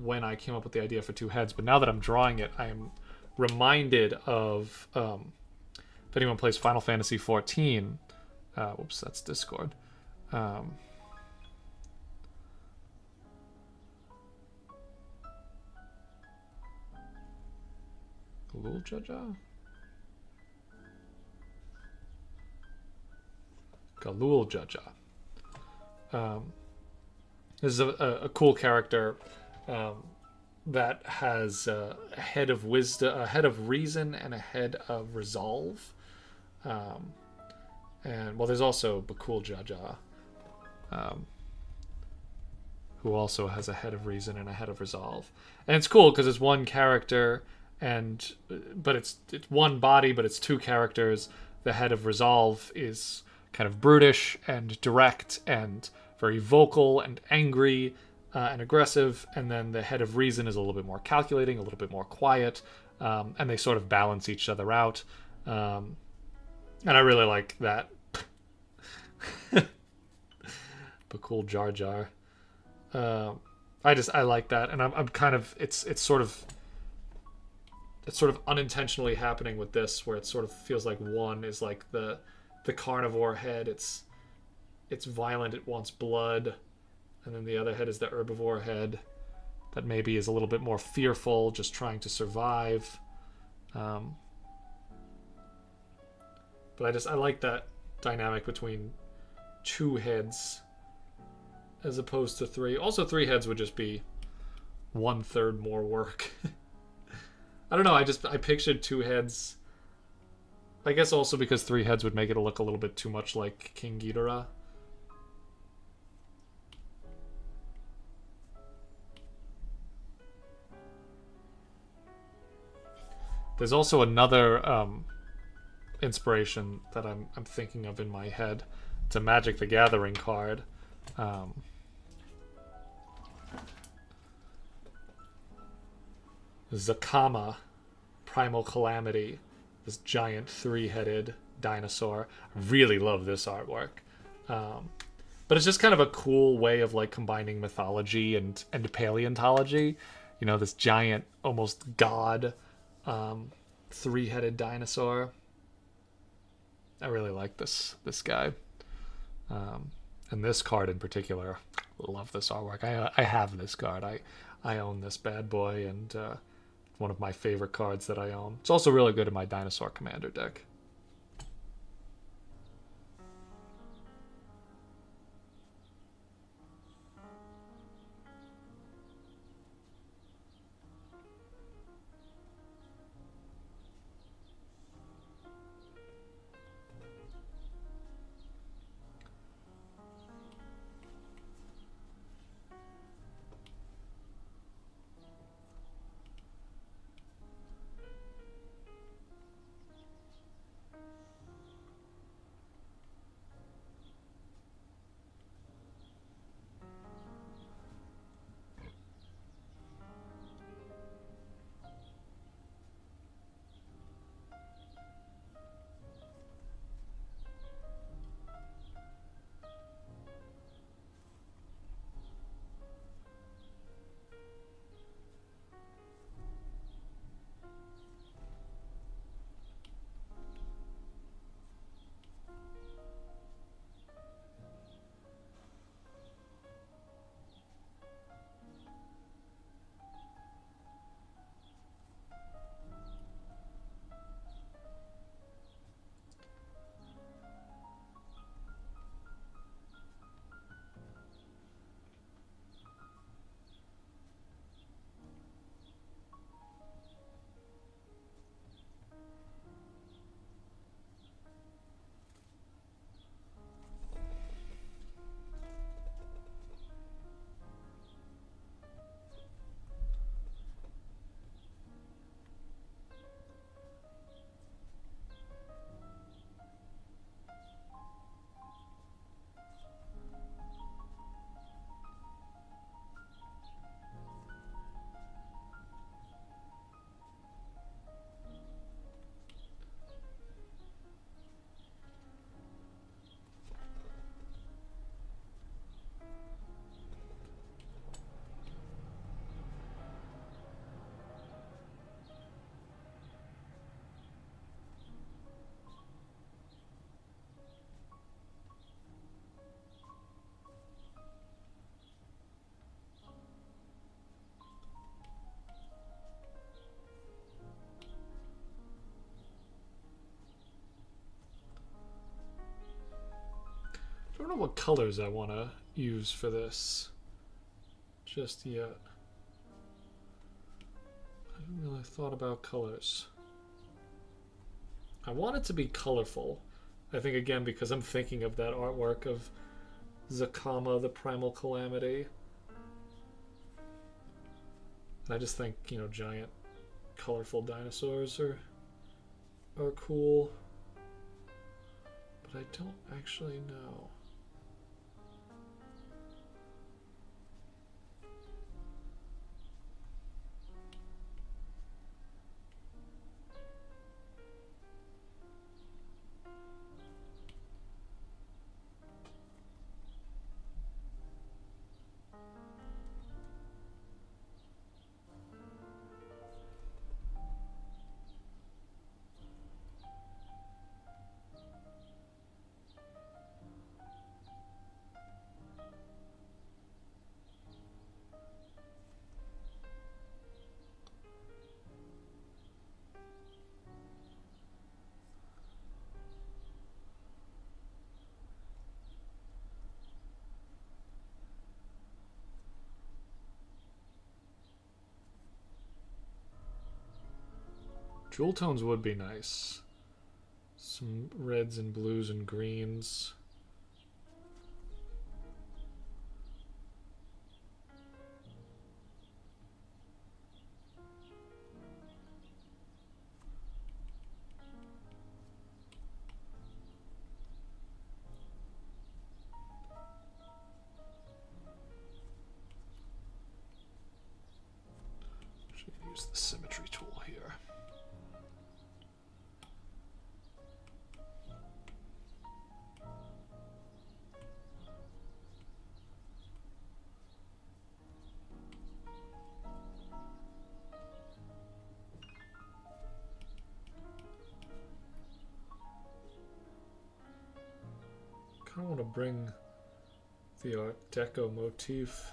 when I came up with the idea for two heads, but now that I'm drawing it, I am reminded of if anyone plays Final Fantasy XIV. Whoops, that's Discord. Um, Galul Jaja? Galul Jaja. This is a cool character that has a head of wisdom, a head of reason, and a head of resolve. And well, there's also Bakul Jaja, who also has a head of reason and a head of resolve. And it's cool because it's one character, but it's one body, but it's two characters. The head of resolve is kind of brutish and direct and very vocal and angry and aggressive, and then the head of reason is a little bit more calculating, a little bit more quiet, and they sort of balance each other out. And I really like that. Bakul Jar Jar. I like that, and I'm kind of it's sort of unintentionally happening with this, where it sort of feels like one is like the carnivore head. It's violent, it wants blood, and then the other head is the herbivore head that maybe is a little bit more fearful, just trying to survive. But I like that dynamic between two heads as opposed to three. Also, three heads would just be 1/3 more work. I don't know, I pictured two heads. I guess also because three heads would make it look a little bit too much like King Ghidorah. There's also another inspiration that I'm thinking of in my head. It's a Magic the Gathering card. Zakama, Primal Calamity, this giant three-headed dinosaur. I really love this artwork. But it's just kind of a cool way of like combining mythology and paleontology. You know, this giant, almost god, three-headed dinosaur. I really like this guy. And this card in particular, love this artwork. I have this card. I own this bad boy, and one of my favorite cards that I own. It's also really good in my Dinosaur Commander deck. what colors I want to use for this just yet. I haven't really thought about colors. I want it to be colorful. I think, again, because I'm thinking of that artwork of Zakama, the Primal Calamity. And I just think, you know, giant, colorful dinosaurs are cool. But I don't actually know. Jewel tones would be nice. Some reds and blues and greens. Should use the symmetry tool here. I want to bring the Art Deco motif.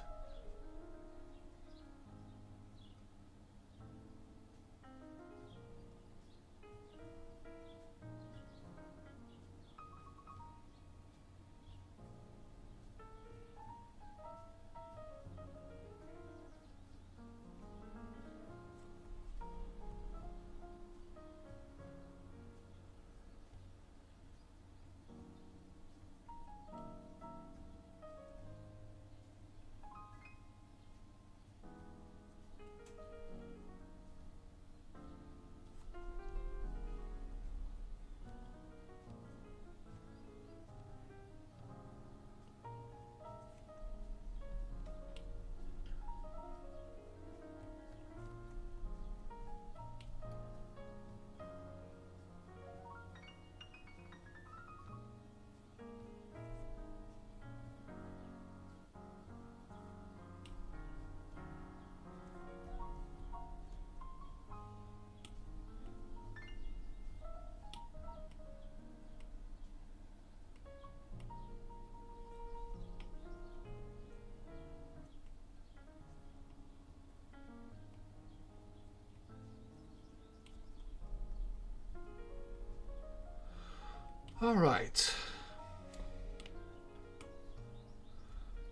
All right.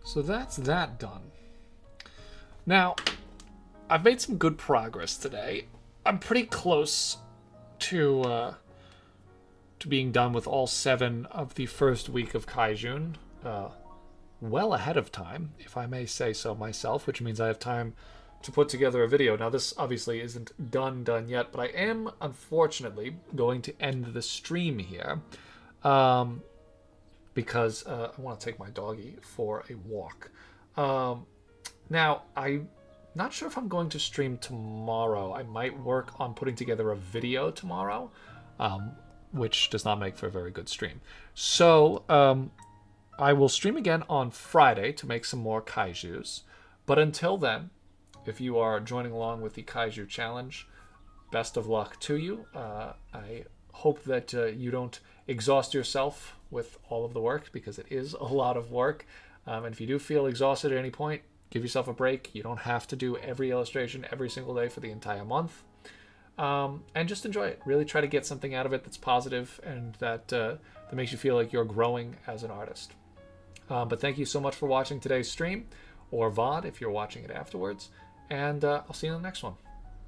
So that's that done. Now, I've made some good progress today. I'm pretty close to being done with all 7 of the first week of Kaijune. Well ahead of time, if I may say so myself, which means I have time to put together a video. Now, this obviously isn't done yet, but I am, unfortunately, going to end the stream here because I want to take my doggy for a walk. Now, I'm not sure if I'm going to stream tomorrow. I might work on putting together a video tomorrow, which does not make for a very good stream. So, I will stream again on Friday to make some more Kaijus. But until then, if you are joining along with the Kaiju Challenge, best of luck to you. I hope that you don't exhaust yourself with all of the work, because it is a lot of work. And if you do feel exhausted at any point, give yourself a break. You don't have to do every illustration every single day for the entire month. And just enjoy it. Really try to get something out of it that's positive and that makes you feel like you're growing as an artist. But thank you so much for watching today's stream, or VOD if you're watching it afterwards. And I'll see you in the next one.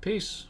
Peace.